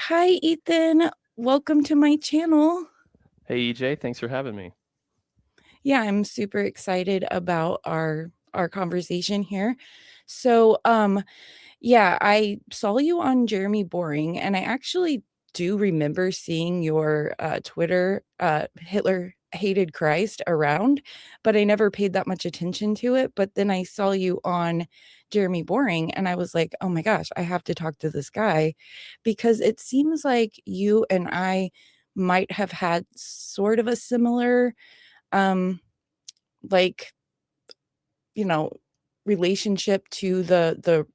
Hi, Ethan. Welcome to my channel. Hey EJ, thanks for having me. Yeah, I'm super excited about our conversation here. So, I saw you on Jeremy Boring, and I actually do remember seeing your Twitter Hitler hated Christ around, but I never paid that much attention to it. But then I saw you on Jeremy Boring, and I was like, oh my gosh, I have to talk to this guy because it seems like you and I might have had sort of a similar um like you know, relationship to the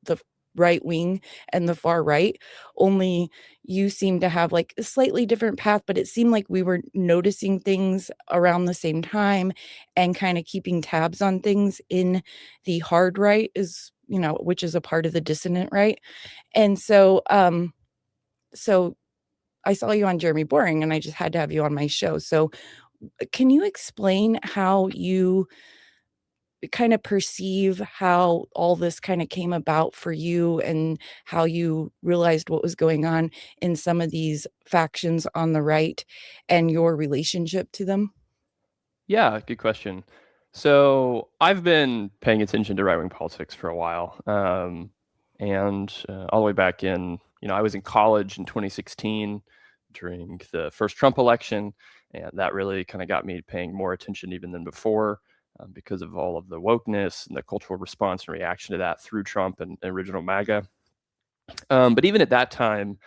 right wing and the far right, only you seem to have, like, a slightly different path, but it seemed like we were noticing things around the same time and kinda keeping tabs on things in the hard right is which is a part of the dissonant right, and so I saw you on Jeremy Boring, and I just had to have you on my show, so, can you explain how you kind of perceive how all this kind of came about for you and how you realized what was going on in some of these factions on the right and your relationship to them? Yeah, good question. So I've been paying attention to right-wing politics for a while, and all the way back in, I was in college in 2016 during the first Trump election, and that really kind of got me paying more attention even than before, because of all of the wokeness and the cultural response and reaction to that through Trump and original MAGA. But even at that time,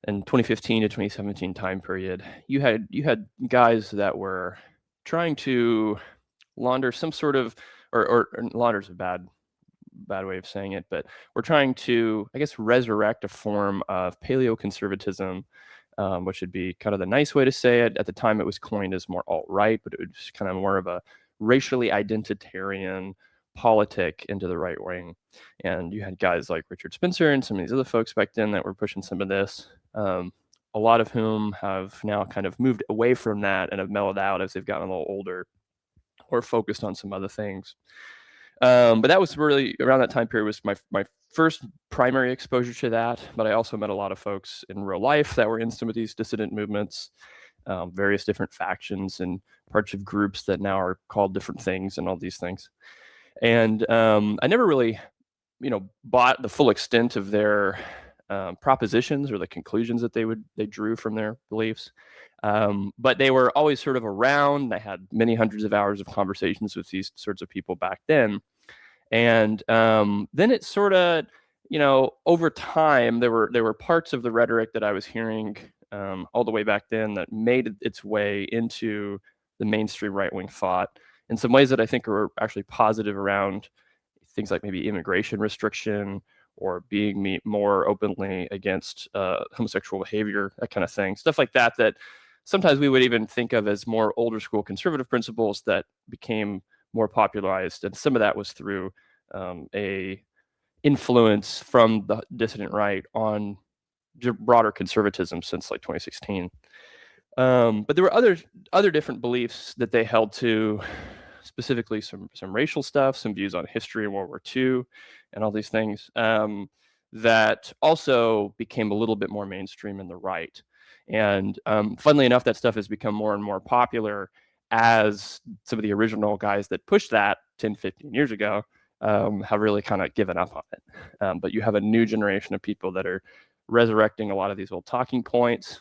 in 2015 to 2017 time period, you had guys that were trying to launder some sort of, or launder is a bad way of saying it, but we're trying to, I guess, resurrect a form of paleoconservatism, which would be kind of the nice way to say it. At the time, it was coined as more alt-right, but it was kind of more of a racially identitarian politic into the right wing. And you had guys like Richard Spencer and some of these other folks back then that were pushing some of this. A lot of whom have now kind of moved away from that and have mellowed out as they've gotten a little older or focused on some other things. But that was really around that time period was my first primary exposure to that. But I also met a lot of folks in real life that were in some of these dissident movements, various different factions and parts of groups that now are called different things and all these things. And I never really, bought the full extent of their propositions or the conclusions that they drew from their beliefs. But they were always sort of around. I had many hundreds of hours of conversations with these sorts of people back then. And then it sort of, over time, there were parts of the rhetoric that I was hearing all the way back then that made its way into the mainstream right wing thought in some ways that I think are actually positive around things like maybe immigration restriction or being more openly against homosexual behavior, that kind of thing, stuff like that. That sometimes we would even think of as more older school conservative principles that became more popularized, and some of that was through a influence from the dissident right on broader conservatism since like 2016. But there were other different beliefs that they held to, specifically some racial stuff, some views on history in World War II, and all these things that also became a little bit more mainstream in the right. And funnily enough, that stuff has become more and more popular as some of the original guys that pushed that 10, 15 years ago have really kind of given up on it. But you have a new generation of people that are resurrecting a lot of these old talking points,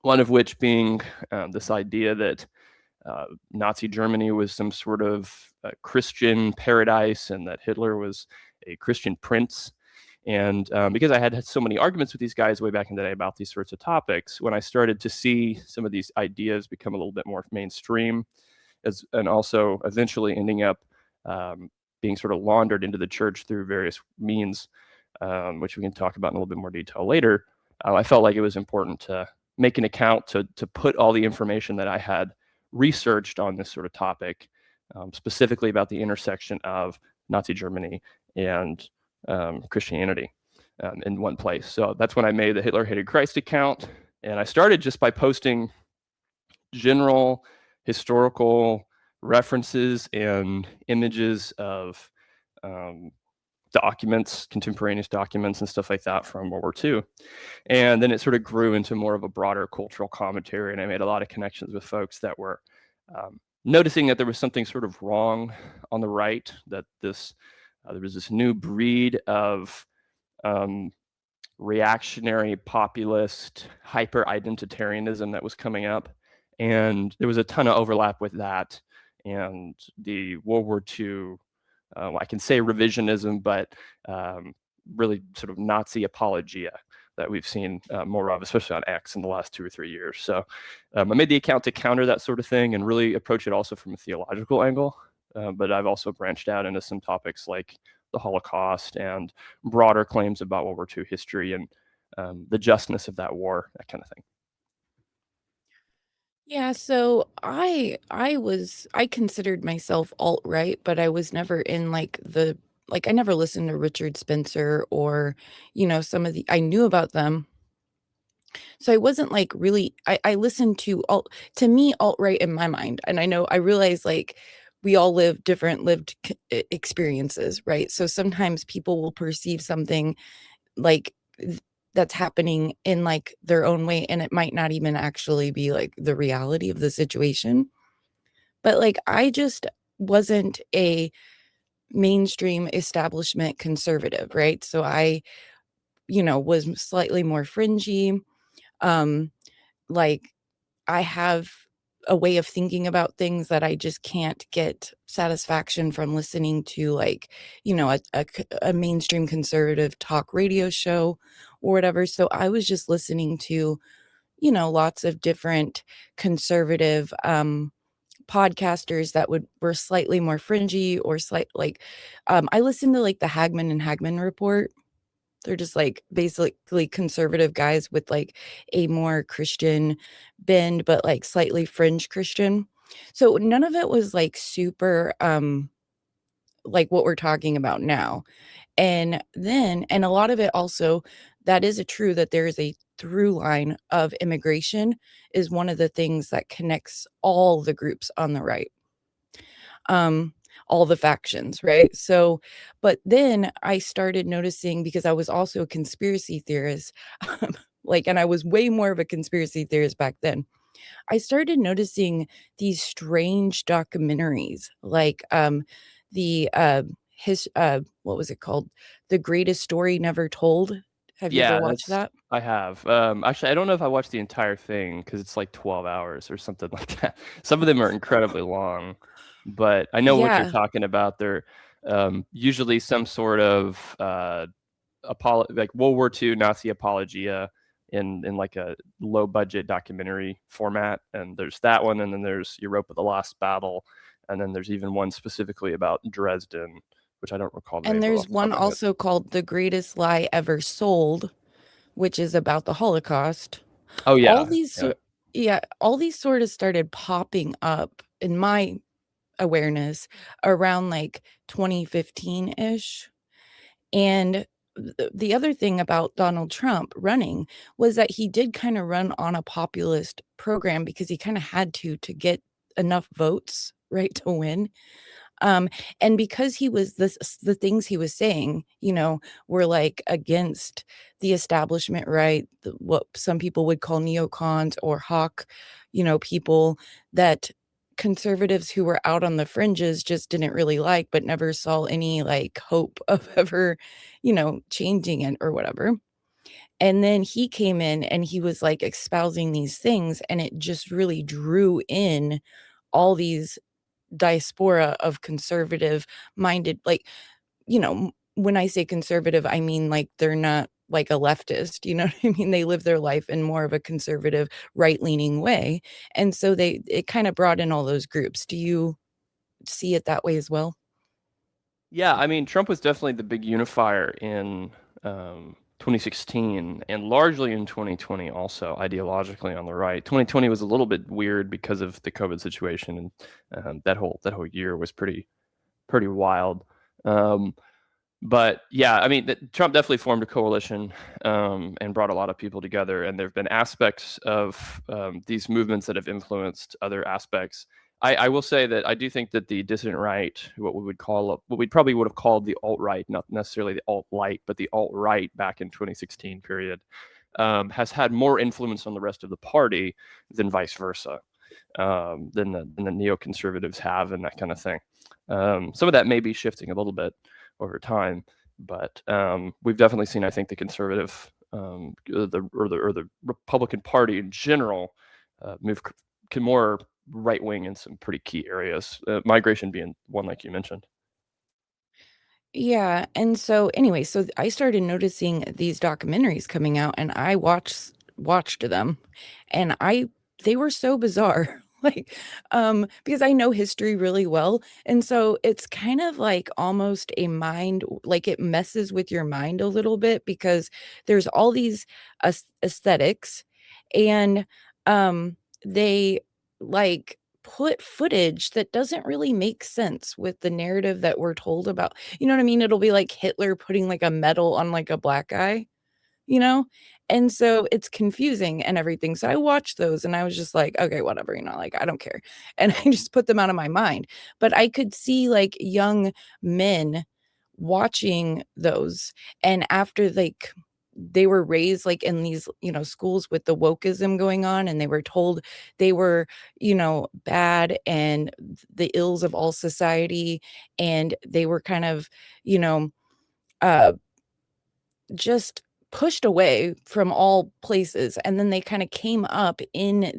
one of which being this idea that Nazi Germany was some sort of Christian paradise and that Hitler was a Christian prince. And because I had so many arguments with these guys way back in the day about these sorts of topics, when I started to see some of these ideas become a little bit more mainstream, and also eventually ending up being sort of laundered into the church through various means, which we can talk about in a little bit more detail later, I felt like it was important to make an account to put all the information that I had researched on this sort of topic, specifically about the intersection of Nazi Germany and Christianity in one place. So that's when I made the Hitler Hated Christ account. And I started just by posting general historical references and images of documents, contemporaneous documents and stuff like that from World War II. And then it sort of grew into more of a broader cultural commentary. And I made a lot of connections with folks that were noticing that there was something sort of wrong on the right, that there was this new breed of reactionary, populist, hyper identitarianism that was coming up. And there was a ton of overlap with that and the World War II, I can say revisionism, but really sort of Nazi apologia that we've seen more of, especially on X in the last 2 or 3 years. So I made the account to counter that sort of thing and really approach it also from a theological angle. But I've also branched out into some topics like the Holocaust and broader claims about World War II history and the justness of that war, that kind of thing. Yeah, so I considered myself alt-right, but I was never in like I never listened to Richard Spencer or, some of the I knew about them. So I wasn't like really I listened to to me alt-right in my mind. And I realize like we all live different experiences, right? So sometimes people will perceive something like that's happening in like their own way and it might not even actually be like the reality of the situation. But like I just wasn't a mainstream establishment conservative, right? So I, was slightly more fringy. Um like I have a way of thinking about things that I just can't get satisfaction from listening to, like, a mainstream conservative talk radio show or whatever. So I was just listening to, lots of different conservative podcasters that were slightly more fringy or I listened to like the Hagman and Hagman report. They're just, like, basically conservative guys with, like, a more Christian bend, but, like, slightly fringe Christian. So none of it was, like, super, like what we're talking about now. And a lot of it also that is a true that there is a through line of immigration is one of the things that connects all the groups on the right, um, all the factions, right? So, but then I started noticing because I was also a conspiracy theorist, and I was way more of a conspiracy theorist back then. I started noticing these strange documentaries, like what was it called? The Greatest Story Never Told. Have you ever Yeah, watched that's that? I have. Actually, I don't know if I watched the entire thing because it's like 12 hours or something like that. Some of them are incredibly long, but I know what you're Yeah. talking about. They're usually some sort of like World War II Nazi apologia in like a low budget documentary format. And there's that one, and then there's Europa: The Last Battle, and then there's even one specifically about Dresden, which I don't recall the And name of there's off the top one of my head. also called The Greatest Lie Ever Sold, which is about the Holocaust. Oh All yeah, these yeah. sor Yeah, all these sort of started popping up in my awareness around, like, 2015-ish, and the other thing about Donald Trump running was that he did kinda run on a populist program because he kinda had to get enough votes, right, to win. Um, and because he was the things he was saying, were, like, against the establishment, right? What some people would call neocons or hawk, people that conservatives who were out on the fringes just didn't really like, but never saw any, like, hope of ever, changing it or whatever. And then he came in and he was, like, espousing these things, and it just really drew in all these diaspora of conservative minded when I say conservative, I mean, like, they're not like a leftist, you know what I mean? They live their life in more of a conservative, right-leaning way, and so it kinda brought in all those groups. Do you see it that way as well? Yeah, I mean, Trump was definitely the big unifier in 2016 and largely in 2020 also ideologically on the right. 2020 was a little bit weird because of the COVID situation, and that whole year was pretty wild. Um, but yeah, I mean, Trump definitely formed a coalition and brought a lot of people together. And there have been aspects of these movements that have influenced other aspects. I will say that I do think that the dissident right, what we probably would have called the alt right, not necessarily the alt light, but the alt right back in 2016 period, has had more influence on the rest of the party than vice versa, than the neoconservatives have, and that kind of thing. Some of that may be shifting a little bit over time, but we've definitely seen, I think, the conservative or the Republican Party in general move more right wing in some pretty key areas. Migration being one, like you mentioned. Yeah, and so anyway, so I started noticing these documentaries coming out and I watched them and I they were so bizarre. Like because I know history really well and so it's kind of like almost a mind like it messes with your mind a little bit because there's all these aesthetics and they like put footage that doesn't really make sense with the narrative that we're told about you know what I mean? It'll be like Hitler putting, like, a medal on, like, a black guy, you know? And so it's confusing and everything. So I watched those and I was just like, "Okay, whatever," you know, like, I don't care. And I just put them out of my mind. But I could see, like, young men watching those, and after, like, they were raised, like, in these, you know, schools with the wokeism going on, and they were told they were, you know, bad and the ills of all society, and they were kind of, you know, uh just pushed away from all places, and then they kinda came up in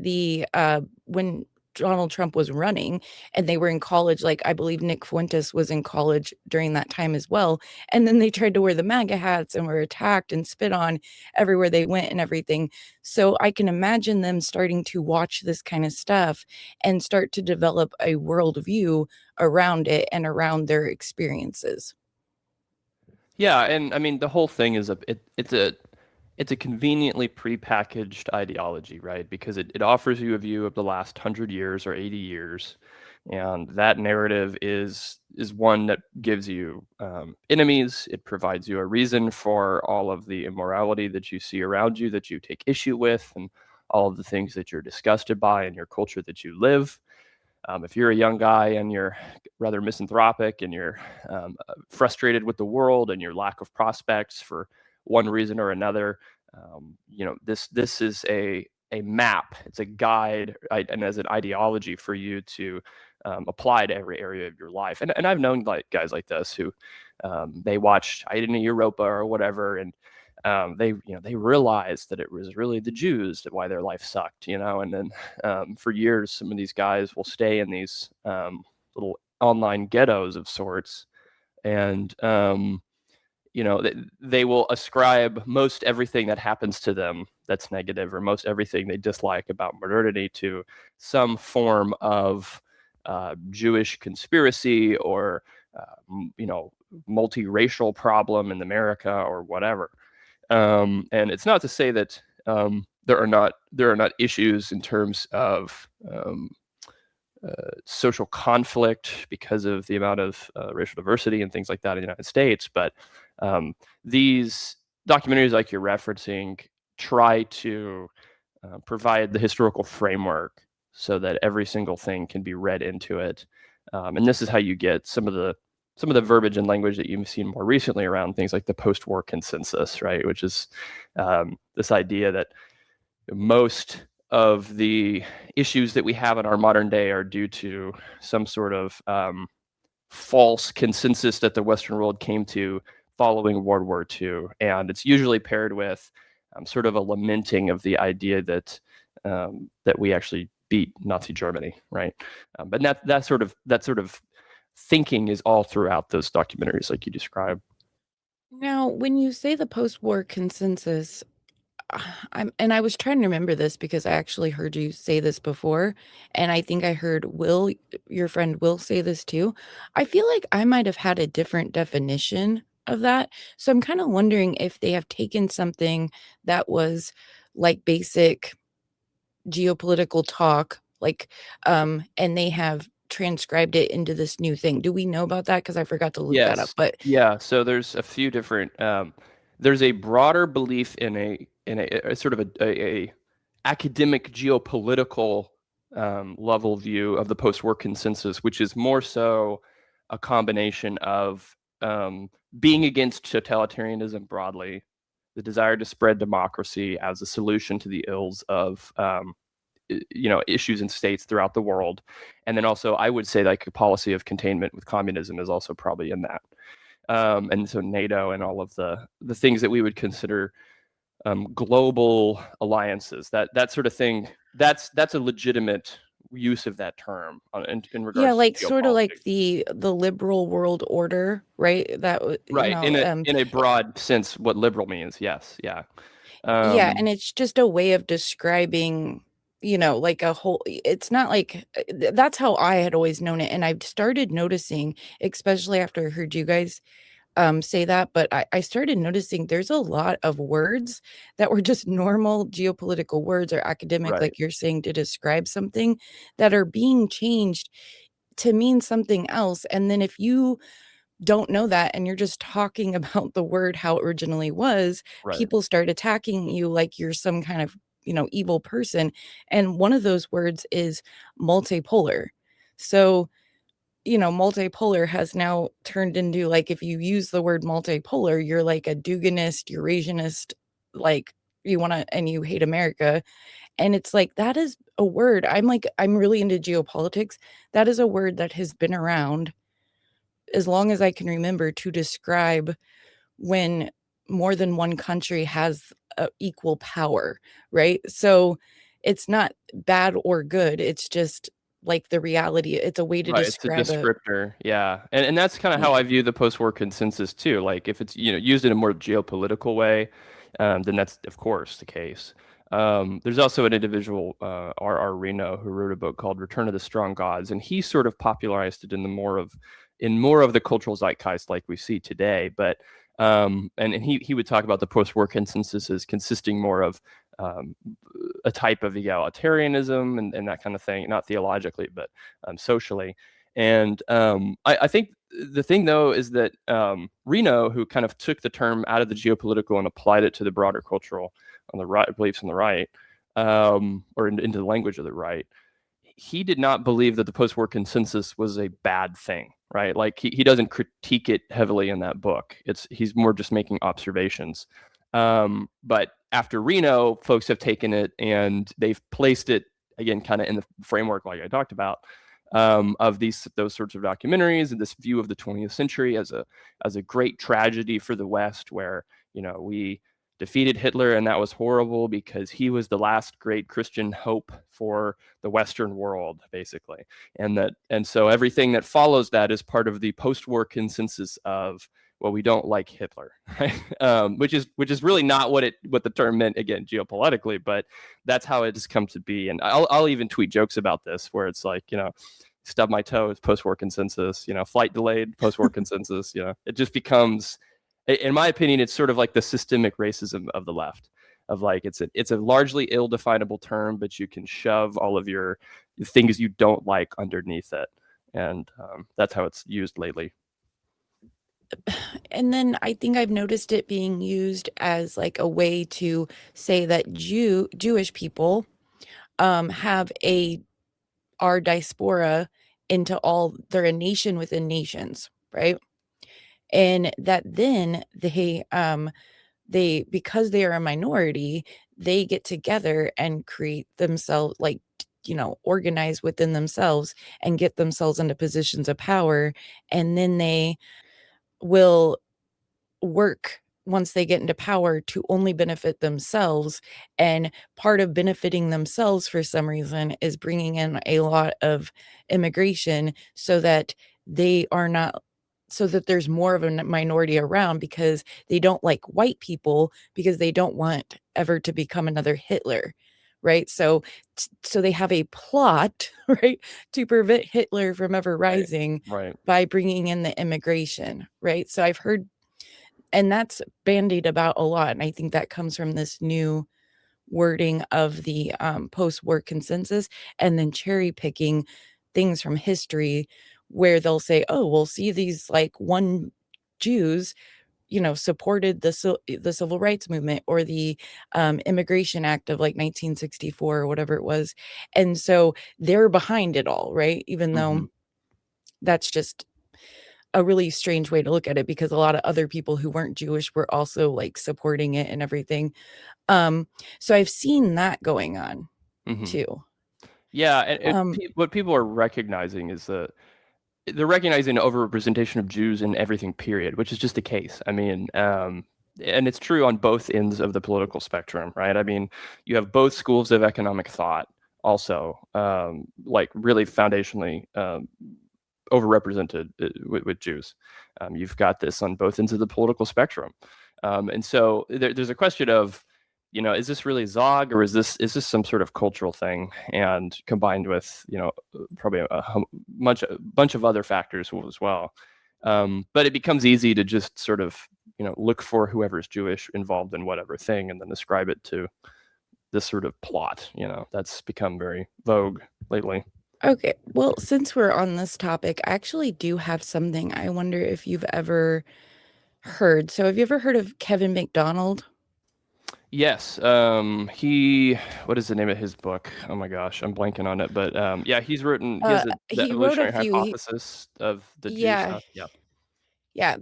when Donald Trump was running, and they were in college, like, I believe Nick Fuentes was in college during that time as well, and then they tried to wear the MAGA hats and were attacked and spit on everywhere they went and everything. So I can imagine them starting to watch this kinda stuff and start to develop a worldview around it and around their experiences. Yeah, and I mean the whole thing is it's a conveniently prepackaged ideology, right? Because it offers you a view of the last 100 years or 80 years, and that narrative is one that gives you enemies. It provides you a reason for all of the immorality that you see around you that you take issue with, and all of the things that you're disgusted by in your culture that you live. If you're a young guy and you're rather misanthropic and you're frustrated with the world and your lack of prospects for one reason or another, this is a map. It's a guide and as an ideology for you to apply to every area of your life. And I've known like guys like this who they watched I in Europa or whatever, and they realized that it was really the Jews that why their life sucked, and then for years some of these guys will stay in these little online ghettos of sorts, and they will ascribe most everything that happens to them that's negative, or most everything they dislike about modernity, to some form of Jewish conspiracy or multiracial problem in America or whatever. And it's not to say that there are not issues in terms of social conflict because of the amount of racial diversity and things like that in the United States, but these documentaries, like you're referencing, try to provide the historical framework so that every single thing can be read into it. And this is how you get some of the verbiage and language that you've seen more recently around things like the post-war consensus, right? Which is this idea that most of the issues that we have in our modern day are due to some sort of false consensus that the Western world came to following World War II, and it's usually paired with sort of a lamenting of the idea that we actually beat Nazi Germany, right? But that sort of thinking is all throughout those documentaries, like you described. Now, when you say the post-war consensus, I was trying to remember this because I actually heard you say this before, and I think I heard your friend Will say this too. I feel like I might have had a different definition of that. So I'm kind of wondering if they have taken something that was like basic geopolitical talk, like, and they have transcribed it into this new thing. Do we know about that? Because I forgot to look that up. Yes. But Yeah, so there's a few different, there's a broader belief in a sort of a academic geopolitical level view of the post-war consensus, which is more so a combination of being against totalitarianism broadly, the desire to spread democracy as a solution to the ills of issues in states throughout the world, and then also I would say like a policy of containment with communism is also probably in that, and so NATO and all of the things that we would consider global alliances, that sort of thing. That's a legitimate use of that term in Yeah, regards to like sort of like geopolitics. the liberal world order, right? Right. In a broad sense, what liberal means. Yes. Yeah. yeah, and Um, it's just a way of describing, like a whole it's not like that's how I had always known it, and I've started noticing, especially after I heard you guys say that, but I started noticing there's a lot of words that were just normal geopolitical words or academic, right. like you're saying, to describe something that are being changed to mean something else. And then if you don't know that and you're just talking about the word how it originally was, Right. people start attacking you like you're some kind of, evil person. And one of those words is multipolar. So, multipolar has now turned into, like, if you use the word multipolar, you're like a Duganist, Eurasianist, like and you hate America. And it's like, that is a word. I'm really into geopolitics. That is a word that has been around as long as I can remember to describe when more than one country has equal power, right? So it's not bad or good. It's just like the reality. It's a way to Right, it's a describe a descriptor, yeah, and that's kinda how yeah. I view the post-war consensus too, like, if it's, used in a more geopolitical way, then that's, of course, the case. There's also an individual, R. Reno, who wrote a book called Return of the Strong Gods, and he sort of popularized it in more of the cultural zeitgeist like we see today, but, and he would talk about the post-war consensus as consisting more of, um, a type of egalitarianism and that kind of thing, not theologically, but socially. And I think the thing, though, is that Reno, who kind of took the term out of the geopolitical and applied it to the broader cultural on the right beliefs on the right, into the language of the right, he did not believe that the post-war consensus was a bad thing, right? Like he doesn't critique it heavily in that book. He's more just making observations. But after Reno, folks have taken it and they've placed it again, kind of in the framework like I talked about, of those sorts of documentaries and this view of the 20th century as a great tragedy for the West, where we defeated Hitler and that was horrible because he was the last great Christian hope for the Western world, basically. And so everything that follows that is part of the post-war consensus of, well, we don't like Hitler, right? Which is really not what the term meant, again, geopolitically, but that's how it has come to be. And I'll even tweet jokes about this, where it's like, stub my toe, it's post-war consensus, flight delayed, post-war consensus. It just becomes, in my opinion, it's sort of like the systemic racism of the left, of like it's a largely ill-definable term, but you can shove all of your things you don't like underneath it, and that's how it's used lately. And then I think I've noticed it being used as like a way to say that Jewish people have a our diaspora into all they're a nation within nations, right? And that then they because they are a minority, they get together and create themselves, like, organize within themselves and get themselves into positions of power, and then they will work once they get into power to only benefit themselves. And part of benefiting themselves for some reason is bringing in a lot of immigration so that they are not so that there's more of a minority around, because they don't like white people, because they don't want ever to become another Hitler, right? So they have a plot right, to prevent Hitler from ever Right. rising Right. by bringing in the immigration, right? So I've heard, and that's bandied about a lot, and I think that comes from this new wording of the, post-war consensus, and then cherry picking things from history where they'll say, "Oh, well, see these, like, 1 Jews supported the civil rights movement or the Immigration Act of like 1964 or whatever it was. And so they're behind it all, right? Even though Hmm. that's just a really strange way to look at it, because a lot of other people who weren't Jewish were also like supporting it and everything. Um, so I've seen that going on Hmm. too. Yeah, and Um, what people are recognizing is that they're recognizing an overrepresentation of Jews in everything, period, which is just the case. I mean, and it's true on both ends of the political spectrum, right? I mean, you have both schools of economic thought also, like really foundationally overrepresented with Jews. You've got this on both ends of the political spectrum, and so there's a question of, is this really Zog, or is this some sort of cultural thing, and combined with probably bunch of other factors as well. But it becomes easy to just sort of look for whoever's Jewish involved in whatever thing, and then ascribe it to this sort of plot. That's become very vogue lately. okay. Well, since we're on this topic, I actually do have something I wonder if you've ever heard. So have you ever heard of Kevin McDonald? Yes. He, what is the name of his book? Oh my gosh, I'm blanking on it. But yeah, he has the He wrote a evolutionary few. hypothesis of the Jews. Yeah, Yeah. yeah.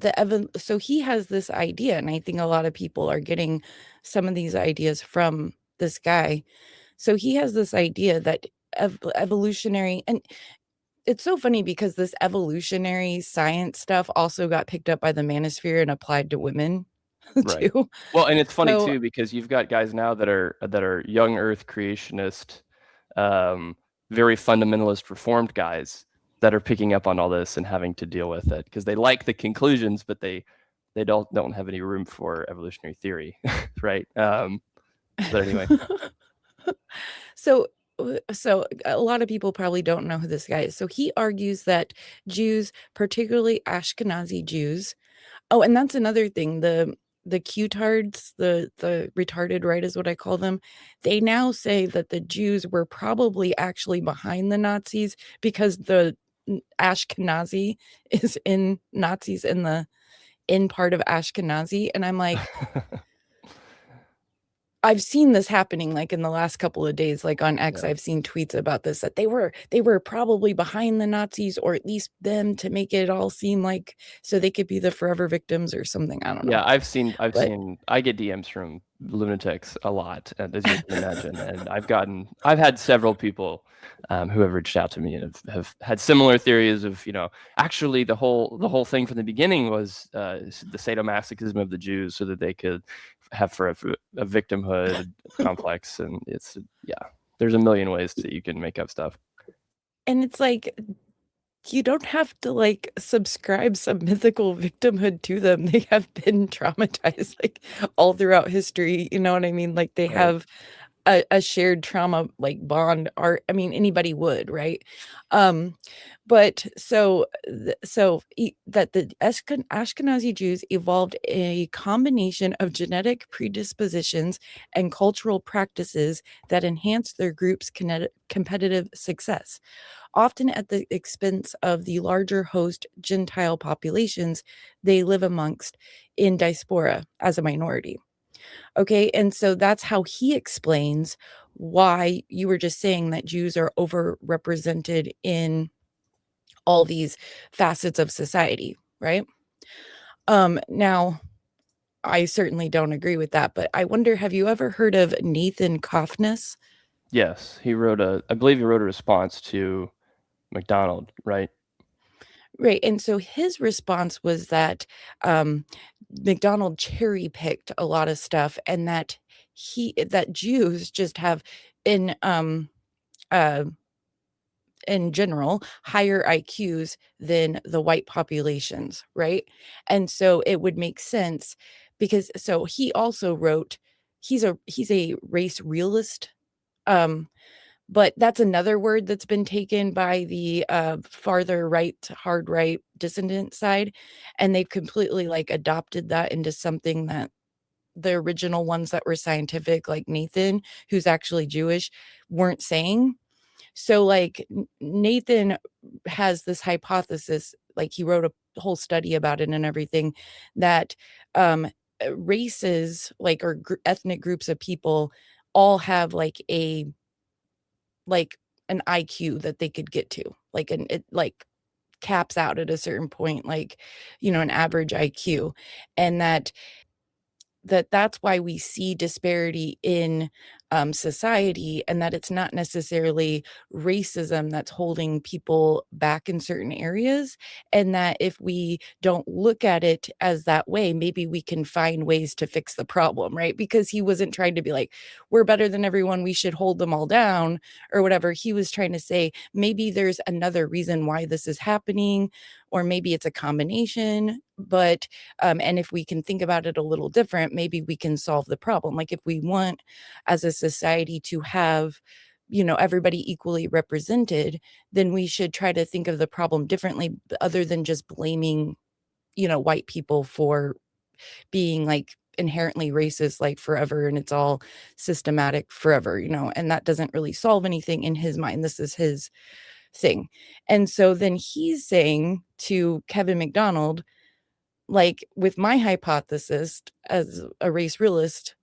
So he has this idea, and I think a lot of people are getting some of these ideas from this guy. So he has this idea that evolutionary, and it's so funny because this evolutionary science stuff also got picked up by the manosphere and applied to women Right. too. Well, and it's funny So too because you've got guys now that are young Earth creationist, um, very fundamentalist reformed guys that are picking up on all this and having to deal with it because they like the conclusions, but they don't have any room for evolutionary theory, right? But anyway, so so a lot of people probably don't know who this guy is. So he argues that Jews, particularly Ashkenazi Jews. Oh, and that's another thing. The Q-tards, the retarded right is what I call them. They now say that the Jews were probably actually behind the Nazis because the Ashkenazi is in Nazis in the in part of Ashkenazi. And I'm like, I've seen this happening, like, in the last couple of days, like, on X, yeah. I've seen tweets about this, that they were probably behind the Nazis, or at least them, to make it all seem like so they could be the forever victims or something, I don't know. Yeah, I've But seen I get DMs from lunatics a lot, as you can imagine, and I've had several people who have reached out to me and have had similar theories of, actually the whole thing from the beginning was the sadomasochism of the Jews so that they could have for a victimhood complex, and yeah, there's a million ways that you can make up stuff. and it's like, you don't have to, like, subscribe some mythical victimhood to them. They have been traumatized, like, all throughout history, you know what I mean? Like, they Right. have a shared trauma, like, bond, art. I mean, anybody would, right? Um, but that the Ashkenazi Jews evolved a combination of genetic predispositions and cultural practices that enhanced their group's competitive success, often at the expense of the larger host Gentile populations they live amongst in diaspora as a minority. Okay, and so that's how he explains why you were just saying that Jews are overrepresented in all these facets of society, right? Now I certainly don't agree with that, but I wonder, have you ever heard of Nathan Kaufness? Yes, I believe he wrote a response to McDonald, right? Right, and so his response was that, McDonald cherry-picked a lot of stuff, and that Jews just have in, uh in general, higher IQs than the white populations, right? And so it would make sense, because so he also wrote, he's a race realist, um, but that's another word that's been taken by the, farther right, hard right dissident side, and they've completely, like, adopted that into something that the original ones that were scientific, like Nathan, who's actually Jewish, weren't saying. So like Nathan has this hypothesis, like he wrote a whole study about it and everything, that um races, like, or ethnic groups of people, all have like an IQ that they could get to, like, an it like caps out at a certain point, like, an average IQ, and that's why we see disparity in society, and that it's not necessarily racism that's holding people back in certain areas. And that if we don't look at it as that way, maybe we can find ways to fix the problem, right? Because he wasn't trying to be like, we're better than everyone, we should hold them all down or whatever. He was trying to say, maybe there's another reason why this is happening, or maybe it's a combination. But and if we can think about it a little different, maybe we can solve the problem. Like, if we want as a society to have, everybody equally represented, then we should try to think of the problem differently, other than just blaming, white people for being like inherently racist, like, forever, and it's all systematic forever, and that doesn't really solve anything in his mind. This is his thing. And so then he's saying to Kevin McDonald, like, with my hypothesis as a race realist,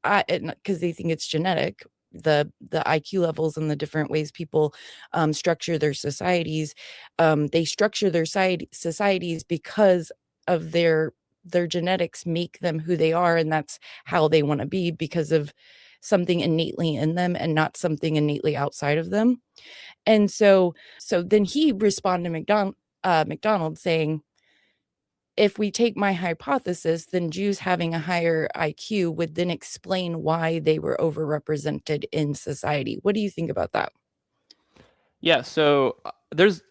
because they think it's genetic, the IQ levels and the different ways people structure their societies. They structure their societies because of their genetics make them who they are, and that's how they want to be, because of something innately in them and not something innately outside of them. And so then he responded to McDonald saying, if we take my hypothesis, then Jews having a higher IQ would then explain why they were overrepresented in society. What do you think about that? Yeah, so this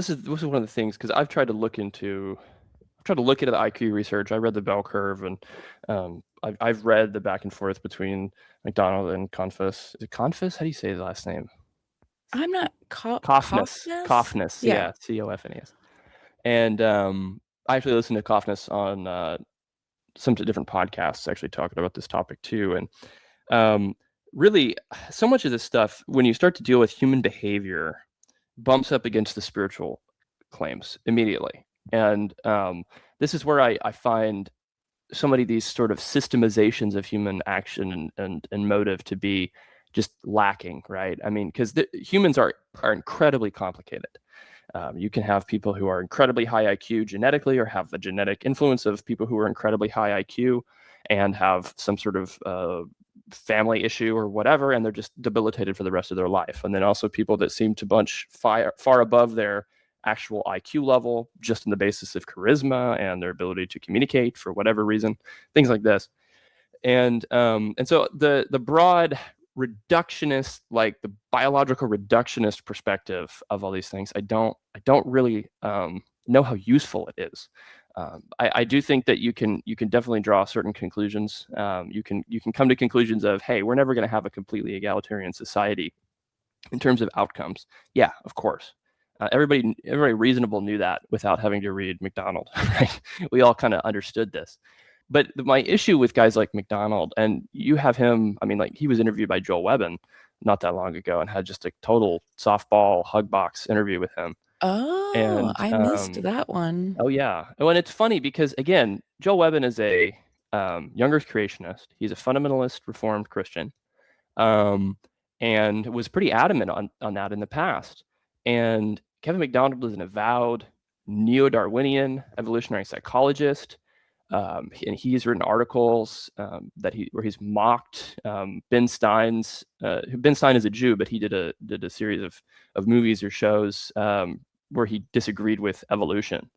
is one of the things, because I've tried to look into the IQ research. I read the bell curve, and I've read the back and forth between McDonald and Confus. Is it Confus? How do you say his last name? I'm not Kaufness? Kaufness, Yeah. yeah, Cofnes. And I actually listened to Kaufness on some different podcasts, actually talking about this topic too. And really, so much of this stuff, when you start to deal with human behavior, bumps up against the spiritual claims immediately. And this is where I find so many of these sort of systemizations of human action and motive to be just lacking, right? I mean, because humans are incredibly complicated. You can have people who are incredibly high IQ genetically, or have the genetic influence of people who are incredibly high IQ and have some sort of family issue or whatever, and they're just debilitated for the rest of their life. And then also people that seem to bunch far above their actual IQ level, just on the basis of charisma and their ability to communicate for whatever reason, things like this. And so the broad reductionist, like the biological reductionist perspective of all these things, I don't really know how useful it is. I do think that you can definitely draw certain conclusions. You can come to conclusions of, hey, we're never going to have a completely egalitarian society in terms of outcomes. Yeah, of course. Everybody reasonable knew that without having to read McDonald. Right? We all kind of understood this. But my issue with guys like McDonald, and you have him, I mean, like, he was interviewed by Joel Webben not that long ago and had just a total softball hug box interview with him. Oh, And I missed that one. oh yeah, oh, and it's funny because, again, Joel Webben is a younger creationist. He's a fundamentalist Reformed Christian, um, and was pretty adamant on that in the past. And Kevin McDonald is an avowed neo-Darwinian evolutionary psychologist. And he's written articles where he's mocked Ben Stein's. Ben Stein is a Jew, but he did a series of movies or shows where he disagreed with evolution.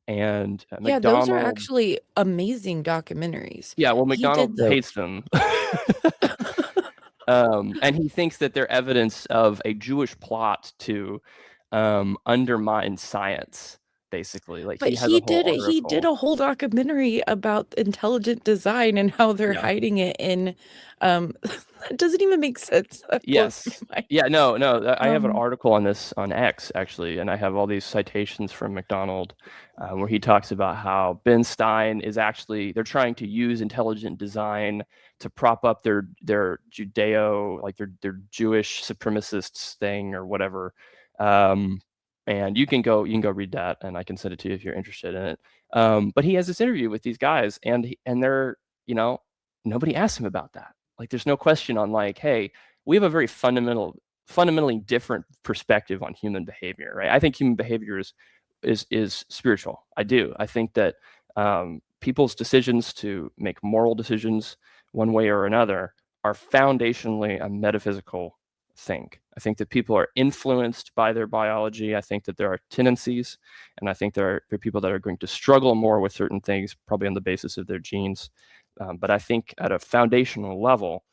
And Yeah, those are McDonald, actually amazing documentaries. yeah, well, He McDonald did those. hates them. And he thinks that they're evidence of a Jewish plot to undermine science, basically. Like But he has a whole he did article. a whole documentary about intelligent design and how they're Yeah. hiding it in, that doesn't even make sense. That blows Yes. my mind. Yeah, no, no, I have an Um, article on this on X actually, and I have all these citations from McDonald, where he talks about how Ben Stein is actually they're trying to use intelligent design to prop up their Judeo, like their Jewish supremacists thing or whatever. Um, and you can go read that, and I can send it to you if you're interested in it. But he has this interview with these guys, and they're you know nobody asked him about that. Like, there's no question on like, hey, we have a very fundamentally different perspective on human behavior, right? I think human behavior is spiritual. I do. I think that people's decisions to make moral decisions one way or another are foundationally a metaphysical thing. I think that people are influenced by their biology. I think that there are tendencies, and I think there are people that are going to struggle more with certain things, probably on the basis of their genes. But I think at a foundational level,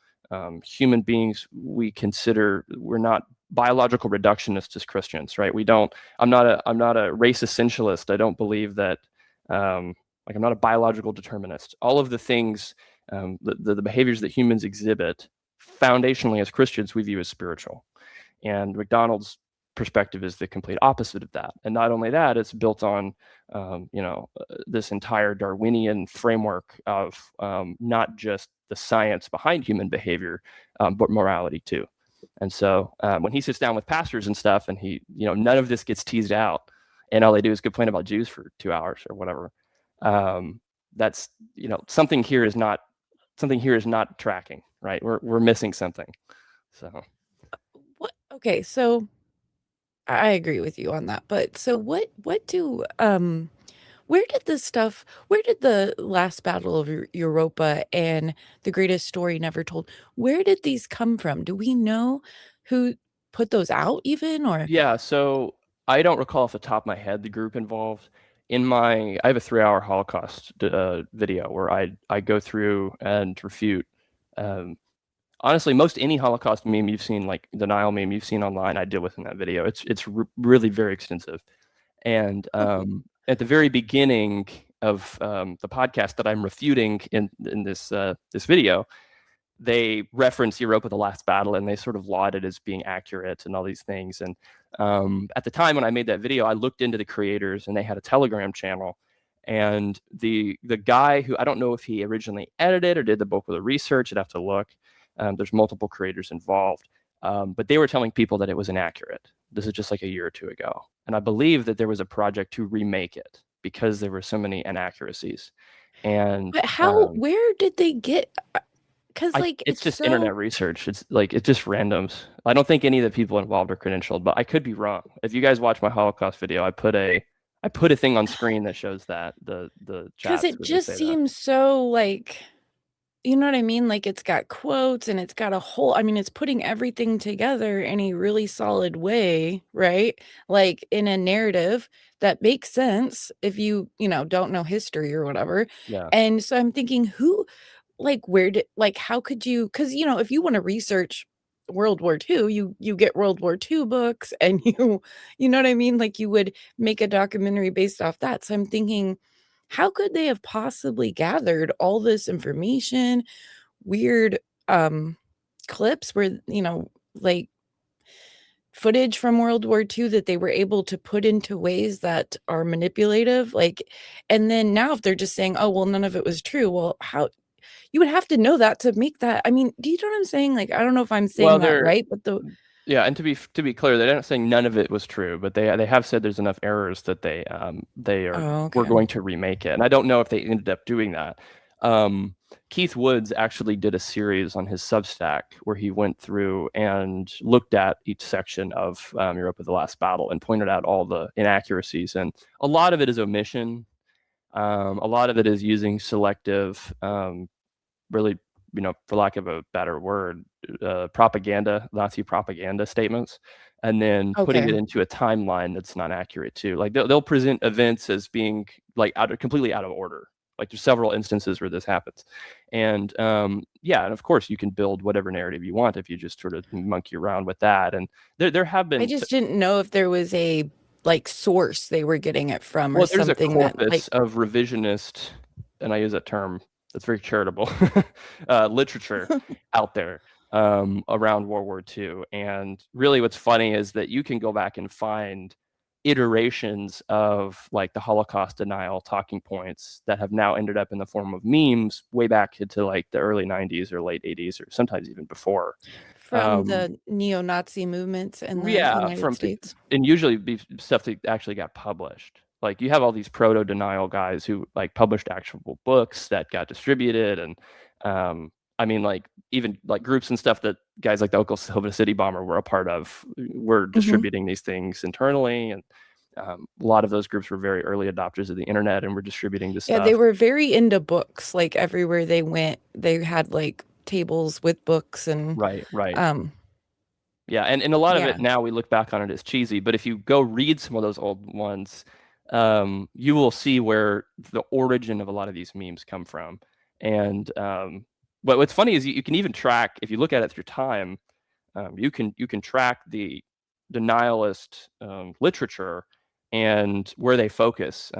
human beings we're not biological reductionists as Christians, right? We don't. I'm not a race essentialist. I don't believe that. Like, I'm not a biological determinist. All of the things, the behaviors that humans exhibit, foundationally as Christians, we view as spiritual. And McDonald's perspective is the complete opposite of that. And not only that, it's built on this entire Darwinian framework of not just the science behind human behavior, but morality too. And so when he sits down with pastors and stuff, and none of this gets teased out, and all they do is complain about Jews for 2 hours or whatever. That's something here is not tracking, right? We're missing something. So what okay, so I agree with you on that, but so what do, where did the last battle of Europa and the greatest story never told, where did these come from? Do we know who put those out even, or yeah, so I don't recall off the top of my head the group involved. I have a 3-hour Holocaust video where I go through and refute. Um, Honestly, most any Holocaust meme you've seen, like denial meme you've seen online, I deal with in that video. It's really very extensive. And okay. at the very beginning of the podcast that I'm refuting in this video, they reference Europa: The Last Battle, and they sort of laud it as being accurate and all these things. And at the time when I made that video, I looked into the creators, and they had a Telegram channel. And the guy who, I don't know if he originally edited or did the bulk of the research, I'd have to look. There's multiple creators involved, but they were telling people that it was inaccurate. This is just like a year or two ago, and I believe that there was a project to remake it because there were so many inaccuracies. And But how where did they get, because like, it's it's just internet so research. It's just randoms. I don't think any of the people involved are credentialed, but I could be wrong. If you guys watch my Holocaust video, I put a thing on screen that shows that the because chats it where they just say that. seems so, like, you know what I mean? Like, it's got quotes and it's got a whole, I mean, it's putting everything together in a really solid way, right? Like, in a narrative that makes sense if don't know history or whatever. Yeah. And so I'm thinking, who, like, where did, like, how could you, because, if you wanna research World War II, you get World War II books and you know what I mean? Like, you would make a documentary based off that. So I'm thinking, how could they have possibly gathered all this information, weird, um, clips where, like, footage from World War II that they were able to put into ways that are manipulative, like, and then now if they're just saying, "Oh, well, none of it was true," well, how you would have to know that to make that, I mean, do you know what I'm saying? Like, I don't know if I'm Well, saying that right, but the yeah, and to be clear, they're not saying none of it was true, but they have said there's enough errors that Oh, we're okay. going to remake it, and I don't know if they ended up doing that. Um, Keith Woods actually did a series on his Substack where he went through and looked at each section of Europa: The Last Battle and pointed out all the inaccuracies, and a lot of it is omission. A lot of it is using selective, really, for lack of a better word, propaganda, Nazi propaganda statements, and then putting it Okay. into a timeline that's not accurate too. Like they'll present events as being like completely out of order. Like there's several instances where this happens, and yeah, and of course you can build whatever narrative you want if you just sort of monkey around with that. And there have I been just didn't know if there was a like source they were getting it from, or Well, there's a something that like corpus of revisionist, and I use that term that's very charitable, literature out there around World War II. And really, what's funny is that you can go back and find iterations of like the Holocaust denial talking points that have now ended up in the form of memes way back into like the early 90s or late 80s, or sometimes even before. from Um, the neo-Nazi movements in the yeah, United from States. and usually be stuff that actually got published. Like you have all these proto denial guys who like published actual books that got distributed, and I mean like even like groups and stuff that guys like the Oklahoma City bomber were a part of were Mhm. distributing these things internally, and a lot of those groups were very early adopters of the internet and were distributing this Yeah, they stuff. were very into books, like, everywhere they went, they had, like, tables with books and, Right, right. um Yeah, and a lot of yeah. it now we look back on it as cheesy, but if you go read some of those old ones, you will see where the origin of a lot of these memes come from. And but what's funny is you can even track if you look at it through time, you can track the denialist literature and where they focus.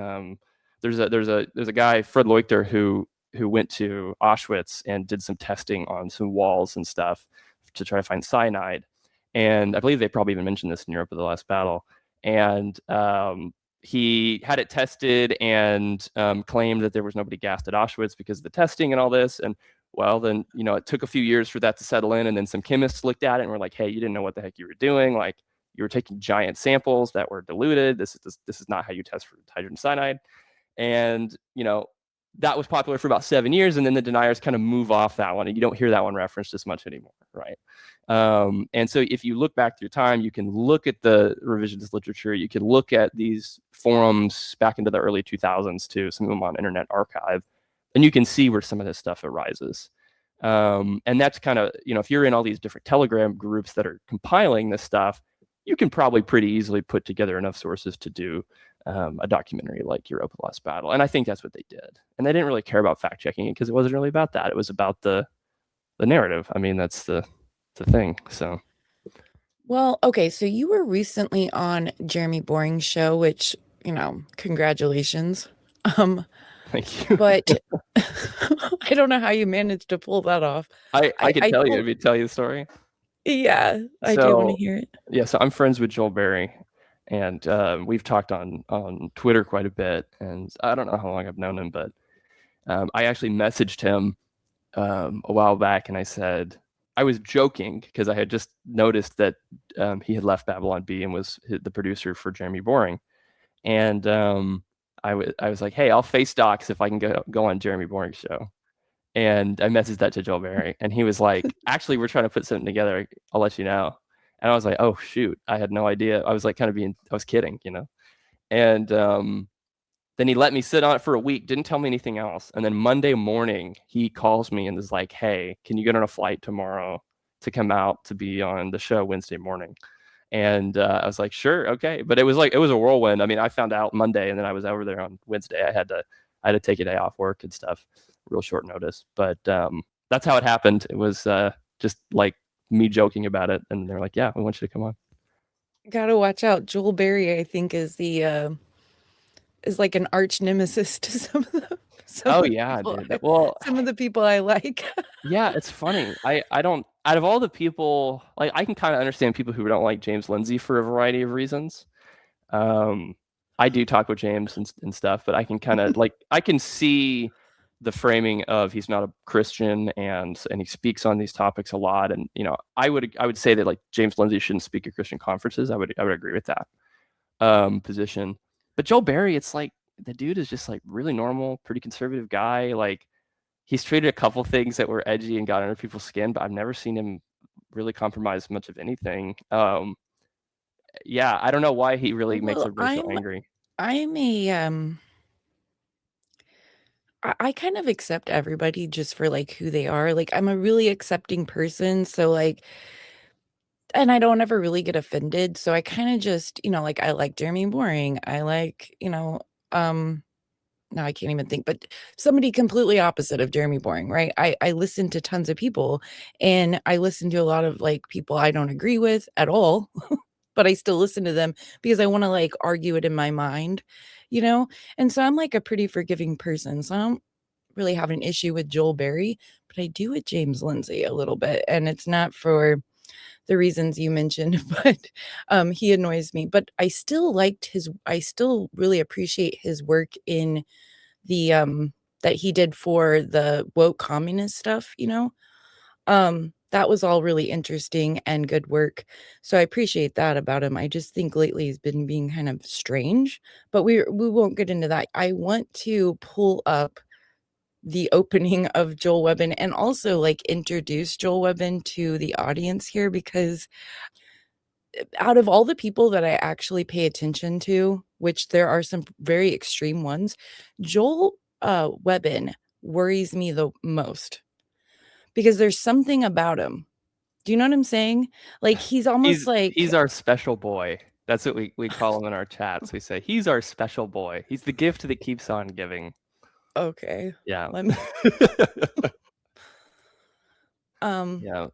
There's a guy Fred Leuchter who went to Auschwitz and did some testing on some walls and stuff to try to find cyanide, and I believe they probably even mentioned this in Europe of the Last Battle. And he had it tested and claimed that there was nobody gassed at Auschwitz because of the testing and all this. And well, then it took a few years for that to settle in, and then some chemists looked at it and were like, "Hey, you didn't know what the heck you were doing. Like you were taking giant samples that were diluted. This is not how you test for hydrogen cyanide." And that was popular for about 7 years, and then the deniers kind of move off that one, and you don't hear that one referenced as much anymore, right? And so if you look back through time, you can look at the revisionist literature, you can look at these forums back into the early 2000s too, some of them on Internet Archive, and you can see where some of this stuff arises. And that's kind of, if you're in all these different Telegram groups that are compiling this stuff, you can probably pretty easily put together enough sources to do a documentary like Europa Lost Battle. And I think that's what they did. And they didn't really care about fact checking it because it wasn't really about that. It was about the narrative. I mean, that's the thing. So Well, okay, so you were recently on Jeremy Boring's show, which, congratulations. Um, thank you. but I don't know how you managed to pull that off. I can I tell you, told let me tell you the story. Yeah, I do wanna So hear it. yeah, so I'm friends with Joel Berry, and we've talked on Twitter quite a bit. And I don't know how long I've known him, but I actually messaged him a while back, and I said I was joking because I had just noticed that he had left Babylon Bee and was the producer for Jeremy Boring, and I was like, hey, I'll face docs if I can go on Jeremy Boring's show. And I messaged that to Joel Berry, and he was like, actually, we're trying to put something together. I'll let you know. And I was like, oh shoot, I had no idea. I was like, I was kidding. And then he let me sit on it for a week, didn't tell me anything else. And then Monday morning, he calls me and is like, hey, can you get on a flight tomorrow to come out to be on the show Wednesday morning? And I was like, sure, okay. But it was a whirlwind. I mean, I found out Monday, and then I was over there on Wednesday. I had to take a day off work and stuff, real short notice. But that's how it happened. It was just like me joking about it, and they're like, yeah, we want you to come on. Gotta watch out. Joel Berry, I think, is like an arch nemesis to some Oh of the yeah, people dude. Well, some of the people I like. yeah, it's funny. I don't out of all the people, like I can kind of understand people who don't like James Lindsay for a variety of reasons. Um, I do talk with James and stuff, but I can kind of like I can see the framing of he's not a Christian, and he speaks on these topics a lot. And I would say that like James Lindsay shouldn't speak at Christian conferences. I would agree with that position. But Joe Barry, it's like the dude is just like really normal, pretty conservative guy. Like he's tweeted a couple things that were edgy and got under people's skin, but I've never seen him really compromise much of anything. Yeah, I don't know why he really makes Well, everybody so angry. I'm a I kind of accept everybody just for like who they are. Like I'm a really accepting person, so like and I don't ever really get offended. So I kind of just, like I like Jeremy Boring. I like, now I can't even think, but somebody completely opposite of Jeremy Boring, right? I listen to tons of people and I listen to a lot of like people I don't agree with at all. but I still listen to them because I want to like argue it in my mind, you know? And so I'm like a pretty forgiving person. So I don't really have an issue with Joel Berry, but I do with James Lindsay a little bit. And it's not for the reasons you mentioned, but he annoys me. But I still really appreciate his work in the that he did for the woke communist stuff, you know? That was all really interesting and good work. So I appreciate that about him. I just think lately he's been being kind of strange, but we won't get into that. I want to pull up the opening of Joel Webben and also like introduce Joel Webben to the audience here because out of all the people that I actually pay attention to, which there are some very extreme ones, Joel Webben worries me the most because there's something about him. Do you know what I'm saying? Like he's almost He's like our special boy. That's what we call him in our chats. We say he's our special boy. He's the gift that keeps on giving. okay, Yeah. let me um Yeah.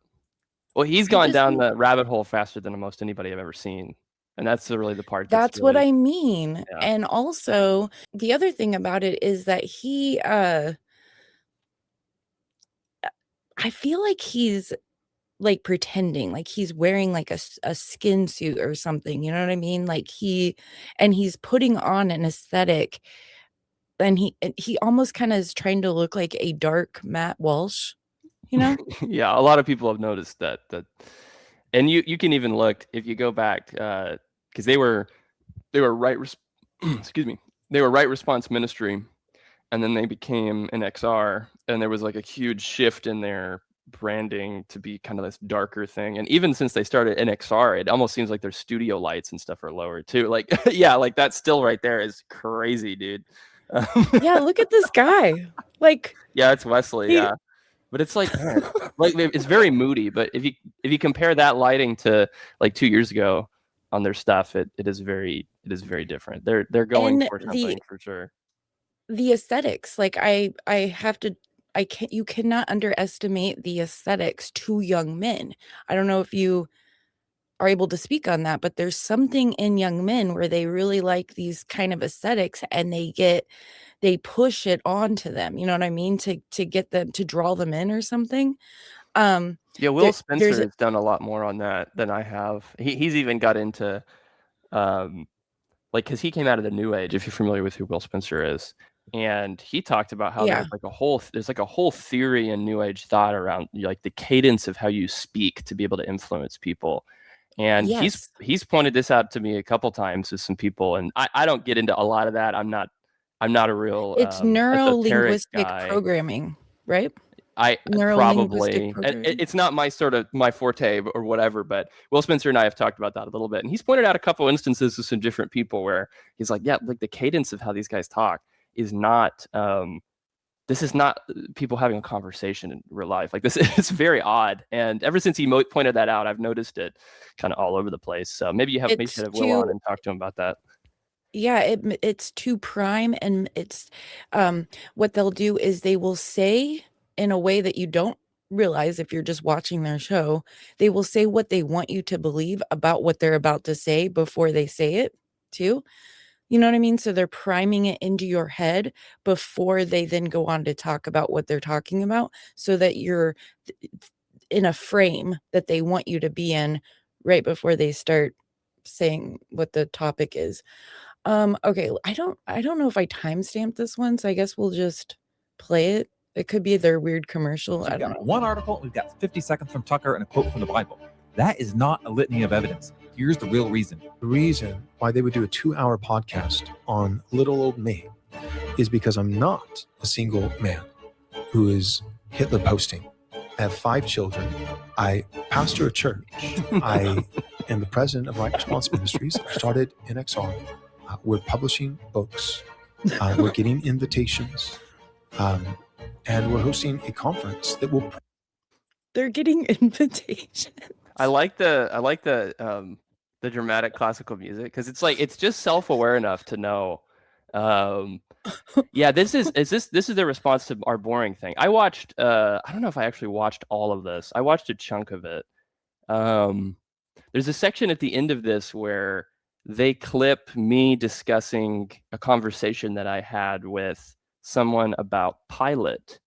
Well, he's I gone just down think the rabbit hole faster than almost anybody I've ever seen, and that's really the part that's that's what really I mean. yeah. And also the other thing about it is that I feel like he's like pretending, like he's wearing like a skin suit or something, you know what I mean? Like he's putting on an aesthetic and he almost kinda is trying to look like a dark Matt Walsh, you know? Yeah, a lot of people have noticed that and you can even look if you go back because they were excuse me, they were right response ministry, and then they became an XR, and there was like a huge shift in their branding to be kind of this darker thing. And even since they started NXR, it almost seems like their studio lights and stuff are lower too. Like, yeah, like that still right there is crazy, dude. Um, Yeah, look at this guy. Like, yeah, it's Wesley. he Yeah, but it's like, man, like it's very moody. But if you compare that lighting to like 2 years ago on their stuff, it is very different. They're going and for something for sure. the aesthetics, like, I have to I can't you cannot underestimate the aesthetics to young men. I don't know if you are able to speak on that, but there's something in young men where they really like these kind of aesthetics and they push it onto them, you know what I mean? To get them to draw them in or something. Yeah, Will There's Spencer has done a lot more on that than I have. He's even got into um, like because he came out of the New Age. If you're familiar with who Will Spencer is, and he talked about how yeah, there's like a whole theory in New Age thought around like the cadence of how you speak to be able to influence people. And he's yes. he's pointed this out to me a couple times with some people, and I don't get into a lot of that. I'm not a real It's esoteric neuro-linguistic guy. programming, right? I Neuro-linguistic probably programming. it's not my sort of my forte or whatever, but Will Spencer and I have talked about that a little bit, and he's pointed out a couple instances with some different people where he's like, yeah, like the cadence of how these guys talk is not. This is not people having a conversation in real life. Like this is very odd, and ever since he pointed that out, I've noticed it kind of all over the place. So maybe you It's should have Will too on and talk to him about that. yeah, it's too prime and what they'll do is they will say in a way that you don't realize if you're just watching their show, they will say what they want you to believe about what they're about to say before they say it too. You know what I mean? So they're priming it into your head before they then go on to talk about what they're talking about so that you're in a frame that they want you to be in right before they start saying what the topic is. Okay, I don't know if I timestamped this one, so I guess we'll just play it. It could be their weird commercial. So I we've don't got know. one article, we've got 50 seconds from Tucker, and a quote from the Bible. That is not a litany of evidence. Here's the real reason. The reason why they would do a 2-hour podcast on little old me is because I'm not a single man who is Hitler posting. I have 5 children. I pastor a church. I am the president of Right Response Ministries. I started NXR. We're publishing books. We're getting invitations. And we're hosting a conference that will. They're getting invitations. I like the dramatic classical music because it's like it's just self-aware enough to know. Um, yeah, this is the response to our boring thing. I watched. I don't know if I actually watched all of this. I watched a chunk of it. Um, There's a section at the end of this where they clip me discussing a conversation that I had with someone about Pilate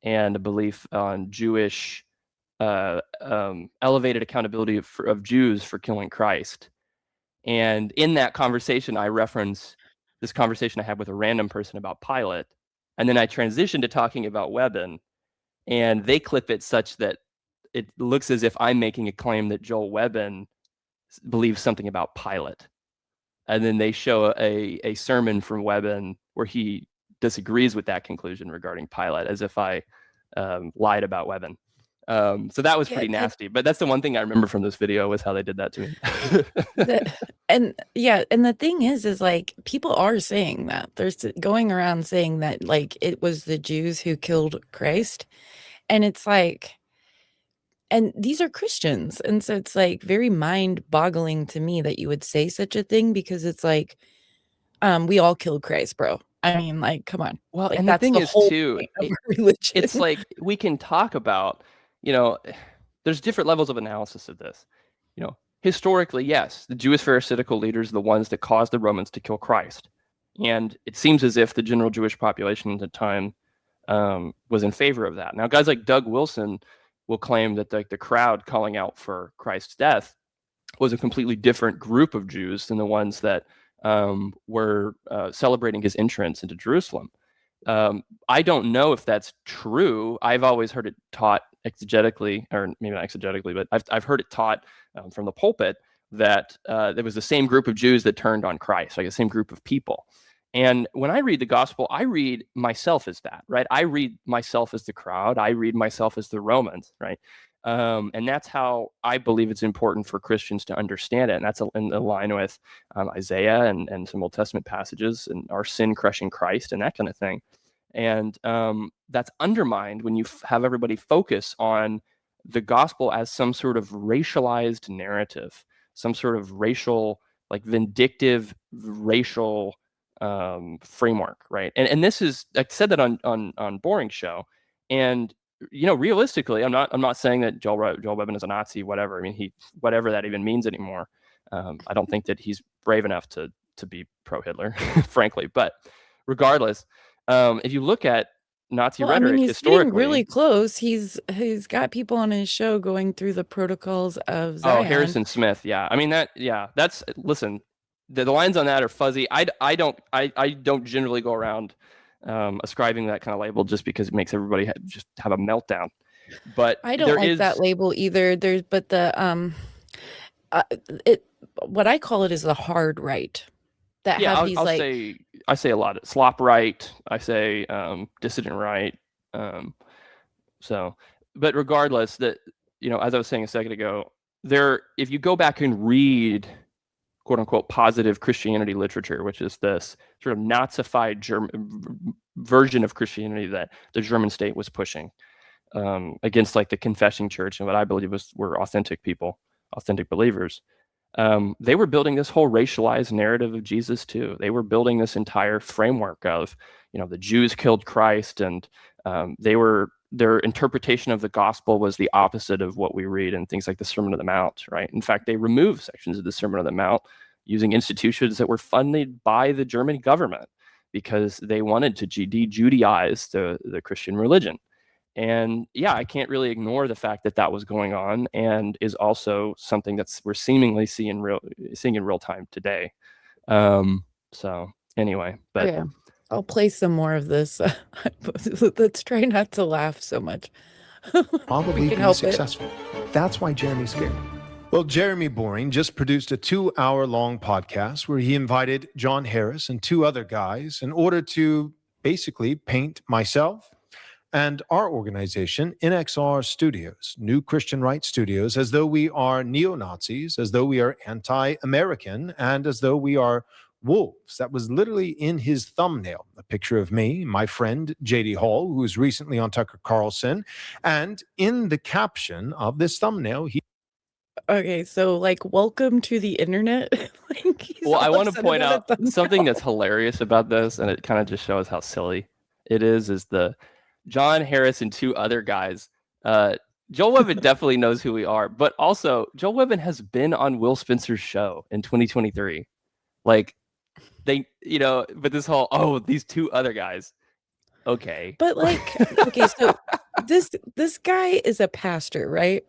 and a belief on Jewish elevated accountability of Jews for killing Christ. And in that conversation, I reference this conversation I had with a random person about Pilate. And then I transition to talking about Webben, and they clip it such that it looks as if I'm making a claim that Joel Webben believes something about Pilate. And then they show a sermon from Webben where he disagrees with that conclusion regarding Pilate, as if I lied about Webben. So that was pretty nasty. But that's the one thing I remember from this video was how they did that to me. And the thing is like people are saying that. There's going around saying that like it was the Jews who killed Christ. And it's like, and these are Christians. And so it's like very mind-boggling to me that you would say such a thing, because it's like, we all killed Christ, bro. I mean, like, come on. Well, like, and the thing is too, religion. It's like we can talk about, there's different levels of analysis of this. Historically, yes, the Jewish Pharisaical leaders are the ones that caused the Romans to kill Christ. And it seems as if the general Jewish population at the time was in favor of that. Now, guys like Doug Wilson will claim that the crowd calling out for Christ's death was a completely different group of Jews than the ones that were celebrating his entrance into Jerusalem. I don't know if that's true. I've always heard it taught exegetically, or maybe not exegetically, but I've heard it taught from the pulpit that there was the same group of Jews that turned on Christ, like the same group of people. And when I read the gospel, I read myself as that, right? I read myself as the crowd. I read myself as the Romans, right? And that's how I believe it's important for Christians to understand it. And that's in line with Isaiah and some Old Testament passages and our sin crushing Christ and that kind of thing. And that's undermined when you have everybody focus on the gospel as some sort of racialized narrative, some sort of racial, like vindictive racial framework, right? And this is, I said that on Boring Show, and realistically, I'm not saying that Joel Webben is a Nazi, whatever. I mean, whatever that even means anymore. I don't think that he's brave enough to be pro-Hitler, frankly. But regardless, if you look at Nazi rhetoric he's historically, getting really close. He's got people on his show going through the protocols of Zion. Oh, Harrison Smith, yeah. I mean that's listen. The lines on that are fuzzy. I don't generally go around ascribing that kind of label just because it makes everybody just have a meltdown. But I don't like that label either. What I call it is the hard right. That have these I say a lot of slop right. I say dissident right. But regardless, that as I was saying a second ago, if you go back and read quote unquote positive Christianity literature, which is this sort of Nazified German version of Christianity that the German state was pushing against like the confessing church and what I believe were authentic people, authentic believers. They were building this whole racialized narrative of Jesus too. They were building this entire framework of, the Jews killed Christ, and their interpretation of the gospel was the opposite of what we read in things like the Sermon on the Mount, right? In fact, they removed sections of the Sermon on the Mount using institutions that were funded by the German government because they wanted to de-Judaize the Christian religion. And yeah, I can't really ignore the fact that was going on, and is also something we're seemingly seeing in real time today. So anyway, but yeah, I'll play some more of this. Let's try not to laugh so much. Probably be successful. That's why Jeremy's scared. Well, Jeremy Boring just produced a 2-hour-long podcast where he invited John Harris and 2 other guys in order to basically paint myself and our organization, NXR Studios, New Christian Right Studios, as though we are neo-Nazis, as though we are anti-American, and as though we are wolves. That was literally in his thumbnail, a picture of me, my friend J.D. Hall, who was recently on Tucker Carlson, and in the caption of this thumbnail, Okay, so welcome to the internet. Well, I want to point out something that's hilarious about this, and it kind of just shows how silly it is the John Harris and 2 other guys Joel Webben definitely knows who we are, but also Joel Webben has been on Will Spencer's show in 2023. Like they, but this whole, these two other guys. Okay. But like, okay, so this guy is a pastor, right?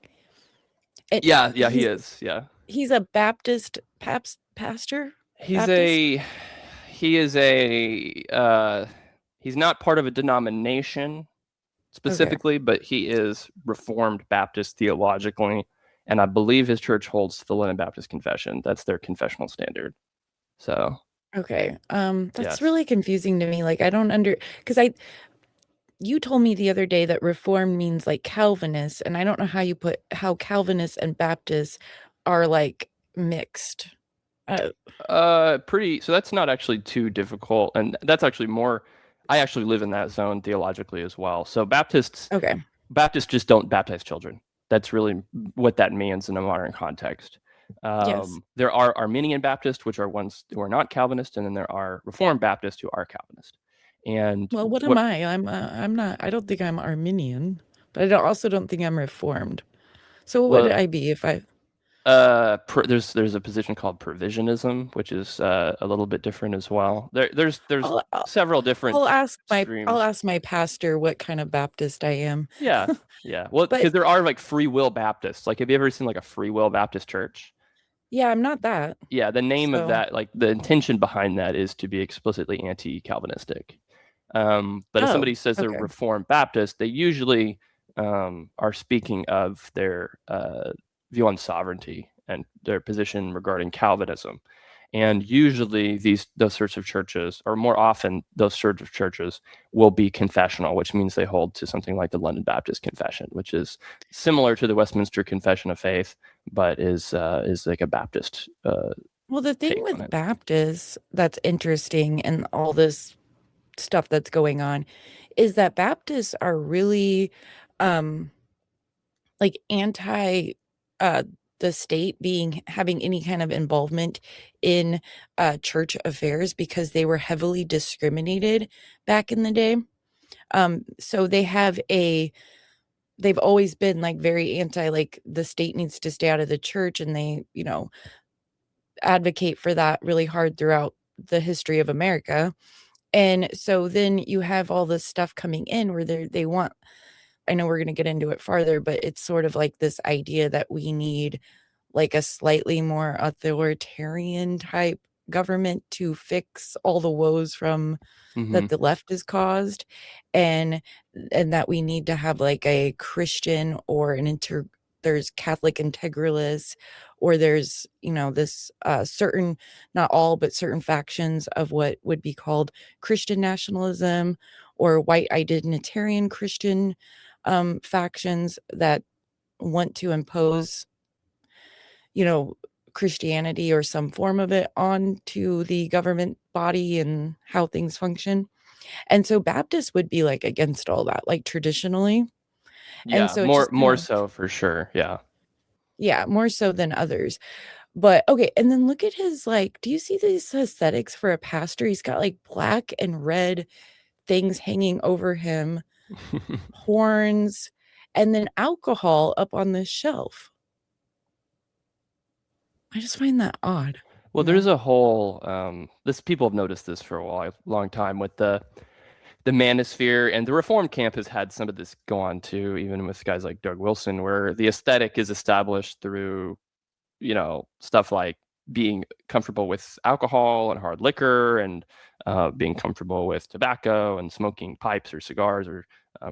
Yeah, he is. Yeah. He's a Baptist pastor? He's Baptist? he's not part of a denomination specifically, but he is Reformed Baptist theologically, and I believe his church holds the London Baptist Confession. That's their confessional standard. So Okay. That's yes. really confusing to me. Like I don't because you told me the other day that Reformed means like Calvinist, and I don't know how Calvinist and Baptist are like mixed. So that's not actually too difficult, and that's actually more. I actually live in that zone theologically as well. So Baptists just don't baptize children. That's really what that means in a modern context. Yes. There are Arminian Baptists, which are ones who are not Calvinist, and then there are Reformed Baptists who are Calvinist. And Well, what am I? I'm not. I don't think I'm Arminian, but I also don't think I'm Reformed. So what would I be if I? There's a position called provisionism, which is a little bit different as well. There's several different. I'll ask my pastor what kind of Baptist I am. Yeah. Well, because there are like free will Baptists. Like, have you ever seen like a free will Baptist church? Yeah, I'm not that. Yeah, the name of that, like the intention behind that, is to be explicitly anti-Calvinistic. But if somebody says they're Reformed Baptist, they usually are speaking of their view on sovereignty and their position regarding Calvinism. And usually those sorts of churches, or more often those sorts of churches, will be confessional, which means they hold to something like the London Baptist Confession, which is similar to the Westminster Confession of Faith, but is like a Baptist. Well, the thing with Baptists that's interesting and all this stuff that's going on is that Baptists are really like anti the state having any kind of involvement in church affairs because they were heavily discriminated back in the day. So they've always been like very anti, like the state needs to stay out of the church, and they, advocate for that really hard throughout the history of America. And so then you have all this stuff coming in where they want, I know we're going to get into it farther, but it's sort of like this idea that we need like a slightly more authoritarian type government to fix all the woes from that the left has caused, and that we need to have like a Christian or there's Catholic integralists, or there's this certain, not all, but certain factions of what would be called Christian nationalism or white identitarian Christian factions that want to impose Christianity or some form of it onto the government body and how things function. And so Baptists would be like against all that, like traditionally. Yeah, and so more so for sure. Yeah. Yeah, more so than others. But okay, and then look at his, like, do you see these aesthetics for a pastor? He's got like black and red things hanging over him, horns, and then alcohol up on this shelf. I just find that odd. Well, there's a whole people have noticed this for a long time with the manosphere, and the Reformed camp has had some of this go on too, even with guys like Doug Wilson, where the aesthetic is established through, stuff like being comfortable with alcohol and hard liquor, and being comfortable with tobacco and smoking pipes or cigars, or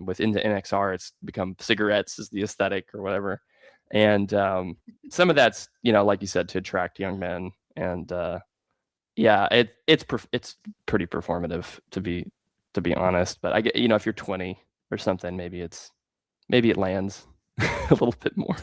within the NXR, it's become cigarettes is the aesthetic or whatever. And some of that's, like you said, to attract young men. And it's pretty performative, to be honest. But I get, if you're 20 or something, maybe it lands a little bit more.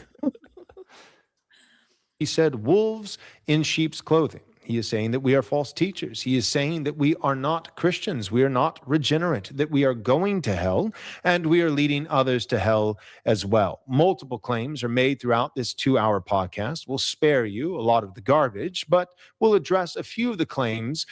He said, wolves in sheep's clothing. He is saying that we are false teachers. He is saying that we are not Christians. We are not regenerate, that we are going to hell, and we are leading others to hell as well. Multiple claims are made throughout this 2-hour podcast. We'll spare you a lot of the garbage, but we'll address a few of the claims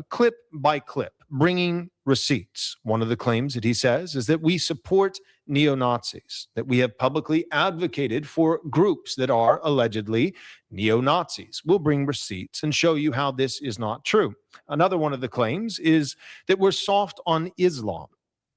clip by clip, bringing receipts. One of the claims that he says is that we support neo-Nazis, that we have publicly advocated for groups that are allegedly neo-Nazis. We'll bring receipts and show you how this is not true. Another one of the claims is that we're soft on Islam.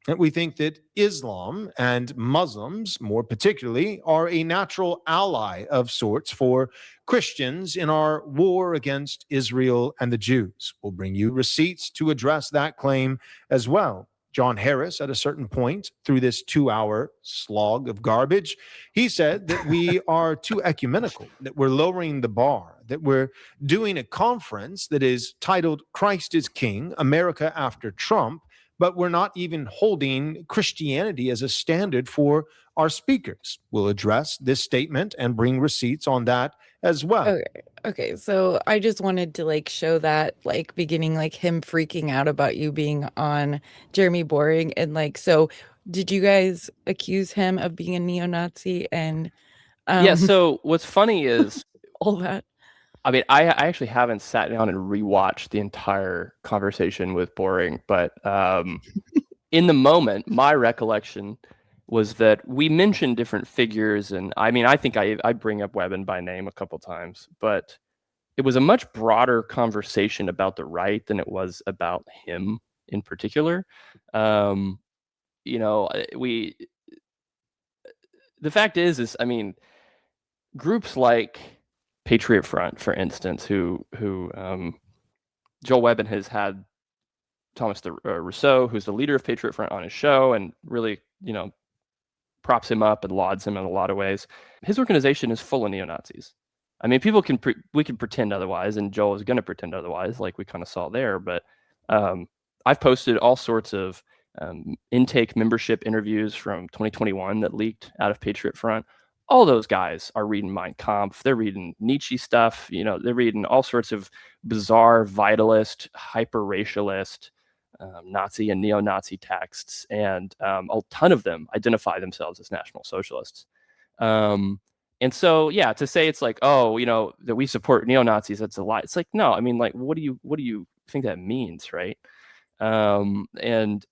That we think that Islam and Muslims, more particularly, are a natural ally of sorts for Christians in our war against Israel and the Jews. We'll bring you receipts to address that claim as well. John Harris, at a certain point through this 2-hour slog of garbage, he said that we are too ecumenical, that we're lowering the bar, that we're doing a conference that is titled Christ is King, America After Trump, but we're not even holding Christianity as a standard for our speakers. We'll address this statement and bring receipts on that as well. Okay. So I just wanted to like show that like beginning, like him freaking out about you being on Jeremy Boring. And like, so did you guys accuse him of being a neo-Nazi and Yeah. So what's funny is all that? I mean, I actually haven't sat down and rewatched the entire conversation with Boring, but in the moment, my recollection was that we mentioned different figures, and I mean, I think I bring up Webben by name a couple times, but it was a much broader conversation about the right than it was about him in particular. You know, the fact is, I mean, groups like Patriot Front, for instance, who Joel Webben has had Thomas Rousseau, who's the leader of Patriot Front, on his show, and really, you know, props him up and lauds him in a lot of ways. His organization is full of neo-Nazis. I mean, we can pretend otherwise, and Joel is going to pretend otherwise, like we kind of saw there. But I've posted all sorts of intake membership interviews from 2021 that leaked out of Patriot Front. All those guys are reading Mein Kampf. They're reading Nietzsche stuff. You know, they're reading all sorts of bizarre, vitalist, hyper-racialist, Nazi and neo-Nazi texts, and a ton of them identify themselves as National Socialists. And so, yeah, to say it's like, oh, you know, that we support neo-Nazis, that's a lie. It's like, no, I mean, like, what do you think that means, right? And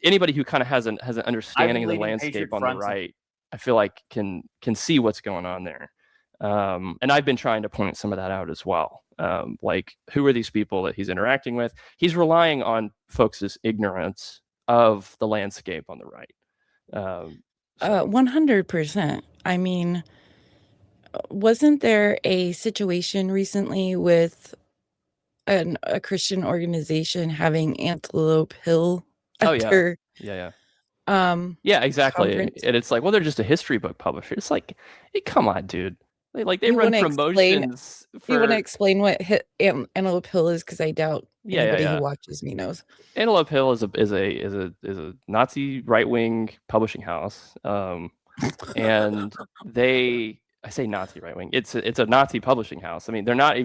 anybody who kind of has an understanding of the landscape on the right, I feel like can see what's going on there. And I've been trying to point some of that out as well. Like, who are these people that he's interacting with? He's relying on folks' ignorance of the landscape on the right. 100%. I mean, wasn't there a situation recently with a Christian organization having Antelope Hill Oh, at yeah. their Yeah. yeah, exactly. conference? And it's like, well, they're just a history book publisher. It's like, hey, come on, dude. They You run wanna promotions you want to for explain what Antelope Hill is? Because I doubt anybody who yeah. watches me knows. Antelope Hill is a Nazi right-wing publishing house. And I say Nazi right wing. It's a Nazi publishing house. I mean, they're not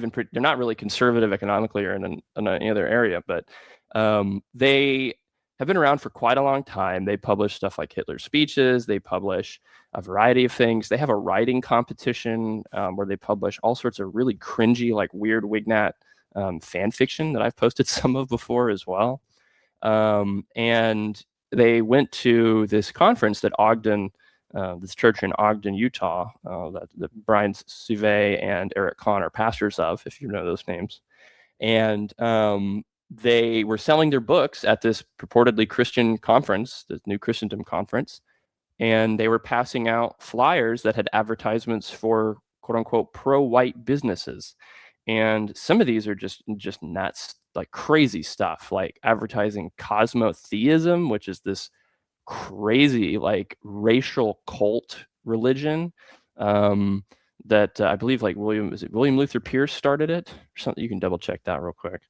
really conservative economically or in any other area, but they have been around for quite a long time. They publish stuff like Hitler's speeches. They publish a variety of things. They have a writing competition where they publish all sorts of really cringy, like weird Wignat fan fiction that I've posted some of before as well. And they went to this conference that Ogden. This church in Ogden, Utah, that Brian Suve and Eric Kahn are pastors of, if you know those names. And they were selling their books at this purportedly Christian conference, the New Christendom Conference. And they were passing out flyers that had advertisements for quote unquote pro-white businesses. And some of these are just nuts, like crazy stuff, like advertising cosmotheism, which is this crazy like racial cult religion that I believe like William Luther Pierce started it or something. You can double check that real quick.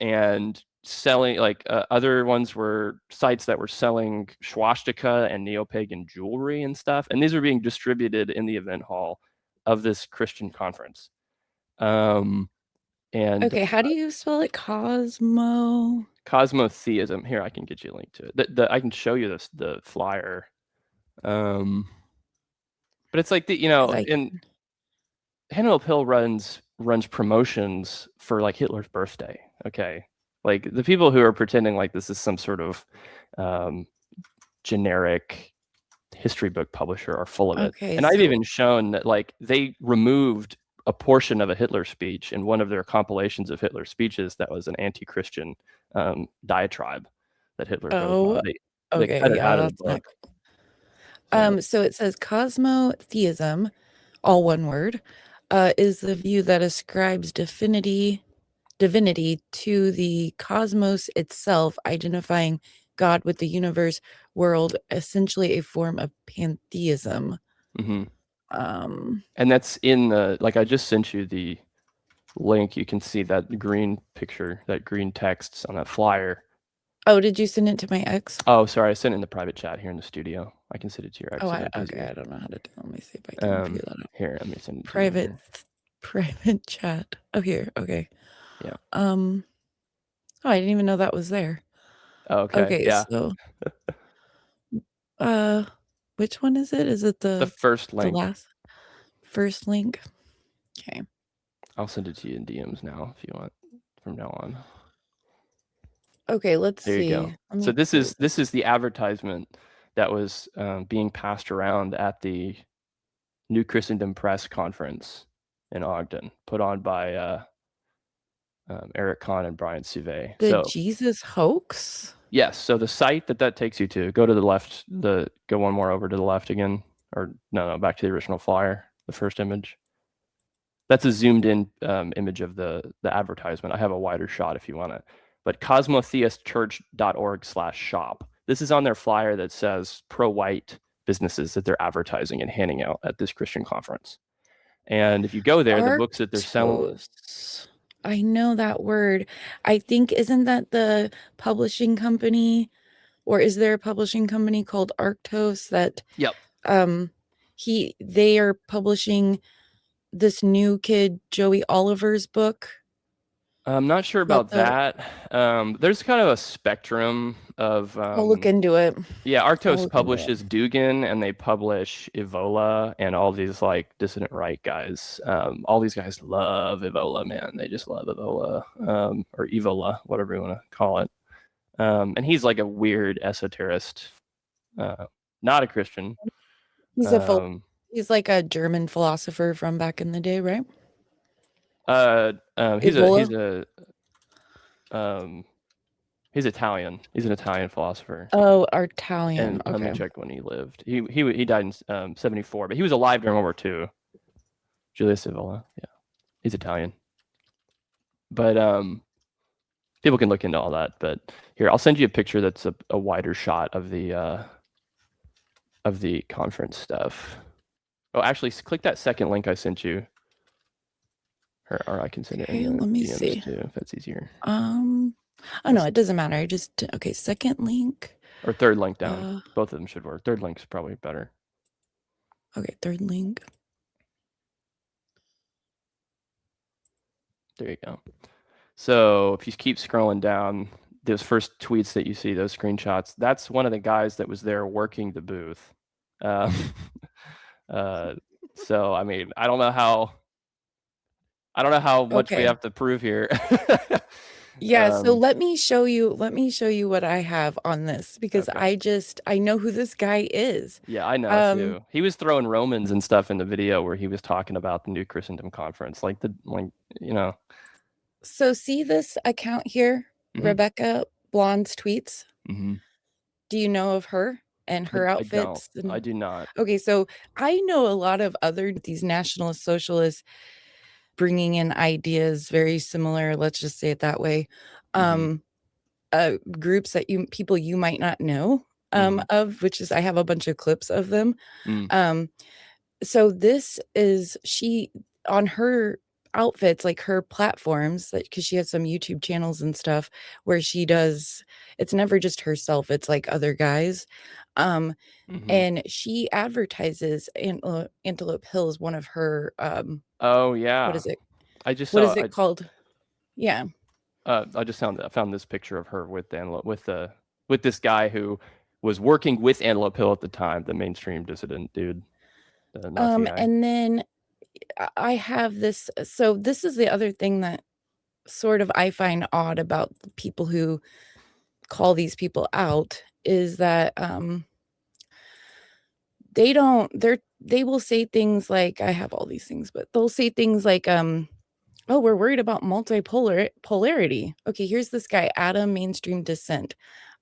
And selling like other ones were sites that were selling swastika and neo-pagan jewelry and stuff, and these are being distributed in the event hall of this Christian conference. And Okay, how do you spell it? Cosmotheism. Here, I can get you a link to it. I can show you the flyer. But it's like and Antelope Hill runs promotions for like Hitler's birthday. Okay, like the people who are pretending like this is some sort of generic history book publisher are full of it. Okay, And I've so even shown that like they removed a portion of a Hitler speech in one of their compilations of Hitler speeches that was an anti-Christian diatribe that Hitler wrote oh, on. They okay, cut it yeah, out of the that's not book. So, so it says cosmotheism, all one word, is the view that ascribes divinity to the cosmos itself, identifying God with the universe, world, essentially a form of pantheism. mhm. Um, And that's in the, like I just sent you the link. You can see that green picture, that green text on that flyer. oh, did you send it to my ex? Oh, sorry, I sent it in the private chat here in the studio. I can send it to your ex. Oh, if that's okay, easier. I don't know how to do. Let me see if I can figure that out. Here, let me send it to you Private here. private chat. Oh, here. Okay. Yeah. Oh, I didn't even know that was there. Oh, okay. Okay, Yeah. so which one is it? Is it The the first link. last first link? Okay. I'll send it to you in DMs now if you want from now on. Okay, let's There you see. go. So this is the advertisement that was being passed around at the New Christendom Press conference in Ogden, put on by Eric Kahn and Brian Suve. The So Jesus hoax? yes, so the site that takes you to, go to the left, go one more over to the left again, or no, back to the original flyer, the first image. That's a zoomed in image of the advertisement. I have a wider shot if you want it. But cosmotheistchurch.org/shop. This is on their flyer that says pro-white businesses that they're advertising and handing out at this Christian conference. And if you go there, the books that they're selling. Arctos. I know that word. I think, isn't that the publishing company, or is there a publishing company called Arctos that Yep. they are publishing this new kid Joey Oliver's book? I'm not sure about that. There's kind of a spectrum of. I'll look into it. Yeah, I'll Arctos look into publishes Dugan, and they publish Evola and all these like dissident right guys. All these guys love Evola, man. They just love Evola, or Evola, whatever you want to call it. And he's like a weird esoterist, not a Christian. He's he's like a German philosopher from back in the day, right? He's Italian. He's an Italian philosopher. Oh, Italian. And Okay. let me check when he lived. He died in 74, but he was alive during World War II. Julius Evola. Yeah, he's Italian. But people can look into all that. But here, I'll send you a picture that's a wider shot of the conference stuff. Oh, actually, click that second link I sent you. Or I can send it in the let me DMs see. too, if that's easier. Oh no, it doesn't matter. I just okay. Second link or third link down. Both of them should work. Third link's probably better. Okay, third link. There you go. So if you keep scrolling down, those first tweets that you see, those screenshots, that's one of the guys that was there working the booth. So I mean, I don't know how much we have to prove here. Yeah, so let me show you what I have on this, because okay. I know who this guy is. Yeah, I know too. He was throwing Romans and stuff in the video where he was talking about the New Christendom Conference, So see this account here, Rebecca Blonde's tweets? Mm-hmm. Do you know of her and her outfits? I do not. Okay, so I know a lot of these nationalist socialists bringing in ideas very similar, let's just say it that way, groups that people you might not know of, which is I have a bunch of clips of them. So this is she on her outfits, like her platforms, because she has some YouTube channels and stuff where she does, it's never just herself, it's like other guys. And she advertises Antelope Hill is one of her oh yeah, what is it? What is it called? Yeah. I just found this picture of her with this guy who was working with Antelope Hill at the time, the mainstream dissident dude. And then I have this. So this is the other thing that sort of I find odd about people who call these people out, is that they will say things like, I have all these things, but they'll say things like, oh, we're worried about polarity. Okay, here's this guy, Adam Mainstream Dissent.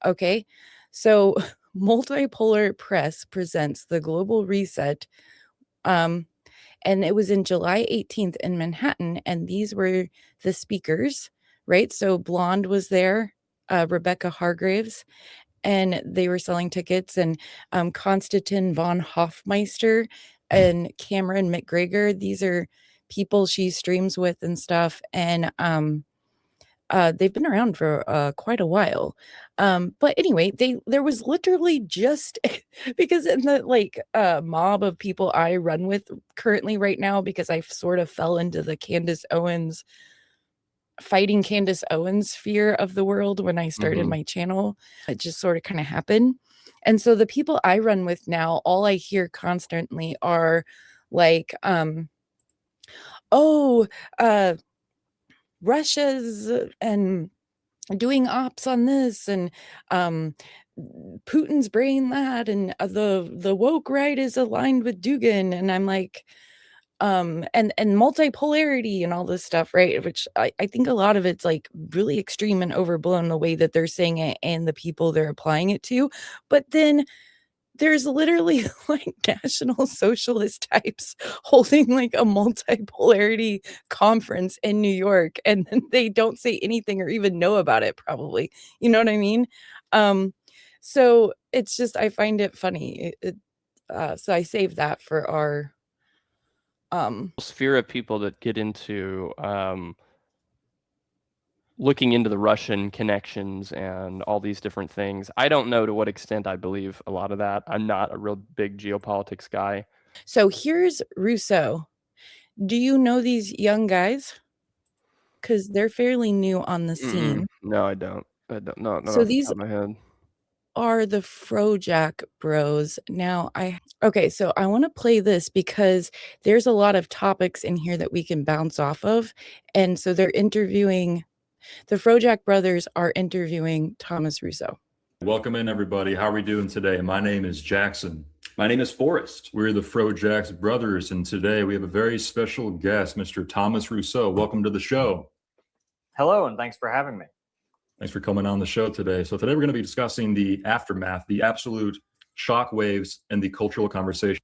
Okay, so Multipolar Press presents the Global Reset, and it was in July 18th in Manhattan, and these were the speakers, right? So Blonde was there, Rebecca Hargraves, and they were selling tickets, and Konstantin von Hofmeister and Cameron McGregor. These are people she streams with and stuff, and they've been around for quite a while. But anyway, there was literally just because in the mob of people I run with currently right now, because I sort of fell into the fighting Candace Owens sphere of the world when I started my channel. It just sort of kind of happened. And so the people I run with now, all I hear constantly are like, oh, Russia's and doing ops on this, and Putin's brain that, and the woke right is aligned with Dugin, and I'm like, and multipolarity and all this stuff, right? Which I think a lot of it's like really extreme and overblown the way that they're saying it and the people they're applying it to. But then there's literally like National Socialist types holding like a multipolarity conference in New York, and then they don't say anything or even know about it, probably. You know what I mean? So it's just, I find it funny. So I saved that for our sphere of people that get into looking into the Russian connections and all these different things. I don't know to what extent I believe a lot of that. I'm not a real big geopolitics guy. So here's Rousseau. Do you know these young guys? Because they're fairly new on the scene. No, I don't. Not So off the these top of my head. are the Frojack Bros. Now okay, so I want to play this because there's a lot of topics in here that we can bounce off of. And so the Frojack brothers are interviewing Thomas Rousseau. Welcome in, everybody. How are we doing today? My name is Jackson. My name is Forrest. We're the Frojack's brothers, and today we have a very special guest, Mr. Thomas Rousseau. Welcome to the show. Hello, and thanks for having me. Thanks for coming on the show today. So today we're going to be discussing the aftermath, the absolute shockwaves, and the cultural conversation.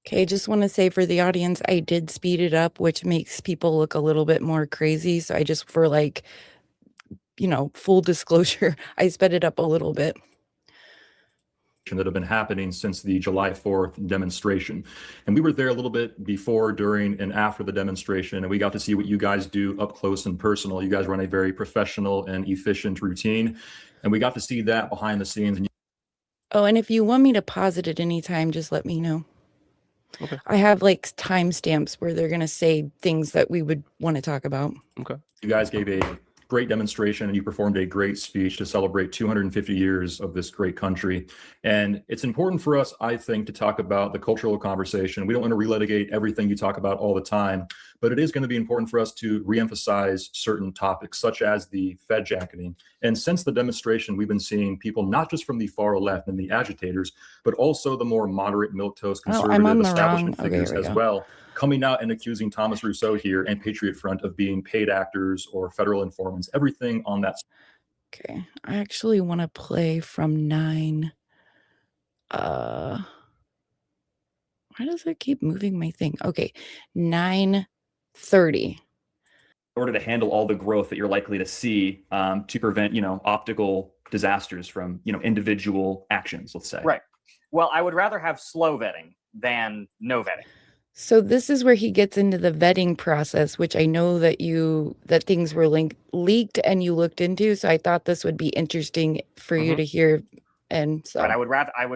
Okay, just want to say for the audience, I did speed it up, which makes people look a little bit more crazy. So I just, for full disclosure, I sped it up a little bit. That have been happening since the July 4th demonstration. And we were there a little bit before, during, and after the demonstration, and we got to see what you guys do up close and personal. You guys run a very professional and efficient routine, and we got to see that behind the scenes. And if you want me to pause it at any time, just let me know. Okay. I have timestamps where they're going to say things that we would want to talk about. Okay. You guys gave a great demonstration, and you performed a great speech to celebrate 250 years of this great country. And it's important for us, I think, to talk about the cultural conversation. We don't want to relitigate everything you talk about all the time, but it is going to be important for us to reemphasize certain topics, such as the Fed jacketing. And since the demonstration, we've been seeing people not just from the far left and the agitators, but also the more moderate, milquetoast, conservative establishment figures as well, coming out and accusing Thomas Rousseau here and Patriot Front of being paid actors or federal informants, everything on that. Okay, I actually want to play from 9. Why does it keep moving my thing? Okay, 9:30. In order to handle all the growth that you're likely to see, to prevent, optical disasters from, individual actions, let's say. Right. Well, I would rather have slow vetting than no vetting. So this is where he gets into the vetting process, which I know that things were leaked and you looked into. So I thought this would be interesting for you to hear. And so I would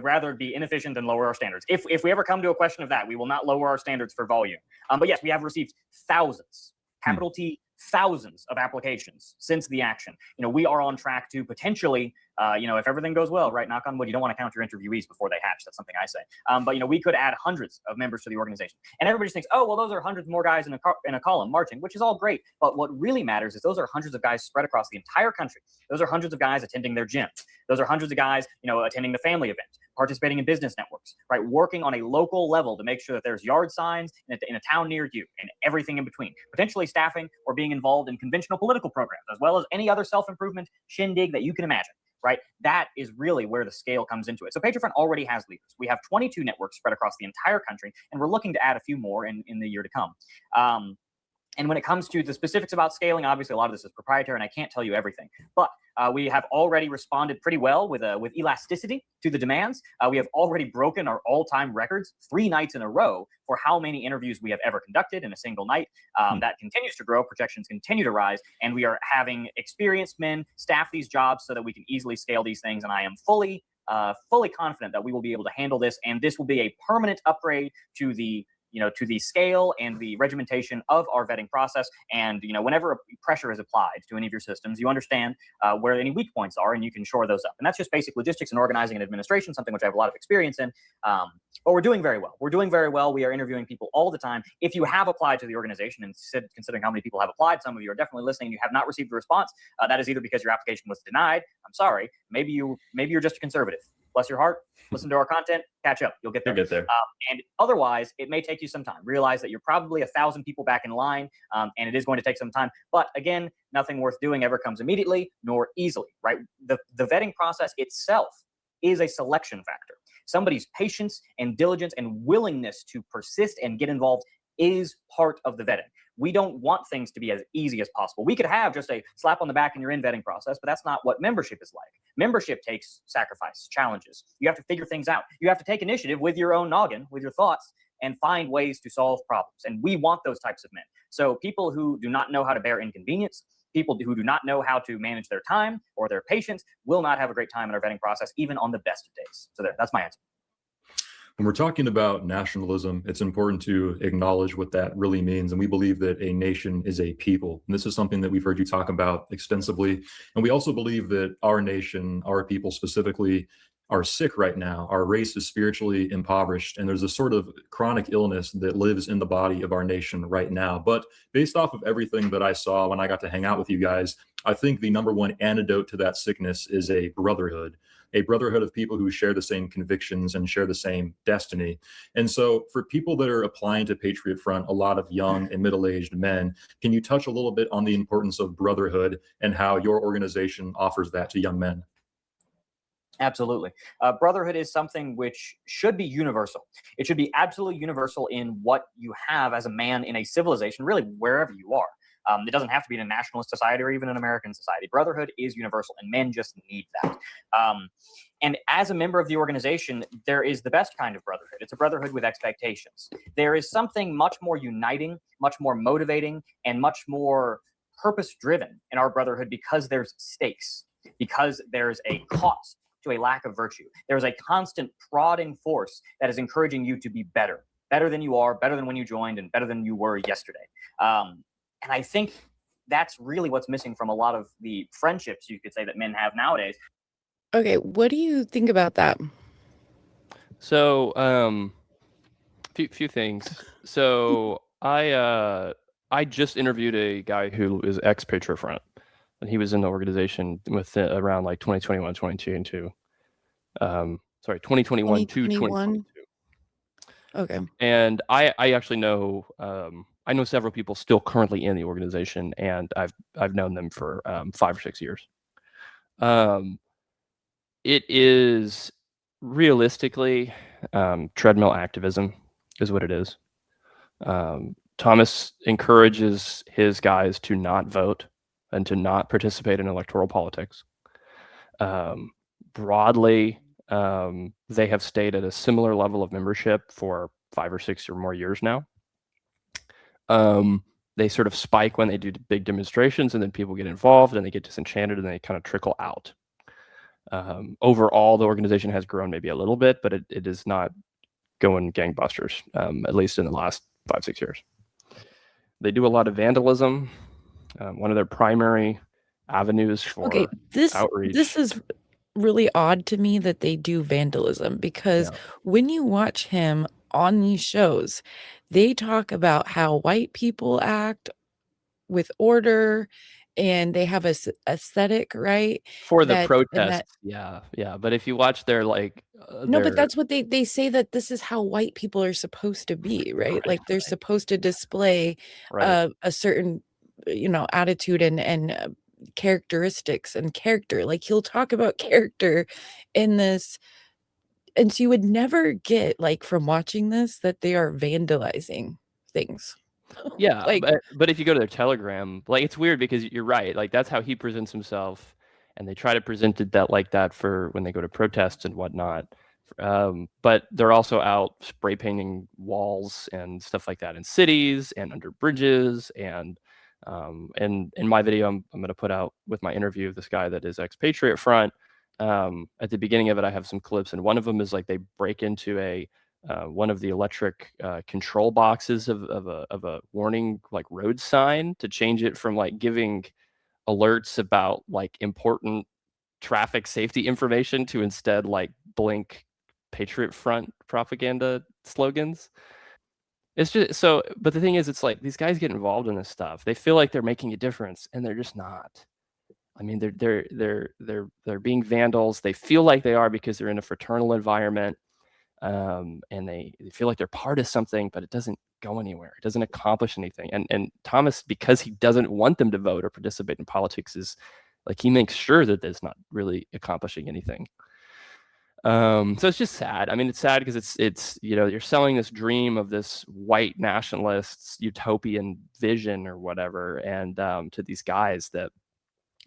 rather be inefficient than lower our standards. If we ever come to a question of that, we will not lower our standards for volume. But yes, we have received thousands, capital T, thousands of applications since the action. We are on track to potentially, if everything goes well, right, knock on wood, you don't want to count your interviewees before they hatch. That's something I say. But we could add hundreds of members to the organization. And everybody just thinks, oh, well, those are hundreds more guys in a column marching, which is all great. But what really matters is those are hundreds of guys spread across the entire country. Those are hundreds of guys attending their gyms. Those are hundreds of guys, attending the family event. participating in business networks, right? Working on a local level to make sure that there's yard signs in a town near you and everything in between. Potentially staffing or being involved in conventional political programs, as well as any other self-improvement shindig that you can imagine. Right? That is really where the scale comes into it. So PatriotFront already has leaders. We have 22 networks spread across the entire country, and we're looking to add a few more in the year to come. And when it comes to the specifics about scaling, obviously a lot of this is proprietary, and I can't tell you everything. But we have already responded pretty well with elasticity to the demands. We have already broken our all-time records 3 nights in a row for how many interviews we have ever conducted in a single night. That continues to grow. Projections continue to rise, and we are having experienced men staff these jobs so that we can easily scale these things. And I am fully confident that we will be able to handle this, and this will be a permanent upgrade to the scale and the regimentation of our vetting process. And, whenever pressure is applied to any of your systems, you understand where any weak points are, and you can shore those up. And that's just basic logistics and organizing and administration, something which I have a lot of experience in. But we're doing very well. We're doing very well. We are interviewing people all the time. If you have applied to the organization, and considering how many people have applied, some of you are definitely listening, you have not received a response. That is either because your application was denied. I'm sorry. Maybe you're just a conservative. Bless your heart. Listen to our content. Catch up. You'll get there. You'll get there. And otherwise, it may take you some time. Realize that you're probably 1,000 people back in line, and it is going to take some time. But again, nothing worth doing ever comes immediately nor easily, right? The vetting process itself is a selection factor. Somebody's patience and diligence and willingness to persist and get involved is part of the vetting. We don't want things to be as easy as possible. We could have just a slap on the back and you're in vetting process, but that's not what membership is like. Membership takes sacrifice, challenges. You have to figure things out. You have to take initiative with your own noggin, with your thoughts, and find ways to solve problems. And we want those types of men. So people who do not know how to bear inconvenience, people who do not know how to manage their time or their patience will not have a great time in our vetting process, even on the best of days. So that's my answer. When we're talking about nationalism, it's important to acknowledge what that really means. And we believe that a nation is a people. And this is something that we've heard you talk about extensively. And we also believe that our nation, our people specifically, are sick right now. Our race is spiritually impoverished, and there's a sort of chronic illness that lives in the body of our nation right now. But based off of everything that I saw when I got to hang out with you guys, I think the number one antidote to that sickness is a brotherhood of people who share the same convictions and share the same destiny. And so for people that are applying to Patriot Front, a lot of young and middle-aged men, can you touch a little bit on the importance of brotherhood and how your organization offers that to young men? Absolutely. Brotherhood is something which should be universal. It should be absolutely universal in what you have as a man in a civilization, really wherever you are. It doesn't have to be in a nationalist society or even an American society. Brotherhood is universal, and men just need that. And as a member of the organization, there is the best kind of brotherhood. It's a brotherhood with expectations. There is something much more uniting, much more motivating, and much more purpose-driven in our brotherhood because there's stakes, because there's a cost to a lack of virtue. There's a constant prodding force that is encouraging you to be better than you are, better than when you joined, and better than you were yesterday. And I think that's really what's missing from a lot of the friendships, you could say, that men have nowadays. Okay, what do you think about that? So, few things. So I just interviewed a guy who is ex-Patriot Front, and he was in the organization with around like 2021, 2022. 2021 to 2022. Okay. And I actually know I know several people still currently in the organization, and I've known them for 5 or 6 years. It is realistically treadmill activism is what it is. Thomas encourages his guys to not vote and to not participate in electoral politics. Broadly, they have stayed at a similar level of membership for 5 or 6 or more years now. They sort of spike when they do big demonstrations, and then people get involved and they get disenchanted and they kind of trickle out. Overall, the organization has grown maybe a little bit, but it is not going gangbusters, at least in the last 5-6 years. They do a lot of vandalism. One of their primary avenues for outreach. This is really odd to me that they do vandalism, because when you watch him on these shows, they talk about how white people act with order and they have a aesthetic, right? For the That and that protests, yeah, yeah. But if you watch their like no, but their that's what they say, that this is how white people are supposed to be, right? right, Like they're supposed to display right. a certain, attitude and characteristics and character. Like he'll talk about character in this, and so you would never get like from watching this that they are vandalizing things. Yeah, Like, but if you go to their Telegram, like it's weird because you're right. Like that's how he presents himself, and they try to present it that like that for when they go to protests and whatnot. But they're also out spray painting walls and stuff like that in cities and under bridges and in my video I'm going to put out with my interview of this guy that is ex-Patriot Front. At the beginning of it, I have some clips, and one of them is like they break into one of the electric control boxes of a warning like road sign to change it from like giving alerts about like important traffic safety information to instead like blink Patriot Front propaganda slogans. It's just so, but the thing is, it's like these guys get involved in this stuff. They feel like they're making a difference, and they're just not. I mean, they're being vandals. They feel like they are because they're in a fraternal environment, and they feel like they're part of something, but it doesn't go anywhere. It doesn't accomplish anything. And Thomas, because he doesn't want them to vote or participate in politics, is like he makes sure that it's not really accomplishing anything. So it's just sad. I mean, it's sad because it's you're selling this dream of this white nationalists utopian vision or whatever, and to these guys that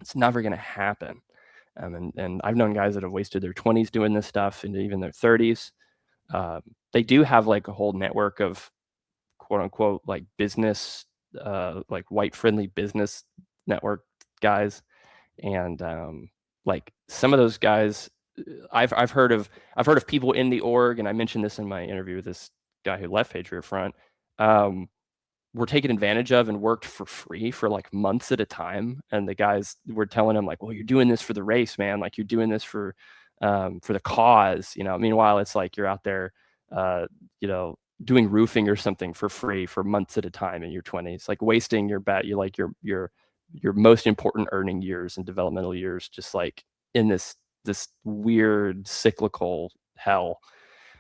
it's never going to happen. And I've known guys that have wasted their 20s doing this stuff and even their 30s. They do have like a whole network of quote unquote like business, like white friendly business network guys, and like some of those guys, I've heard of people in the org, and I mentioned this in my interview with this guy who left Patriot Front. Were taken advantage of and worked for free for like months at a time, and the guys were telling him like, well, you're doing this for the race, man, like you're doing this for the cause, meanwhile it's like you're out there doing roofing or something for free for months at a time in your 20s, like wasting your most important earning years and developmental years just like in this weird cyclical hell.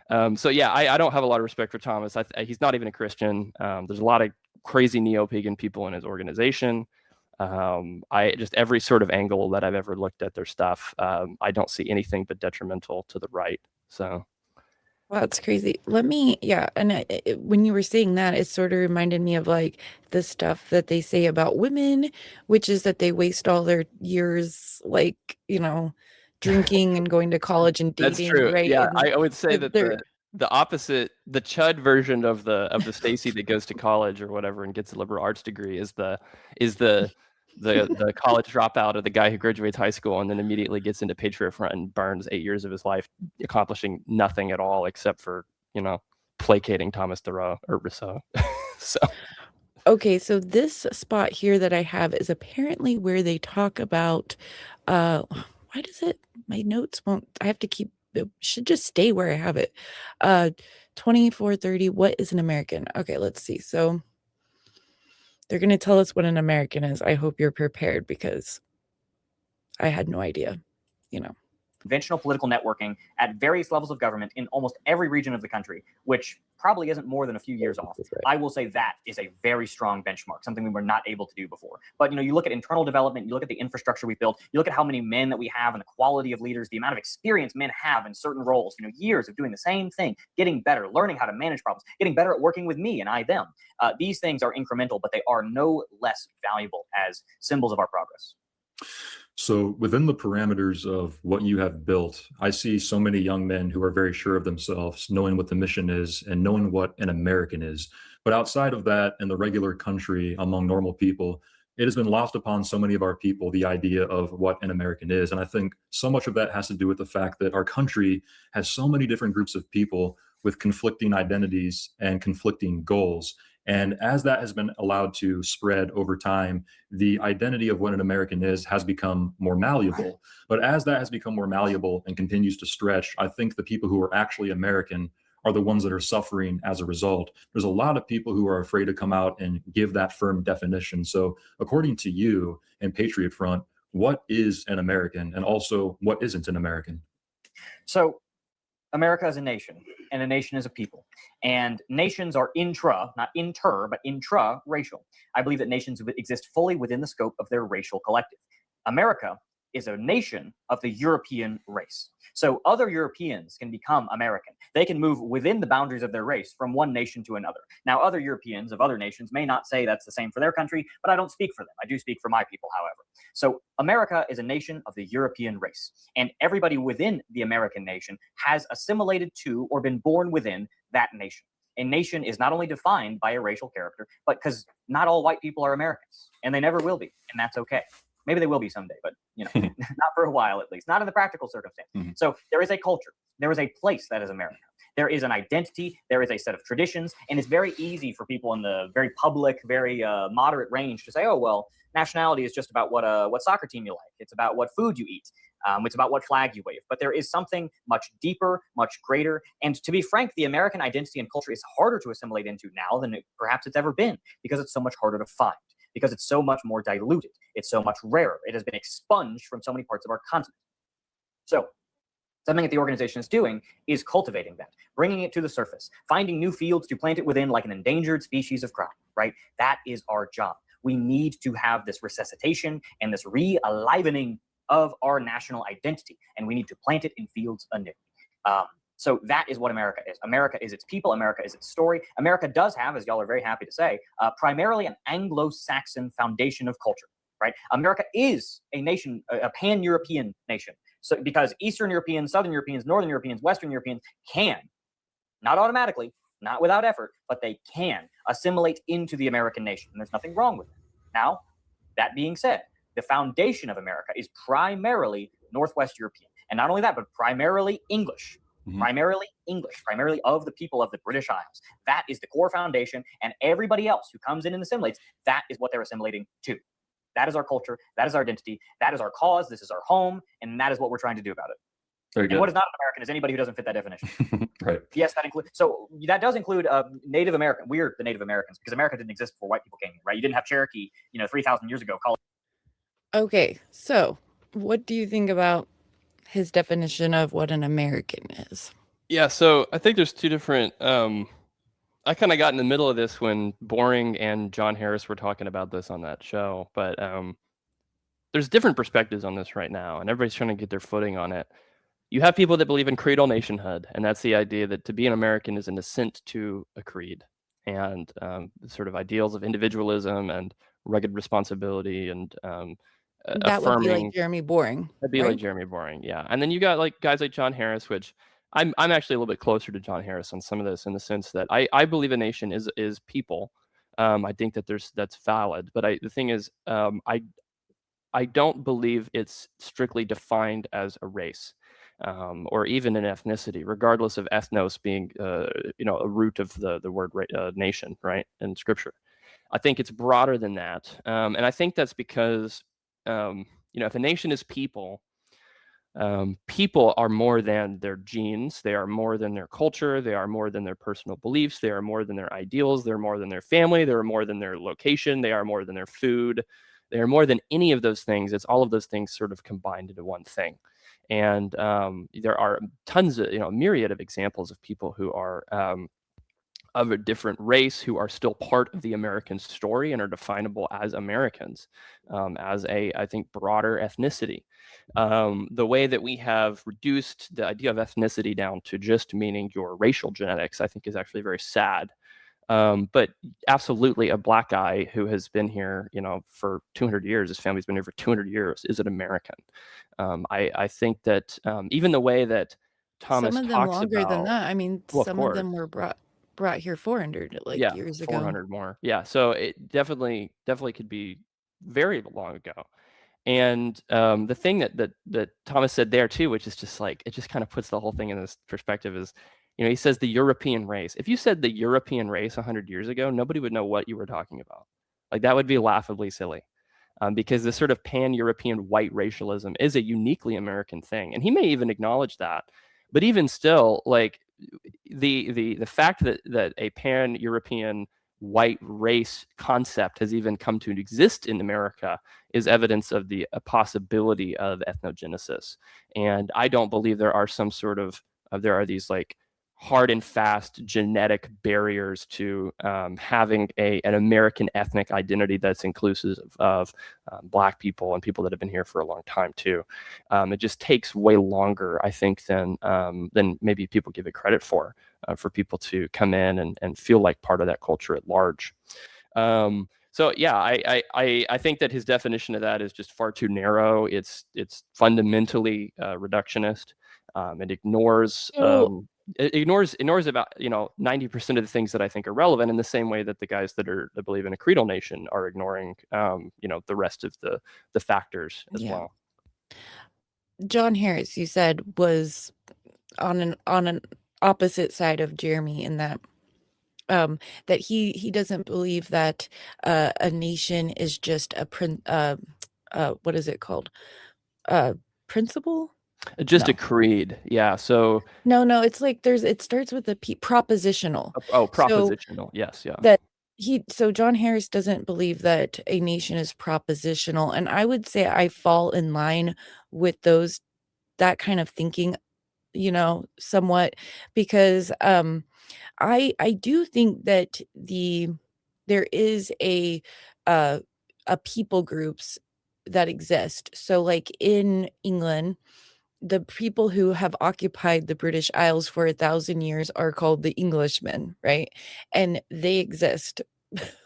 So yeah, I don't have a lot of respect for Thomas. He's not even a Christian. There's a lot of crazy neo-pagan people in his organization. I just every sort of angle that I've ever looked at their stuff, I don't see anything but detrimental to the right. So wow, that's crazy. And when you were saying that, it sort of reminded me of like the stuff that they say about women, which is that they waste all their years, like, drinking and going to college and that's dating, true. right? Yeah, And I would say that they're the opposite, the chud version of the Stacy that goes to college or whatever and gets a liberal arts degree is the college dropout of the guy who graduates high school and then immediately gets into Patriot Front and burns 8 years of his life accomplishing nothing at all except for placating Thomas Thoreau or Rousseau. So okay, so this spot here that I have is apparently where they talk about why does it my notes won't I have to keep it should just stay where I have it. 2430, what is an American? Okay, let's see. So they're going to tell us what an American is. I hope you're prepared because I had no idea, Conventional political networking at various levels of government in almost every region of the country, which probably isn't more than a few years off. Right. I will say that is a very strong benchmark, something we were not able to do before. But you look at internal development, you look at the infrastructure we built, you look at how many men that we have and the quality of leaders, the amount of experience men have in certain roles, years of doing the same thing, getting better, learning how to manage problems, getting better at working with me and I them. These things are incremental, but they are no less valuable as symbols of our progress. So within the parameters of what you have built, I see so many young men who are very sure of themselves, knowing what the mission is and knowing what an American is. But outside of that, in the regular country, among normal people, it has been lost upon so many of our people, the idea of what an American is. And I think so much of that has to do with the fact that our country has so many different groups of people with conflicting identities and conflicting goals. And as that has been allowed to spread over time, the identity of what an American is has become more malleable. But as that has become more malleable and continues to stretch, I think the people who are actually American are the ones that are suffering as a result. There's a lot of people who are afraid to come out and give that firm definition. So according to you and Patriot Front, what is an American, and also what isn't an American? So America is a nation, and a nation is a people. And nations are not inter, but intra-racial. I believe that nations exist fully within the scope of their racial collective. America is a nation of the European race. So other Europeans can become American. They can move within the boundaries of their race from one nation to another. Now, other Europeans of other nations may not say that's the same for their country, but I don't speak for them. I do speak for my people, however. So America is a nation of the European race, and everybody within the American nation has assimilated to or been born within that nation. A nation is not only defined by a racial character, but because not all white people are Americans, and they never will be, and that's okay. Maybe they will be someday, but not for a while at least, not in the practical circumstance. So there is a culture, there is a place that is America. There is an identity, there is a set of traditions, and it's very easy for people in the very public, very moderate range to say, oh, well, nationality is just about what soccer team you like. It's about what food you eat. It's about what flag you wave. But there is something much deeper, much greater. And to be frank, the American identity and culture is harder to assimilate into now than perhaps it's ever been, because it's so much harder to find, because it's so much more diluted. It's so much rarer. It has been expunged from so many parts of our continent. So something that the organization is doing is cultivating that, bringing it to the surface, finding new fields to plant it within, like an endangered species of crop, right? That is our job. We need to have this resuscitation and this re-alivening of our national identity, and we need to plant it in fields anew. So that is what America is. America is its people. America is its story. America does have, as y'all are very happy to say, primarily an Anglo-Saxon foundation of culture, right? America is a nation, a pan-European nation. So because Eastern Europeans, Southern Europeans, Northern Europeans, Western Europeans can, not automatically, not without effort, but they can assimilate into the American nation. And there's nothing wrong with it. Now, that being said, the foundation of America is primarily Northwest European. And not only that, but primarily English. Primarily English, primarily of the people of the British Isles. That is the core foundation, and everybody else who comes in and assimilates, that is what they're assimilating to. That is our culture, that is our identity, that is our cause, this is our home, and that is what we're trying to do about it. Very good. And what is not an American is anybody who doesn't fit that definition. Right. Yes, that does include Native American. We're the Native Americans, because America didn't exist before white people came here, right? You didn't have Cherokee, 3,000 years ago. Okay, so what do you think about his definition of what an American is? Yeah, so I think there's two different. I kind of got in the middle of this when Boring and John Harris were talking about this on that show, but there's different perspectives on this right now, and everybody's trying to get their footing on it. You have people that believe in creedal nationhood, and that's the idea that to be an American is an assent to a creed, and the sort of ideals of individualism and rugged responsibility and That would be like Jeremy Boring. That'd be right? like Jeremy Boring, yeah. And then you got like guys like John Harris, which I'm actually a little bit closer to John Harris on some of this, in the sense that I believe a nation is people. I think that that's valid, but the thing is, I don't believe it's strictly defined as a race, or even an ethnicity, regardless of ethnos being a root of the word nation, right, in Scripture. I think it's broader than that, and I think that's because if a nation is people. People are more than their genes. They are more than their culture. They are more than their personal beliefs. They are more than their ideals. They're more than their family. They're more than their location. They are more than their food. They are more than any of those things. It's all of those things sort of combined into one thing. And there are tons of, a myriad of examples of people who are of a different race who are still part of the American story and are definable as Americans, as I think, broader ethnicity. The way that we have reduced the idea of ethnicity down to just meaning your racial genetics, I think, is actually very sad. But absolutely, a black guy who has been here, for 200 years, his family's been here for 200 years, is an American. I think that even the way that Thomas some of them talks longer about, than that. I mean, well, some of them were brought here 400 years ago. 400 more. Yeah, so it definitely could be very long ago. And the thing that Thomas said there too, which is just like, it just kind of puts the whole thing in this perspective, is, he says the European race. If you said the European race 100 years ago, nobody would know what you were talking about. Like, that would be laughably silly, because this sort of pan-European white racialism is a uniquely American thing. And he may even acknowledge that. But even still, like, the fact that a pan-European white race concept has even come to exist in America is evidence of the possibility of ethnogenesis. And I don't believe there are some sort of there are these like hard and fast genetic barriers to having an American ethnic identity that's inclusive of Black people and people that have been here for a long time too. It just takes way longer, I think, than maybe people give it credit for people to come in and feel like part of that culture at large. So yeah, I think that his definition of that is just far too narrow. It's fundamentally reductionist. It ignores So it ignores about 90% of the things that I think are relevant, in the same way that the guys that believe in a creedal nation are ignoring the rest of the factors as yeah, well. John Harris, you said, was on an opposite side of Jeremy in that that he doesn't believe that a nation is just a what is it called? Principle? Just a No. creed, yeah. So No, it's like it starts with a propositional. So propositional, yes, yeah. that so John Harris doesn't believe that a nation is propositional, and I would say I fall in line with that kind of thinking, somewhat, because I do think that there is uh a people groups that exist. So like in England, the people who have occupied the British Isles for 1,000 years are called the Englishmen, right? And they exist.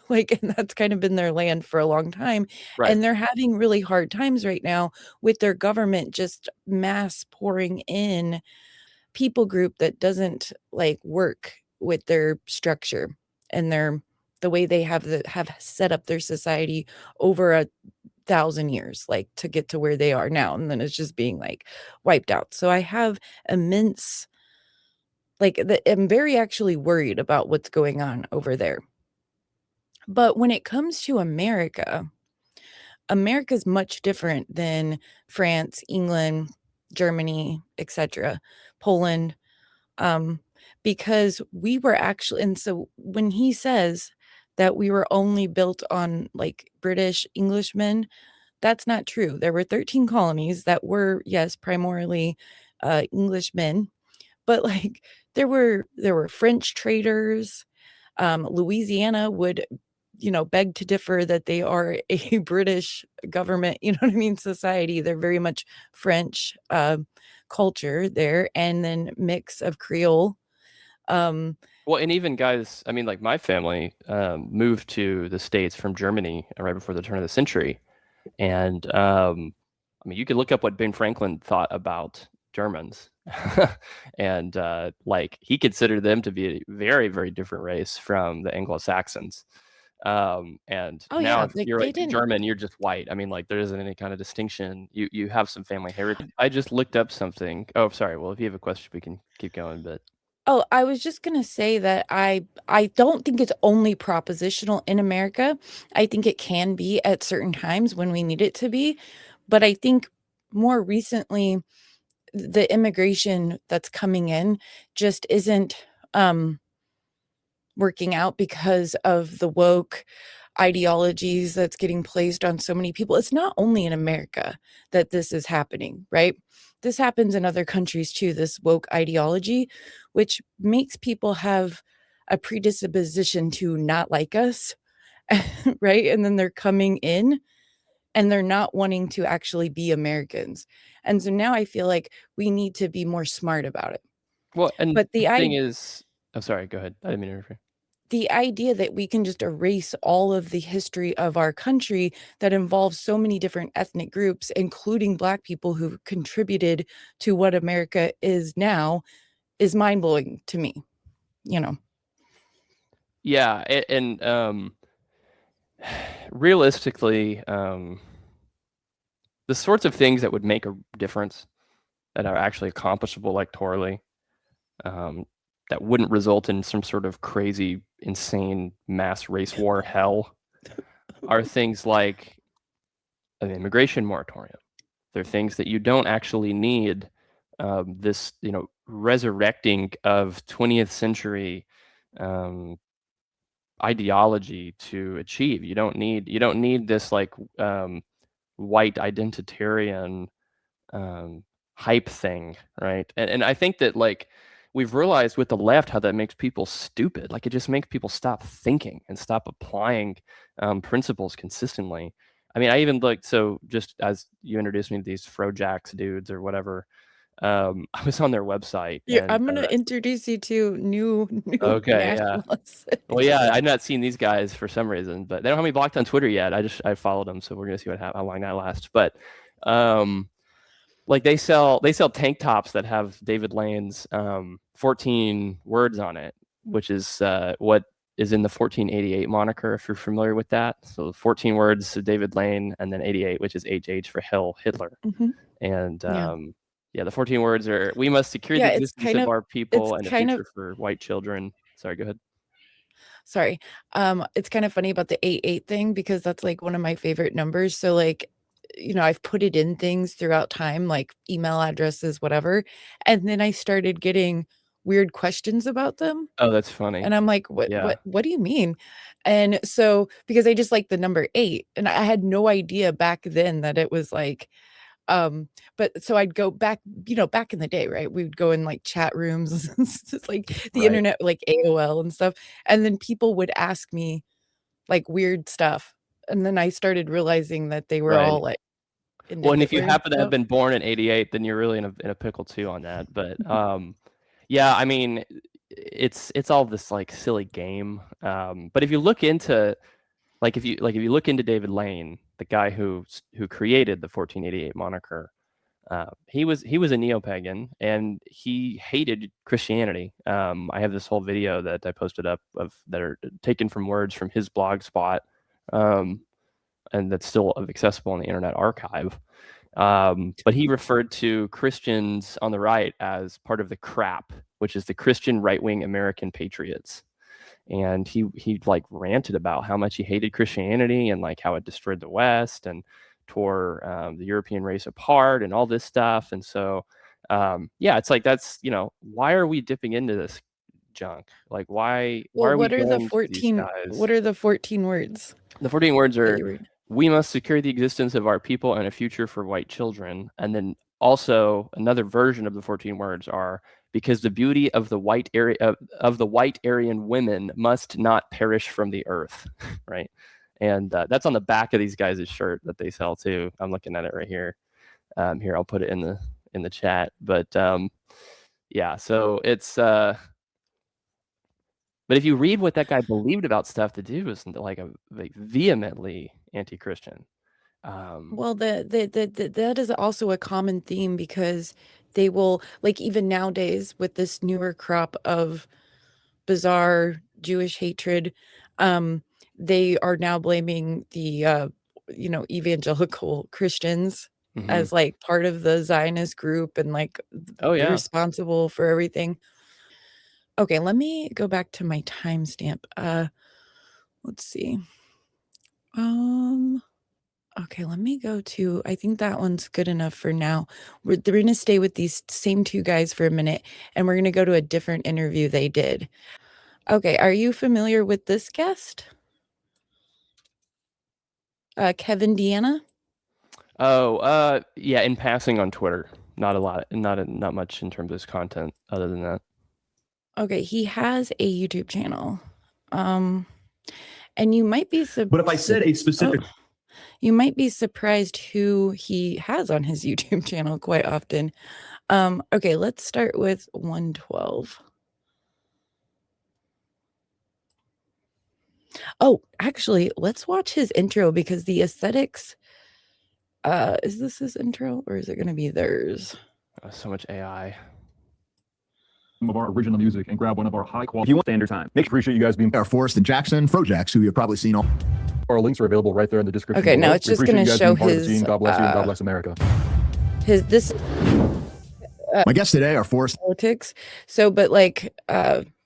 Like, and that's kind of been their land for a long time. Right. And they're having really hard times right now with their government just mass pouring in people group that doesn't like work with their structure and the way they have set up their society over 1,000 years, like to get to where they are now, and then it's just being like wiped out. So I have immense I'm very actually worried about what's going on over there. But when it comes to America's much different than France, England, Germany, etc., Poland, um, because we were actually, and so when he says that we were only built on like British Englishmen, that's not true. There were 13 colonies that were, yes, primarily Englishmen, but like there were French traders. Louisiana would, beg to differ that they are a British government, you know what I mean, society. They're very much French culture there, and then mix of Creole. Well, and even guys, I mean, like my family moved to the States from Germany right before the turn of the century. And I mean, you could look up what Ben Franklin thought about Germans. And like he considered them to be a very, very different race from the Anglo-Saxons. And Oh now yeah, if like you're they like didn't. German, you're just white. I mean, like there isn't any kind of distinction. You have some family heritage. I just looked up something. Oh, sorry. Well, if you have a question, we can keep going. But Oh, I was just gonna say that I don't think it's only propositional in America. I think it can be at certain times when we need it to be, but I think more recently the immigration that's coming in just isn't working out because of the woke ideologies that's getting placed on so many people. It's not only in America that this is happening, right? This happens in other countries too, this woke ideology, which makes people have a predisposition to not like us, right? And then they're coming in and they're not wanting to actually be Americans. And so now I feel like we need to be more smart about it. well, and But the thing is, oh, sorry, go ahead. I didn't mean to interfere. the idea that we can just erase all of the history of our country that involves so many different ethnic groups, including Black people who contributed to what America is now, is mind-blowing to me, you know? Yeah, and realistically, the sorts of things that would make a difference that are actually accomplishable electorally, that wouldn't result in some sort of crazy, insane mass race war hell, are things like an immigration moratorium. They're things that you don't actually need this, resurrecting of 20th century ideology to achieve. You don't need this like white identitarian hype thing, right? And I think that like we've realized with the left how that makes people stupid. Like it just makes people stop thinking and stop applying principles consistently. I mean, I even looked, so just as you introduced me to these Frojax dudes or whatever, I was on their website Yeah, and I'm gonna introduce you to new okay, yeah. nationalists. Well, yeah, I've not seen these guys for some reason, but they don't have me blocked on Twitter yet. I followed them, so we're gonna see how long that lasts. But like they sell tank tops that have David Lane's 14 words on it, which is what is in the 1488 moniker, if you're familiar with that. So 14 words to David Lane, and then 88, which is HH for Hitler. And yeah, the 14 words are: we must secure the existence of our people and a future for white children. Sorry, go ahead. Sorry. It's kind of funny about the 88 thing because that's like one of my favorite numbers. So like, you know, I've put it in things throughout time, like email addresses, whatever. And then I started getting weird questions about them. Oh, that's funny. And I'm like, what do you mean? And so, because I just like the number 8, and I had no idea back then that it was like, but so I'd go back, you know, back in the day, right? We would go in like chat rooms, it's like the internet, like AOL and stuff. And then people would ask me like weird stuff. And then I started realizing that they were all like, well, and if you happen to have been born in 88, then you're really in a pickle too on that. But yeah, I mean, it's all this like silly game. But if you look into if you look into David Lane, the guy who created the 1488 moniker, he was a neo-pagan and he hated Christianity. I have this whole video that I posted up that are taken from words from his blog spot, and that's still accessible in the Internet Archive. But he referred to Christians on the right as part of the crap, which is the Christian right-wing American patriots. And he like ranted about how much he hated Christianity and like how it destroyed the West and tore the European race apart and all this stuff. And so, yeah, it's like, that's, you know, why are we dipping into this junk? Like, why are we going to these guys? What are the 14 words? The 14 words are: we must secure the existence of our people and a future for white children. And then also another version of the 14 words are: because the beauty of the white Aryan women must not perish from the earth, right? And that's on the back of these guys' shirt that they sell too. I'm looking at it right here. Here, I'll put it in the chat. But yeah, so it's but if you read what that guy believed about stuff, the dude was like vehemently anti-Christian. Well, that is also a common theme because they will, like, even nowadays with this newer crop of bizarre Jewish hatred, they are now blaming the you know, evangelical Christians as like part of the Zionist group and like responsible for everything. Okay, let me go back to my timestamp. Let's see. Okay, let me go to, I think that one's good enough for now. We're going to stay with these same 2 guys for a minute, and we're going to go to a different interview they did. Okay, are you familiar with this guest? Kevin Deanna? Oh, yeah, in passing on Twitter. Not a lot, not much in terms of his content other than that. Okay, he has a YouTube channel. And you might be But if I said a specific you might be surprised who he has on his YouTube channel quite often. Okay, let's start with 112. Oh, actually, let's watch his intro because the aesthetics. Is this his intro or is it going to be theirs? So much AI. Of our original music and grab one of our high quality. If you want standard time, appreciate you guys being. Our Forrest and Jackson, Frojax, who you've probably seen all. Our links are available right there in the description. Okay, now it's just going to show his. God bless you and God bless America. This. My guests today are Forrest. Politics. So, but like,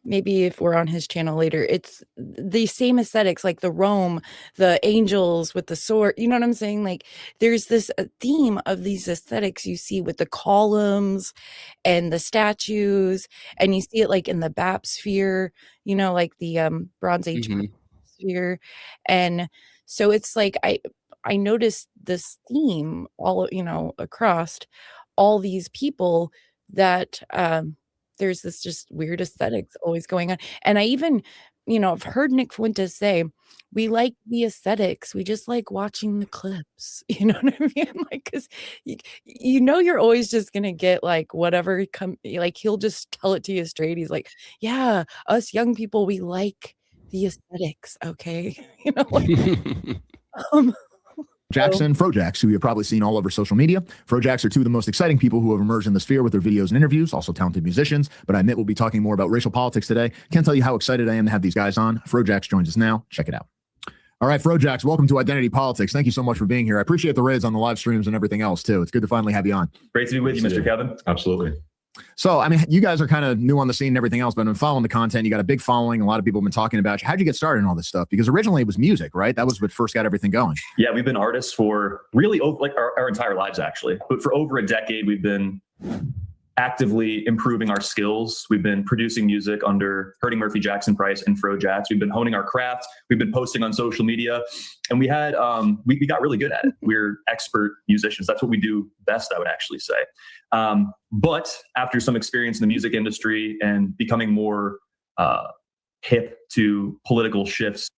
maybe if we're on his channel later, it's the same aesthetics, like the Rome, the angels with the sword. You know what I'm saying? Like there's this theme of these aesthetics you see with the columns and the statues, and you see it like in the bapsphere, you know, like the Bronze Age sphere. And so it's like I noticed this theme all, you know, across all these people that there's this just weird aesthetics always going on. And I even, you know, I've heard Nick Fuentes say, we like the aesthetics, we just like watching the clips. You know what I mean? Like, because you know you're always just gonna get like whatever come, like he'll just tell it to you straight. He's like, yeah, us young people, we like the aesthetics, okay? You know, like, um, Jackson, Frojax, who you've probably seen all over social media. Frojax are two of the most exciting people who have emerged in the sphere with their videos and interviews, also talented musicians. But I admit we'll be talking more about racial politics today. Can't tell you how excited I am to have these guys on. Frojax joins us now. Check it out. All right, Frojax, welcome to Identity Politics. Thank you so much for being here. I appreciate the raids on the live streams and everything else, too. It's good to finally have you on. Great to be with you, Mr. Kevin. Absolutely. So, I mean, you guys are kind of new on the scene and everything else, but I've been following the content. You got a big following. A lot of people have been talking about you. How'd you get started in all this stuff? Because originally it was music, right? That was what first got everything going. Yeah, we've been artists for really like our entire lives, actually. But for over a decade, we've been actively improving our skills. We've been producing music under Hurting Murphy, Jackson Price, and Frojax. We've been honing our craft. We've been posting on social media, and we had we got really good at it. We're expert musicians. That's what we do best, I would actually say. But after some experience in the music industry and becoming more hip to political shifts.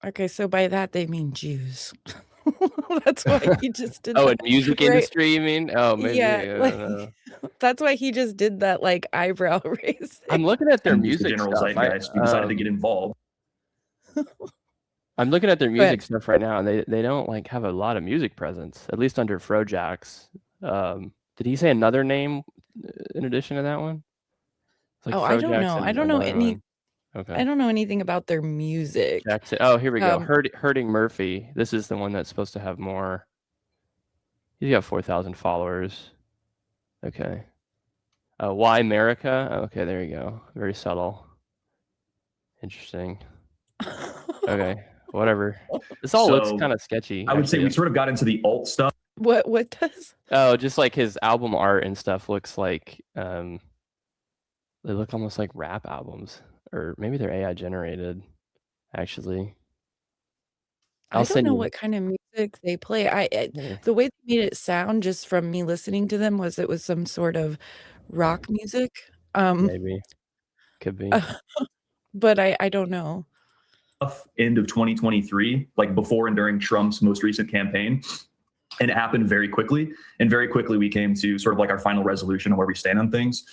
Okay, so by that they mean Jews. That's why he just did Oh, that. in music industry, you mean? Oh, maybe. Yeah, like, that's why he just did that like eyebrow raise. I'm looking at their and music the general stuff. zeitgeist, we decided to get involved. I'm looking at their Go music ahead. stuff right now, and they don't like have a lot of music presence, at least under Frojax. Did he say another name in addition to that one? It's like Oh, I don't Frojax know. and I don't know another any. one. Okay. I don't know anything about their music. Jackson. Oh, here we go. Um, Hurting Murphy. This is the one that's supposed to have more. He's got 4,000 followers. Okay. Why America? Okay, there you go. Very subtle. Interesting. Okay, whatever. This all looks So, kind of sketchy. I would say we sort of got into the alt stuff. what does? Oh, just like his album art and stuff looks like they look almost like rap albums, or maybe they're AI generated. Actually, I I'll don't send know you. what kind of music they play. Yeah, The way they made it sound just from me listening to them was it was some sort of rock music. maybe could be. But I don't know. End of 2023, like before and during Trump's most recent campaign. And it happened very quickly. And very quickly, we came to sort of like our final resolution of where we stand on things.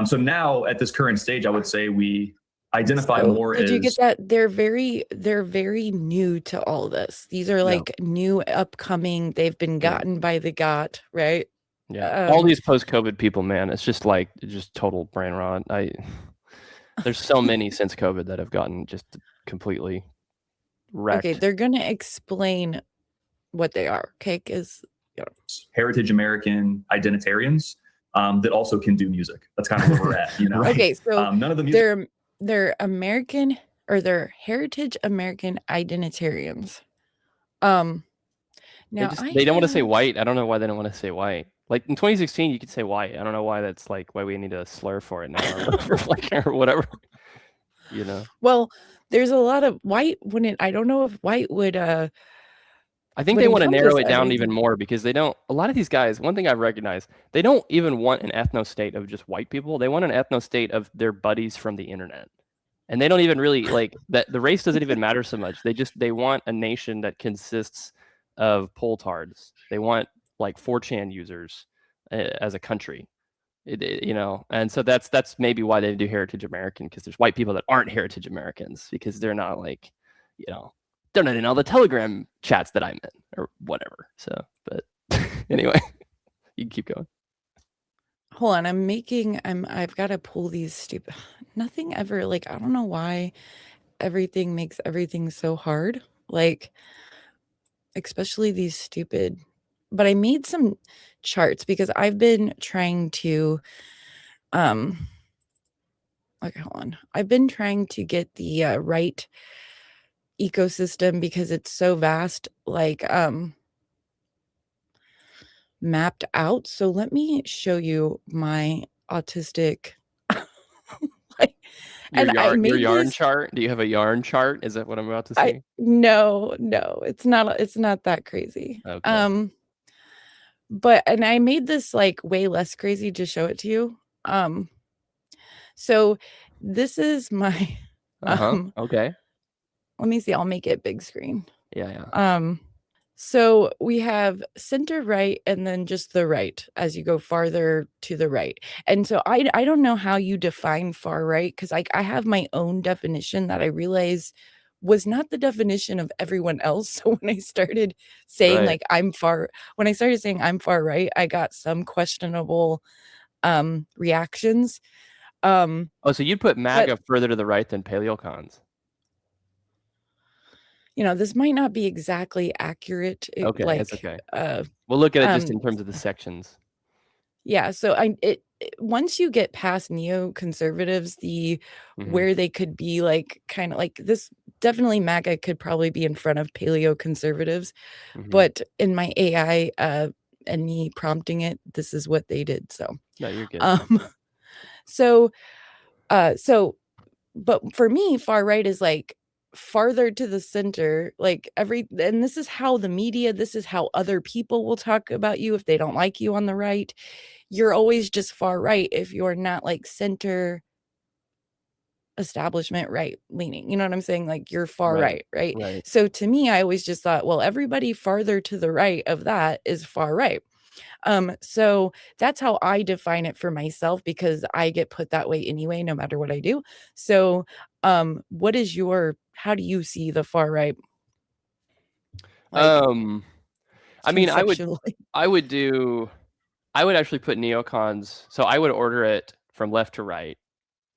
So now at this current stage, I would say we identify So, more did as. you get that? They're very new to all this. These are like new upcoming. They've been gotten by the got, right? Yeah, all these post-COVID people, man, it's just like total brain rot. There's so many since COVID that have gotten just completely wrecked. Okay, they're gonna explain what they are. Okay, because heritage American identitarians that also can do music. That's kind of where we're at, you know. Right. okay, so None of the music. they're American or they're heritage American identitarians. Now They don't want to say white. I don't know why they don't want to say white. Like in 2016, you could say white. I don't know why that's like why we need a slur for it now or whatever. You know. Well, there's a lot of white wouldn't. I don't know if white would. I think they want to narrow encompass it down even everything. more because they don't. A lot of these guys. One thing I've recognized, they don't even want an ethno state of just white people. They want an ethno state of their buddies from the internet, and they don't even really like that. The race doesn't even matter so much. They want a nation that consists of poltards. They want like 4chan users as a country. You know, and so that's maybe why they do heritage American, because there's white people that aren't heritage Americans because they're not like, you know, they're not in all the Telegram chats that I'm in or whatever. So, but anyway, you can keep going. Hold on, I've got to pull these stupid. Nothing ever like I don't know why everything makes everything so hard. Like, especially these stupid. But I made some charts because I've been trying to Okay, hold on. I've been trying to get the right ecosystem because it's so vast, like mapped out. So let me show you my autistic like, and I Your made yarn this. chart? Do you have a yarn chart? Is that what I'm about to see? No, it's not that crazy. Okay. But and I made this like way less crazy to show it to you. So this is my Okay. let me see, I'll make it big screen. Yeah. So we have center right and then just the right as you go farther to the right. And so I don't know how you define far right because I have my own definition that I realize was not the definition of everyone else. So when I started saying Right. when I started saying I'm far right, I got some questionable reactions. Oh, so you'd put MAGA further to the right than paleocons? This might not be exactly accurate. Okay, it's okay. We'll look at it just in terms of the sections. Yeah, so once you get past neoconservatives, where they could be like kind of like this, definitely MAGA could probably be in front of paleoconservatives, but in my AI and me prompting it, this is what they did. So no, you're good. But for me, far right is like farther to the center, like and this is how the media, this is how other people will talk about you if they don't like you on the right. You're always just far right if you're not like center establishment right leaning. You know what I'm saying? Like you're far right. So to me, I always just thought, well, everybody farther to the right of that is far right. So that's how I define it for myself because I get put that way anyway, no matter what I do. So, how do you see the far right? I mean, I would conceptually? actually put neocons. So I would order it from left to right.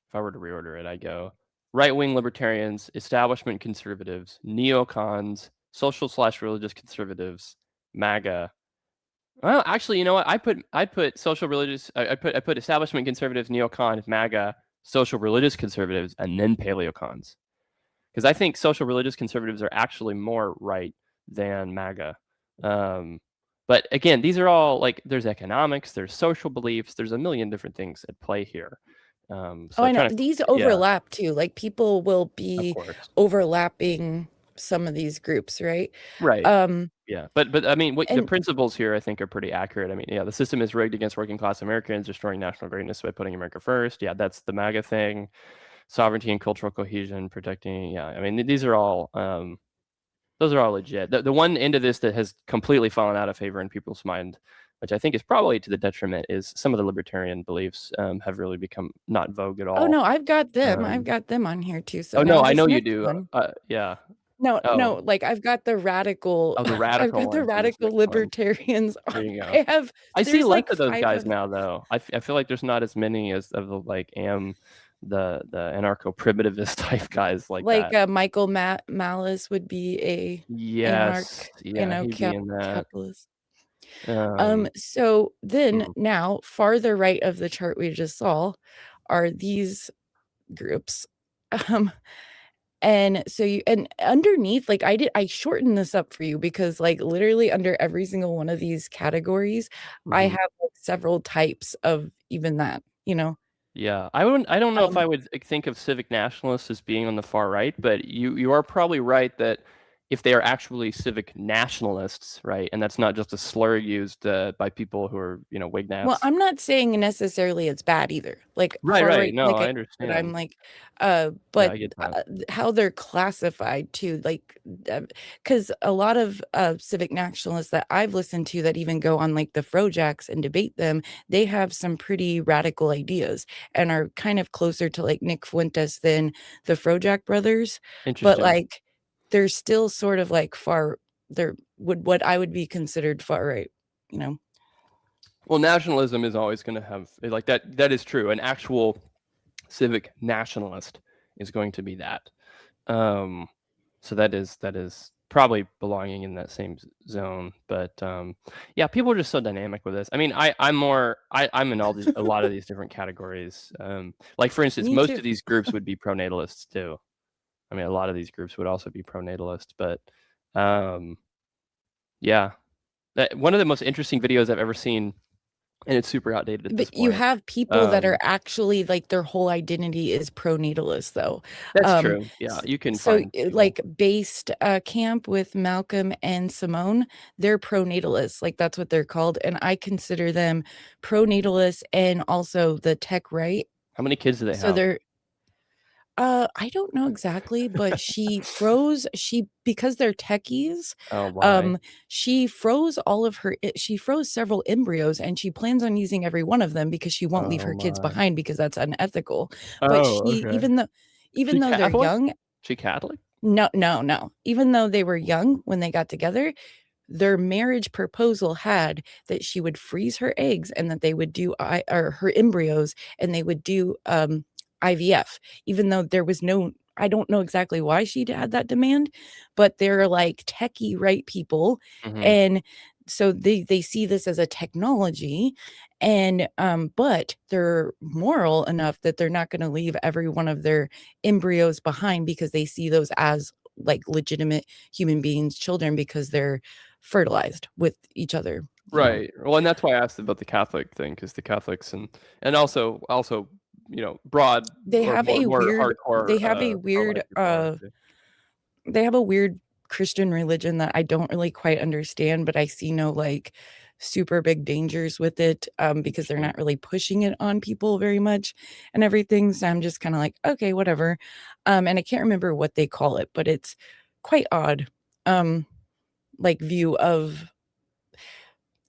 If I were to reorder it, I go right-wing libertarians, establishment conservatives, neocons, social/religious conservatives, MAGA. Well, actually, you know what? I put social religious. I put establishment conservatives, neocon, MAGA, social religious conservatives, and then paleocons. Because I think social religious conservatives are actually more right than MAGA. But again, these are all like there's economics, there's social beliefs, there's a million different things at play here. So I know these overlap too. Like people will be overlapping some of these groups, right? Right. Yeah, but I mean, the principles here I think are pretty accurate. I mean, yeah, the system is rigged against working class Americans, destroying national greatness by putting America first. Yeah, that's the MAGA thing. Sovereignty and cultural cohesion, protecting. Yeah, I mean, these are all those are all legit. The one end of this that has completely fallen out of favor in people's mind, which I think is probably to the detriment, is some of the libertarian beliefs have really become not vogue at all. Oh no, I've got them. I've got them on here too. So oh no, I this know you next do. one, Yeah. No, like I've got the radical. Oh, the I've radical got the ones in this radical next one. libertarians. There you go. I see there's less like of those 5 guys of now, though. I feel like there's not as many as of the like the anarcho-primitivist type guys like that. Michael Malice would be a Yes, yeah, he'd be in that. capitalist. Um, So then now farther right of the chart we just saw are these groups. And so and underneath, like I shortened this up for you because like literally under every single one of these categories, I have like several types of even that, you know. Yeah, I don't know if I would think of civic nationalists as being on the far right, but you are probably right that if they are actually civic nationalists, right, and that's not just a slur used by people who are Wignats. Well, I'm not saying necessarily it's bad either. Like right. far right, No, like I but understand. I'm like, Yeah, but I get that. how they're classified too, like, because a lot of civic nationalists that I've listened to that even go on like the Frojacks and debate them, they have some pretty radical ideas and are kind of closer to like Nick Fuentes than the Frojack brothers. Interesting. But like, they're still sort of like what I would be considered far right, you know. Well, nationalism is always going to have like that. That is true. An actual civic nationalist is going to be that. So that is probably belonging in that same zone. But yeah, people are just so dynamic with this. I mean, I'm in a lot of these different categories. Like for instance, Me most too. of these groups would be pronatalists too. I mean, a lot of these groups would also be pronatalist, but yeah, one of the most interesting videos I've ever seen, and it's super outdated at this But you point. have people that are actually like their whole identity is pronatalist though. That's Um, true. Yeah, you can so find people. like based camp with Malcolm and Simone, they're pronatalists, like that's what they're called, and I consider them pronatalists and also the tech right. How many kids do they So have? they're I don't know exactly, but she because they're techies, Oh, why? she froze all of her she froze several embryos, and she plans on using every one of them because she won't leave Oh her kids my. behind because that's unethical. But Oh, she okay. even She though they're Catholic? young She Catholic? no, no, no. Even though they were young when they got together, their marriage proposal had that she would freeze her eggs and that they would do or her embryos and they would do IVF, even though there was no I don't know exactly why she had that demand, but they're like techie right people. Mhm. And so they see this as a technology and but they're moral enough that they're not going to leave every one of their embryos behind because they see those as like legitimate human beings, children, because they're fertilized with each other, you know. Right. Well, and that's why I asked about the Catholic thing, because the Catholics and also broad They or have a more weird hardcore pro-life people are too. they have a weird Christian religion that I don't really quite understand, but I see no like super big dangers with it because they're Interesting. not really pushing it on people very much and everything. So I'm just kind of like, okay, whatever. And I can't remember what they call it, but it's quite odd. Like view of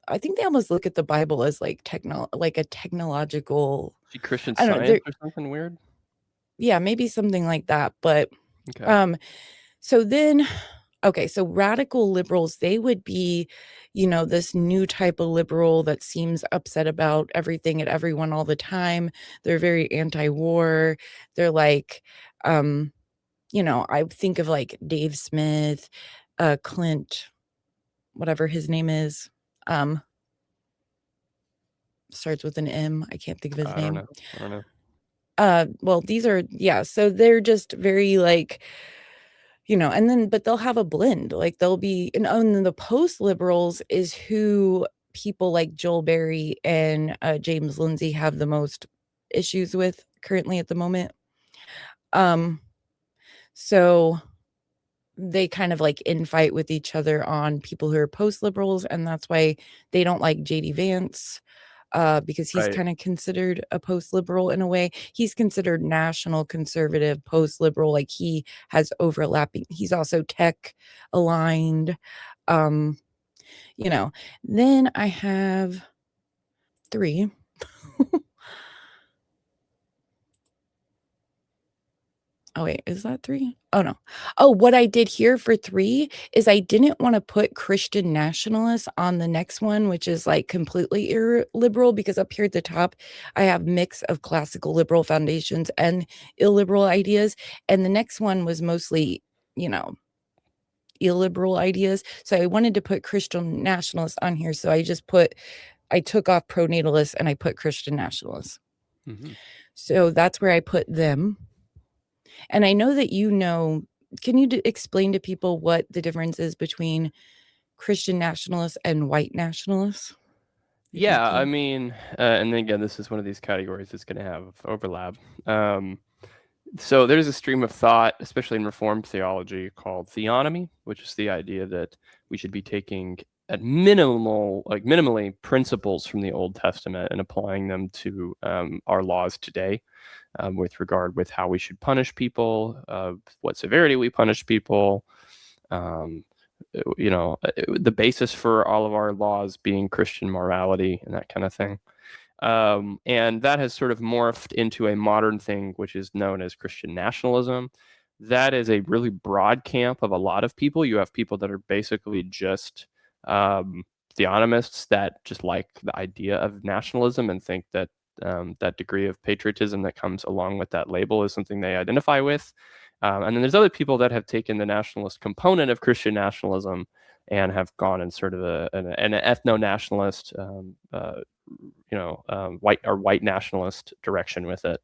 I think they almost look at the Bible as like like a technological See Christian I don't know, Science or something weird? yeah, maybe something like that. But Okay. so then okay, so radical liberals, they would be, you know, this new type of liberal that seems upset about everything and everyone all the time. They're very anti-war. They're like, you know, I think of like Dave Smith, Clint, whatever his name is. Starts with an M. I can't think of his I don't name. know. I don't know. Well, these are yeah, so they're just very like you know, and then but they'll have a blend, like, they'll be and then the post-liberals is who people like Joel Berry and, James Lindsay have the most issues with currently at the moment. Um, so they kind of, like, infight with each other on people who are post-liberals, and that's why they don't like JD Vance, because he's Right. kinda considered a post-liberal in a way. He's considered national conservative, post-liberal, like, he has overlapping he's also tech aligned, um, you know. Then I have 3. Oh, wait, is that 3? Oh, no. Oh, what I did here for 3 is I didn't wanna put Christian nationalists on the next one, which is, like, completely liberal, because up here at the top, I have mix of classical liberal foundations and illiberal ideas, and the next one was mostly, you know, illiberal ideas, so I wanted to put Christian nationalists on here, so I took off pronatalists and I put Christian nationalists. Mhm. So that's where I put them. And I know that you know can you explain to people what the difference is between Christian nationalists and white nationalists? If you Yeah, I can. mean, and then again, this is one of these categories that's gonna have overlap. So there's a stream of thought, especially in Reformed theology, called theonomy, which is the idea that we should be taking at minimally principles from the Old Testament and applying them to our laws today, with regard with how we should punish people, what severity we punish people, um, the basis for all of our laws being Christian morality and that kind of thing. And that has sort of morphed into a modern thing, which is known as Christian nationalism. That is a really broad camp of a lot of people. You have people that are basically just theonomists that just like the idea of nationalism and think that that degree of patriotism that comes along with that label is something they identify with. And then there's other people that have taken the nationalist component of Christian nationalism and have gone in sort of an ethno-nationalist, white nationalist direction with it.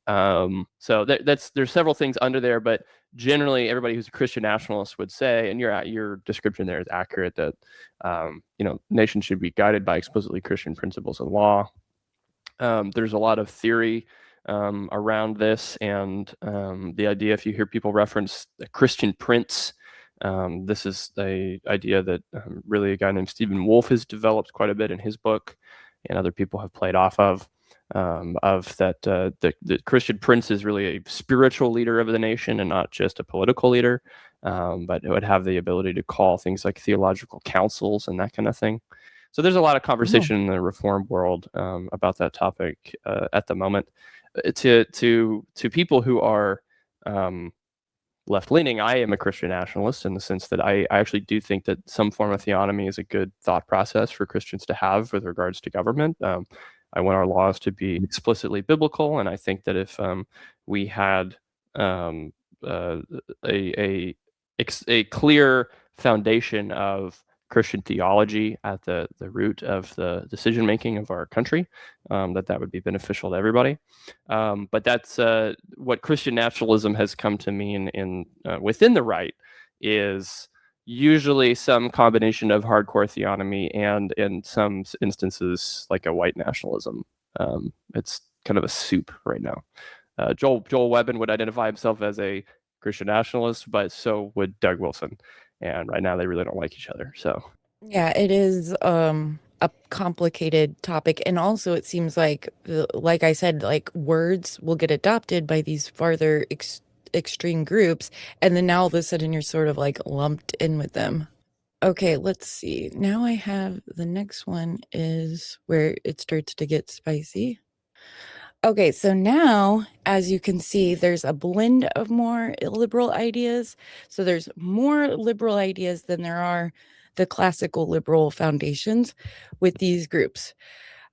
So there's several things under there, but generally everybody who's a Christian nationalist would say, and your description there is accurate, that nations should be guided by explicitly Christian principles and law. There's a lot of theory around this, and the idea, if you hear people reference the Christian Prince, this is the idea that really a guy named Stephen Wolfe has developed quite a bit in his book, and other people have played off of that the Christian Prince is really a spiritual leader of the nation and not just a political leader, but it would have the ability to call things like theological councils and that kind of thing. So there's a lot of conversation in the reform world about that topic at the moment. To people who are left-leaning, I am a Christian nationalist in the sense that I actually do think that some form of theonomy is a good thought process for Christians to have with regards to government. I want our laws to be explicitly biblical, and I think that if we had a clear foundation of Christian theology at the root of the decision making of our country, that would be beneficial to everybody. But that's what Christian nationalism has come to mean in within the right is usually some combination of hardcore theonomy and, in some instances, like a white nationalism. It's kind of a soup right now. Joel Webbin would identify himself as a Christian nationalist, but so would Doug Wilson. And right now they really don't like each other. So yeah, it is a complicated topic. And also it seems like I said, like words will get adopted by these farther extreme groups. And then now all of a sudden you're sort of like lumped in with them. Okay, let's see. Now I have the next one is where it starts to get spicy. Okay, so now, as you can see, there's a blend of more liberal ideas. So there's more liberal ideas than there are the classical liberal foundations with these groups.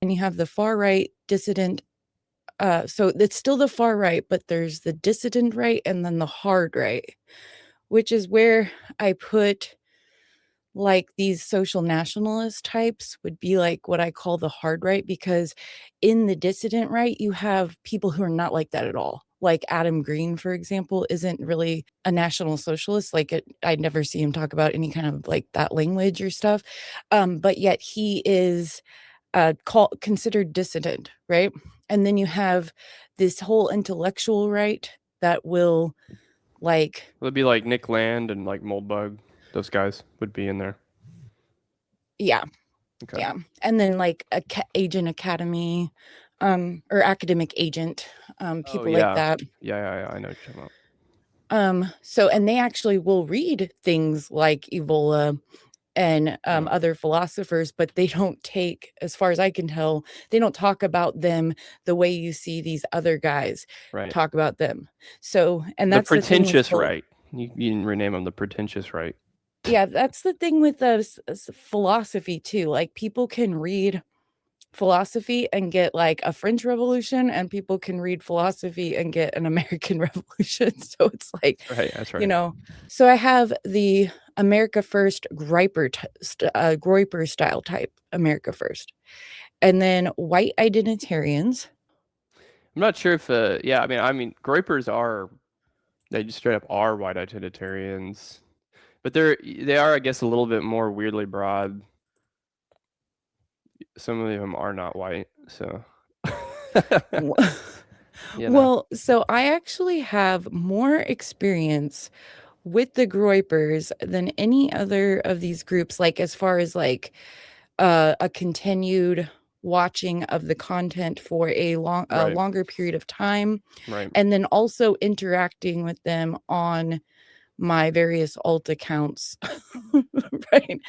And you have the far right, dissident. So it's still the far right, but there's the dissident right and then the hard right, which is where I put like these social nationalist types would be like what I call the hard right, because in the dissident right, you have people who are not like that at all. Like Adam Green, for example, isn't really a national socialist. I'd never see him talk about any kind of like that language or stuff. But yet he is considered dissident, right? And then you have this whole intellectual right that will like... It would be like Nick Land and like Moldbug. Those guys would be in there. Yeah. Okay. Yeah. And then like Agent Academy, or Academic Agent, people like that. Yeah. I know what you're talking about. So, and they actually will read things like Evola and other philosophers, but they don't take, as far as I can tell, they don't talk about them the way you see these other guys talk about them. So, and that's the pretentious right. You can rename them the pretentious right. Yeah, that's the thing with philosophy too. Like people can read philosophy and get like a French Revolution, and people can read philosophy and get an American Revolution. So it's like, that's right. So I have the America First Groyper style type, America First, and then white identitarians. I'm not sure if, I mean, Groypers they just straight up are white identitarians. But they are, I guess, a little bit more weirdly broad. Some of them are not white, so. Well, so I actually have more experience with the Groypers than any other of these groups, like as far as like a continued watching of the content for a longer period of time, and then also interacting with them on my various alt accounts, right?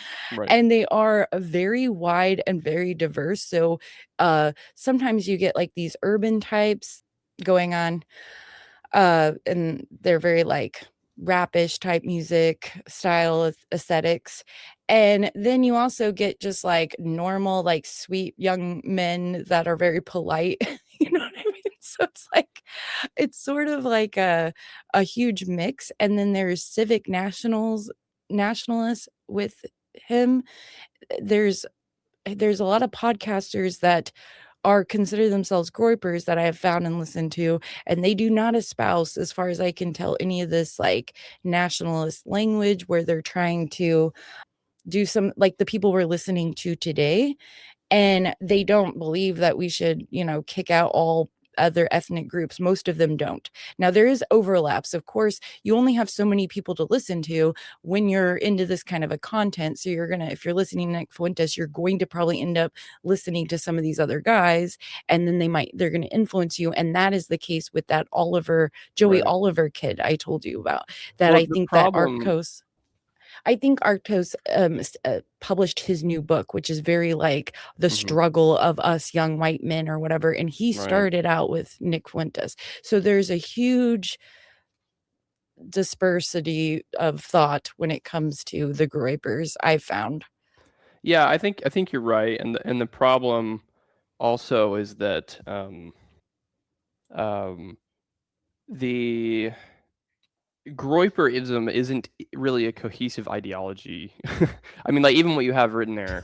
And they are very wide and very diverse. So sometimes you get like these urban types going on, and they're very like rapish type music style aesthetics. And then you also get just like normal, like sweet young men that are very polite. You know what I mean? So it's sort of like a huge mix. And then there's civic nationalists with him. There's a lot of podcasters that are consider themselves groypers that I have found and listened to, and they do not espouse, as far as I can tell, any of this like nationalist language where they're trying to do some like the people we're listening to today. And they don't believe that we should, kick out all other ethnic groups. Most of them don't. Now, there is overlaps. Of course, you only have so many people to listen to when you're into this kind of a content. So if you're listening to Nick Fuentes, you're going to probably end up listening to some of these other guys, and then they're going to influence you. And that is the case with that Joey Right. Oliver kid I told you about. That Well, I the think that problem. Arctos published his new book, which is very like the Mhm. struggle of us young white men or whatever. And he Right. started out with Nick Fuentes. So there's a huge dispersity of thought when it comes to the groypers, I've found. Yeah, I think you're right, and the problem also is that the Groyperism isn't really a cohesive ideology. I mean, like even what you have written there,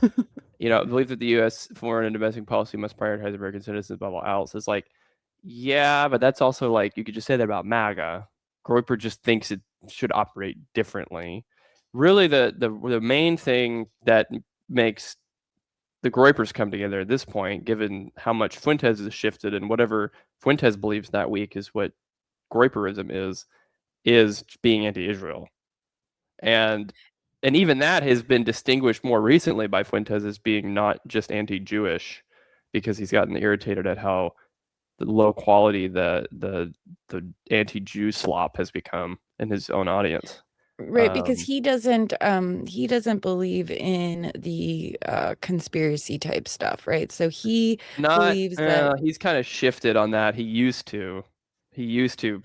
believe that the U.S. foreign and domestic policy must prioritize American citizens above all else. It's like, yeah, but that's also like you could just say that about MAGA. Groyper just thinks it should operate differently. Really, the main thing that makes the Groypers come together at this point, given how much Fuentes has shifted and whatever Fuentes believes that week is what Groyperism is being anti-Israel. And even that has been distinguished more recently by Fuentes as being not just anti-Jewish, because he's gotten irritated at how the low quality the anti-Jew slop has become in his own audience. Right, because he doesn't believe in the conspiracy type stuff, right? So he believes that He's kind of shifted on that. He used to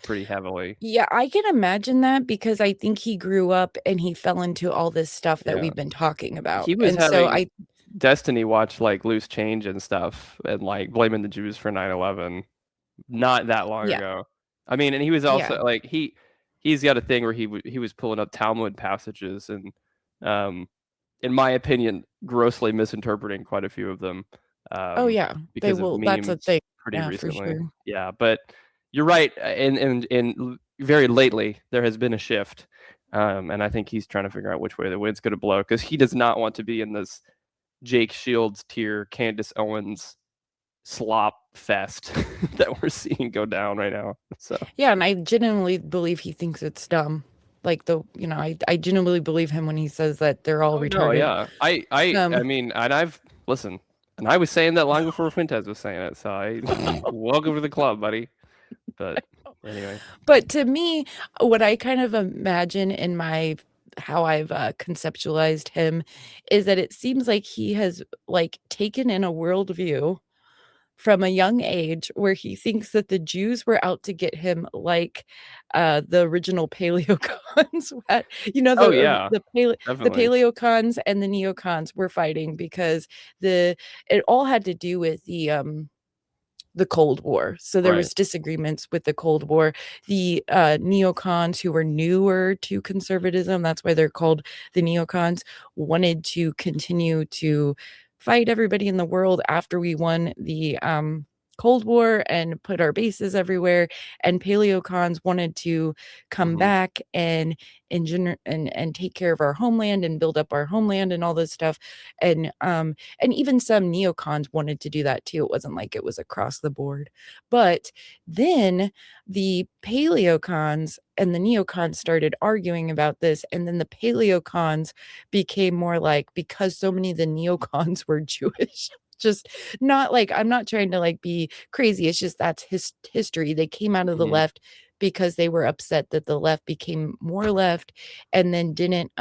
pretty heavily. yeah, I can imagine that because I think he grew up and he fell into all this stuff that Yeah. we've been talking about. He was And so having Destiny watch like loose change and stuff and like blaming the Jews for 9/11 not that long yeah, ago. I mean, and he was yeah. also like he's got a thing where he was pulling up Talmud passages and in my opinion grossly misinterpreting quite a few of them Oh yeah, they because of will. That's a memes thing. pretty Yeah, for recently. sure. Yeah, but you're right. And very lately there has been a shift, and I think he's trying to figure out which way the wind's going to blow because he does not want to be in this Jake Shields tier, Candace Owens slop fest that we're seeing go down right now. So Yeah, and I genuinely believe he thinks it's dumb. Like I genuinely believe him when he says that they're all oh no, retarded. yeah, I mean, and I've listened, and I was saying that long before Fuentes was saying it. So I welcome to the club, buddy. But anyway, But to me, what I kind of imagine in how I've conceptualized him is that it seems like he has like taken in a worldview from a young age where he thinks that the Jews were out to get him like the original paleocons. oh yeah, The definitely, paleocons and the neocons were fighting because it all had to do with the Cold War. So there right. was disagreements with the Cold War. The neocons who were newer to conservatism, that's why they're called the neocons, wanted to continue to fight everybody in the world after we won the Cold War and put our bases everywhere. And paleocons wanted to come Hmm. back and and take care of our homeland and build up our homeland and all this stuff. And even some neocons wanted to do that too. It wasn't like it was across the board. But then the paleocons and the neocons started arguing about this. And then the paleocons became more like, because so many of the neocons were Jewish. Just not like, I'm not trying to like be crazy. It's just that's history. They came out of the Hmm. left because they were upset that the left became more left and then didn't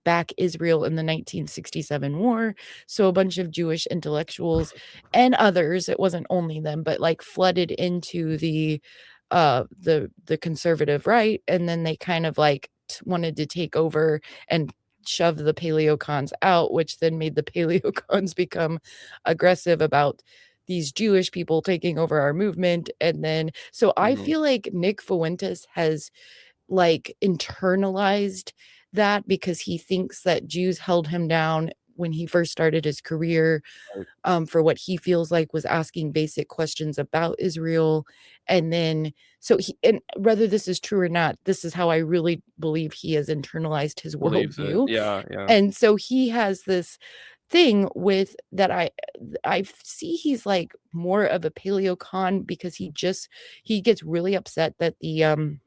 back Israel in the 1967 war. So a bunch of Jewish intellectuals and others, it wasn't only them, but like flooded into the conservative right. And then they kind of like wanted to take over and shove the paleocons out, which then made the paleocons become aggressive about these Jewish people taking over our movement. And then, so I feel like Nick Fuentes has like internalized that because he thinks that Jews held him down when he first started his career, for what he feels like was asking basic questions about Israel. And then, so he, and whether this is true or not, this is how I really believe he has internalized his Believes it. worldview. Yeah, yeah. And so he has this thing with that I see he's like more of a paleocon because he gets really upset that the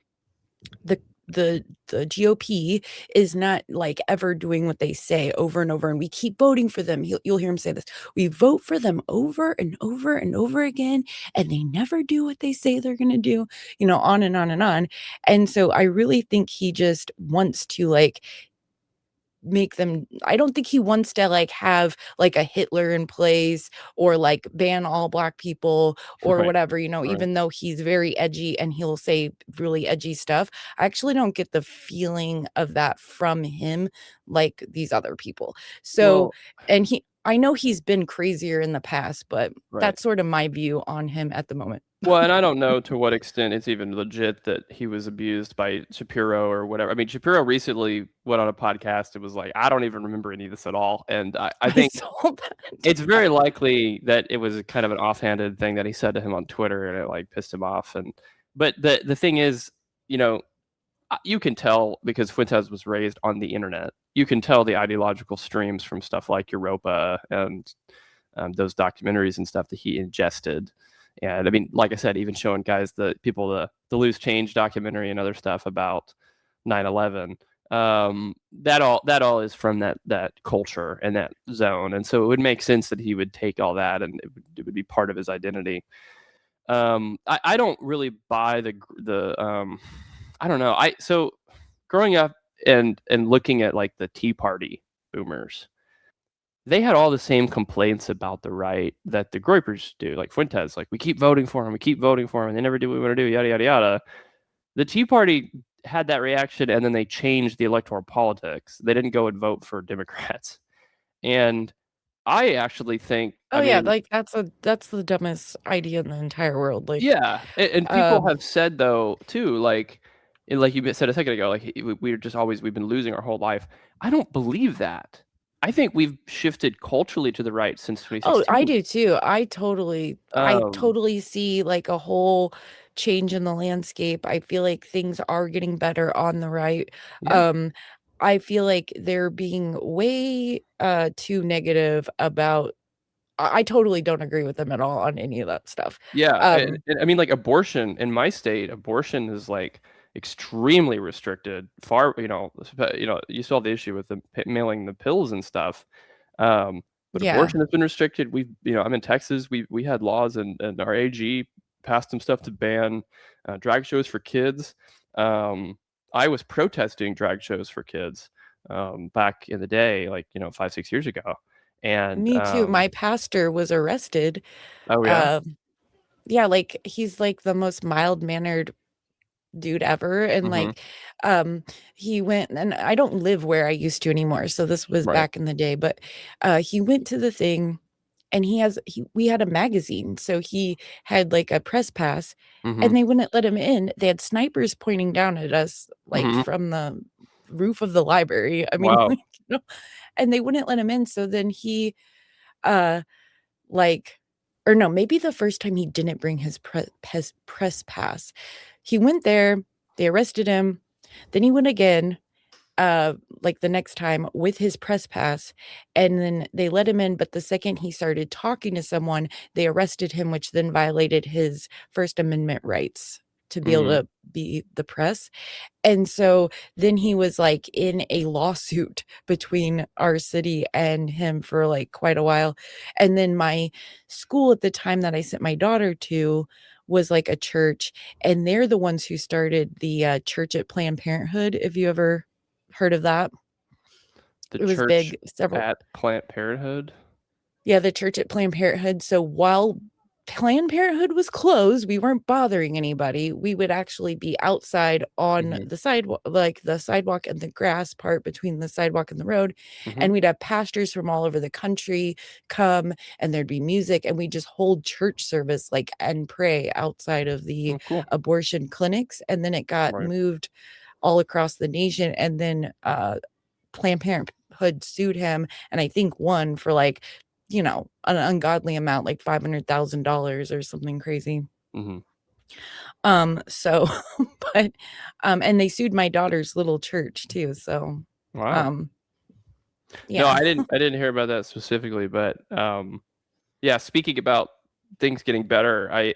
the GOP is not like ever doing what they say over and over, and we keep voting for them. You'll hear him say this. We vote for them over and over and over again, and they never do what they say they're going to do, on and on and on. And so I really think he just wants to like make them. I don't think he wants to like have like a Hitler in place or like ban all black people or Right. whatever, Right. even though he's very edgy and he'll say really edgy stuff. I actually don't get the feeling of that from him like these other people. So, Well, and I know he's been crazier in the past, but right. that's sort of my view on him at the moment. Well, and I don't know to what extent it's even legit that he was abused by Shapiro or whatever. I mean, Shapiro recently went on a podcast and was like, I don't even remember any of this at all. And I think saw that. it's very likely that it was kind of an offhanded thing that he said to him on Twitter and it like pissed him off. But the thing is, you can tell because Fuentes was raised on the internet. You can tell the ideological streams from stuff like Europa and those documentaries and stuff that he ingested. And I mean, like I said, even showing guys the Loose Change documentary and other stuff about 9/11. That all is from that culture and that zone. And so it would make sense that he would take all that and it would be part of his identity. I don't really buy the I don't know. So growing up and looking at like the Tea Party boomers, they had all the same complaints about the right that the Groypers do. Like Fuentes, like we keep voting for him, and they never do what we want to do, yada yada yada. The Tea Party had that reaction, and then they changed the electoral politics. They didn't go and vote for Democrats, and I actually think, Oh yeah, like that's the dumbest idea in the entire world. Like, yeah, and people have said though too, like you said a second ago, like we've been losing our whole life. I don't believe that. I think we've shifted culturally to the right since 2016. Oh, I do too. I totally see like a whole change in the landscape. I feel like things are getting better on the right. Yeah. I feel like they're being way too negative about. I totally don't agree with them at all on any of that stuff. Yeah, and I mean, like abortion in my state, abortion is like extremely restricted. You saw the issue with the mailing the pills and stuff. But Yeah. abortion has been restricted. I'm in Texas. We had laws, and our AG passed some stuff to ban drag shows for kids. I was protesting drag shows for kids back in the day, like 5-6 years ago. And Me too. My pastor was arrested. Oh yeah. Yeah, like he's like the most mild-mannered dude ever, and like he went, and I don't live where I used to anymore, so this was Right. back in the day, but he went to the thing, and we had a magazine, so he had like a press pass, and they wouldn't let him in. They had snipers pointing down at us like from the roof of the library. I mean, Wow. and they wouldn't let him in, so then he like, or no, maybe the first time he didn't bring his press pass. He went there, they arrested him, then he went again, like the next time with his press pass, and then they let him in, but the second he started talking to someone, they arrested him, which then violated his First Amendment rights to be able to be the press. And so then he was like in a lawsuit between our city and him for like quite a while. And then my school at the time that I sent my daughter to was like a church, and they're the ones who started the church at Planned Parenthood. If you ever heard of that? The It was church big. at Planned Parenthood. Yeah, the church at Planned Parenthood. So while Planned Parenthood was closed. We weren't bothering anybody. We would actually be outside on the sidewalk, like the sidewalk and the grass part between the sidewalk and the road. And we'd have pastors from all over the country come, and there'd be music, and we just hold church service like and pray outside of the Oh, cool. abortion clinics. And then it got Right. moved all across the nation. And then Planned Parenthood sued him, and I think won for like, you know, an ungodly amount, like $500,000 or something crazy. So, but, and they sued my daughter's little church too. So, Wow. yeah. No, I didn't hear about that specifically, but yeah, speaking about things getting better,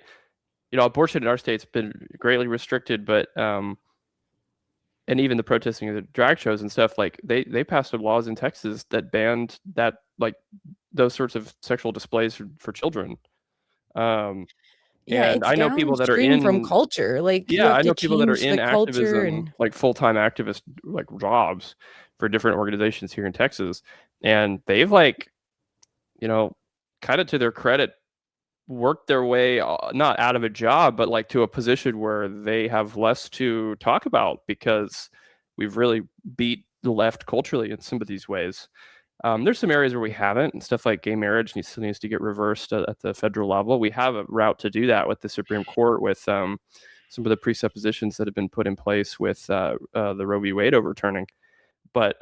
abortion in our state's been greatly restricted, but and even the protesting of the drag shows and stuff, like they passed some laws in Texas that banned that, like those sorts of sexual displays for children. Yeah, And it's I know people that are downstream from in culture. Like, you yeah, have I to know people that are change in the culture activism, and like full-time activist like jobs for different organizations here in Texas, and they've like, kind of to their credit, worked their way not out of a job, but like to a position where they have less to talk about because we've really beat the left culturally in some of these ways. There's some areas where we haven't, and stuff like gay marriage needs to get reversed at the federal level. We have a route to do that with the Supreme Court, with some of the presuppositions that have been put in place with the Roe v. Wade overturning. But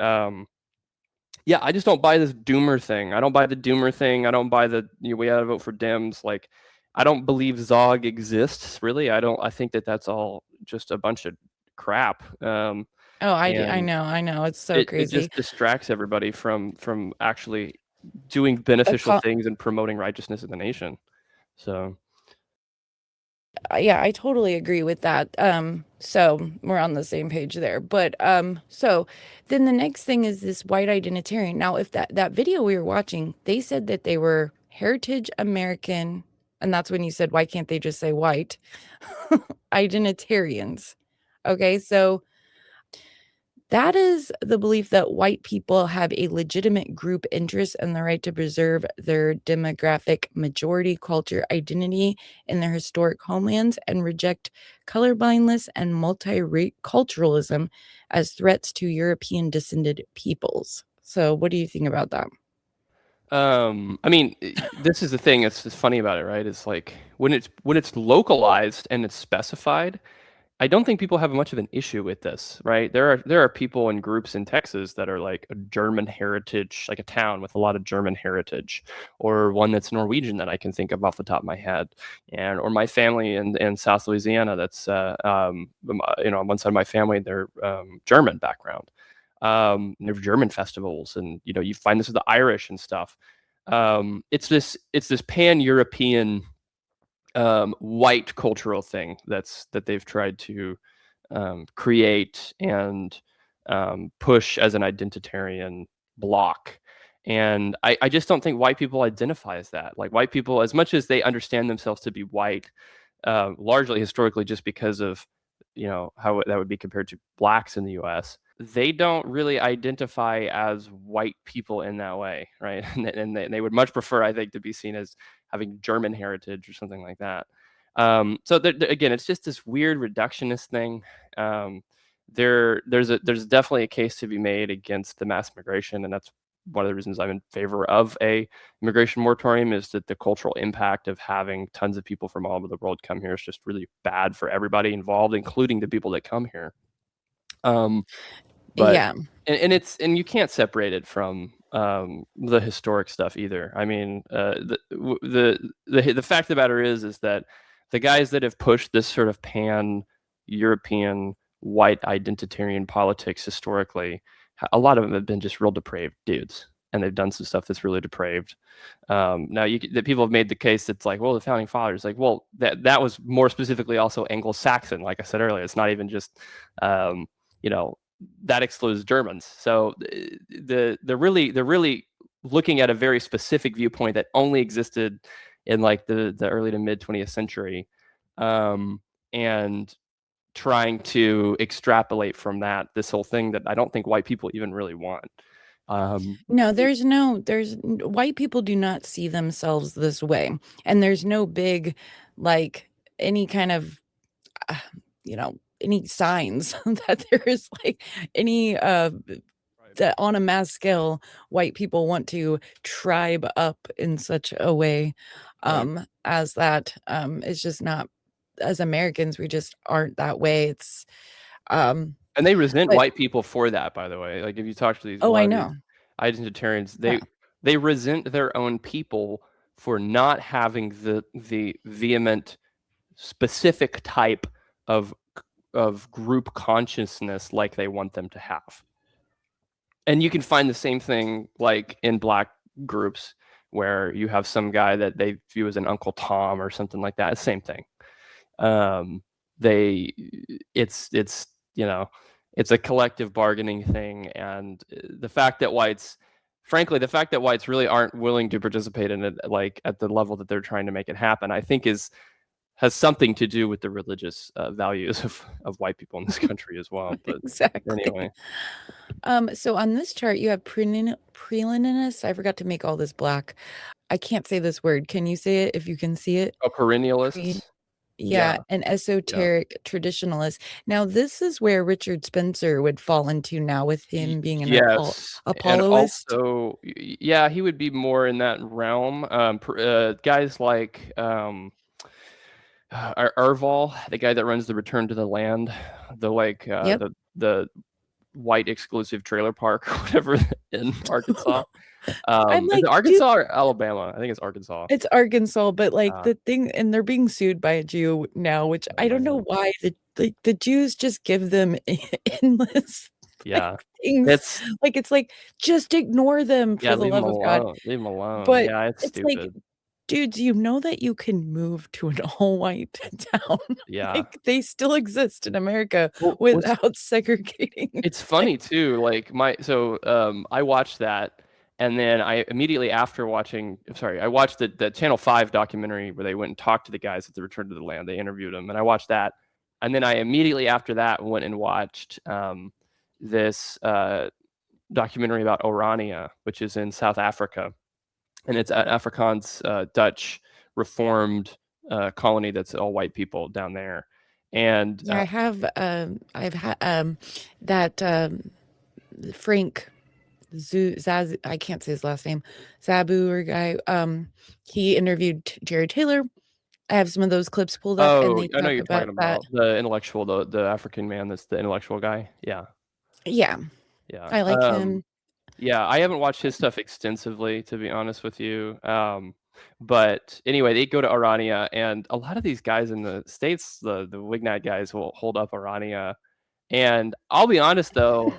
yeah, I just don't buy this doomer thing. I don't buy the doomer thing. I don't buy the we gotta vote for Dems. Like, I don't believe Zog exists. Really, I think that's all just a bunch of crap. oh, I And know. It's so it crazy. just distracts everybody from actually doing beneficial things and promoting righteousness in the nation. So Yeah, I totally agree with that. So we're on the same page there. But so then the next thing is this white identitarian. Now, if that video we were watching, they said that they were heritage American, and that's when you said, why can't they just say white identitarians? Okay, so that is the belief that white people have a legitimate group interest and the right to preserve their demographic majority culture identity in their historic homelands and reject colorblindness and multiculturalism as threats to European descended peoples. So, what do you think about that? I mean, this is the thing that's funny about it, right? It's like when it's localized and it's specified, I don't think people have much of an issue with this, right? There are people and groups in Texas that are like a German heritage, like a town with a lot of German heritage, or one that's Norwegian that I can think of off the top of my head, or my family in South Louisiana that's on one side of my family they're German background. There's German festivals, and you find this with the Irish and stuff. It's this pan-European white cultural thing that they've tried to create and push as an identitarian block. And I just don't think white people identify as that. Like, white people, as much as they understand themselves to be white, largely historically just because of how that would be compared to blacks in the US, they don't really identify as white people in that way, right? And they would much prefer, I think, to be seen as having German heritage or something like that. So again, it's just this weird reductionist thing. There's definitely a case to be made against the mass migration, and that's one of the reasons I'm in favor of a immigration moratorium, is that the cultural impact of having tons of people from all over the world come here is just really bad for everybody involved, including the people that come here. But Yeah. and you can't separate it from the historic stuff either. I mean, the fact of the matter is that the guys that have pushed this sort of pan-European white identitarian politics historically, a lot of them have been just real depraved dudes, and they've done some stuff that's really depraved. Now, that people have made the case that's like, well, the founding fathers, like, well, that was more specifically also Anglo-Saxon. Like I said earlier, it's not even just that excludes Germans. So they're really looking at a very specific viewpoint that only existed in like the early to mid 20th century, and trying to extrapolate from that this whole thing that I don't think white people even really want. No, white people do not see themselves this way. And there's no big, like, any kind of, uh, any signs that there is like any, that on a mass scale, white people want to tribe up in such a way, Right. as that. It's just not, as Americans, we just aren't that way. It's, And they resent but white people for that, by the way. Like if you talk to a oh, lot I of these know. identitarians, Yeah. they resent their own people for not having the vehement, specific type of group consciousness like they want them to have. And you can find the same thing like in Black groups where you have some guy that they view as an Uncle Tom or something like that. Same thing. They it's it's a collective bargaining thing, and the fact that whites really aren't willing to participate in it, like at the level that they're trying to make it happen, I think has something to do with the religious values of white people in this country as well. But Exactly. anyway, So on this chart, you have preliminous. I forgot to make all this black. I can't say this word. Can you say it if you can see it? Pre, perennialists. yeah, Yeah, an yeah. esoteric traditionalist. Now, this is where Richard Spencer would fall into now with him being an Yes, and Apolloist. also, yeah, he would be more in that realm. Guys like Erval, the guy that runs the Return to the Land, the Yep. the white exclusive trailer park or whatever in Arkansas. I'm Is like, it dude, Arkansas or Alabama? I think it's Arkansas. it's Arkansas, but like Uh, the thing, and they're being sued by a Jew now, which oh I don't know man, why the Jews just give them endless like yeah, things. it's Like it's like just ignore them yeah. for the Leave them love of God. alone. Leave them alone. But Yeah, it's it's like, stupid. dudes, you know that you can move to an all-white town. Yeah. Like, they still exist in America Well, without segregating. it's funny too, like I watched that, and then I immediately after watching I watched the Channel 5 documentary where they went and talked to the guys at the Return to the Land. They interviewed them, and I watched that, and then I immediately after that went and watched this documentary about Orania, which is in South Africa, and it's an Afrikaans Dutch reformed colony that's all white people down there, and Yeah, I've had, that, Frank Zaz I can't say his last name, Zabu or guy, he interviewed Jerry Taylor. I have some of those clips pulled up, and oh, they I know talk you're talking about that. about the intellectual, the African man that's the intellectual guy. Yeah, Yeah, yeah. I like him. Yeah, I haven't watched his stuff extensively, to be honest with you. But anyway, they go to Orania, and a lot of these guys in the States, the Wignite guys will hold up Orania. And I'll be honest though,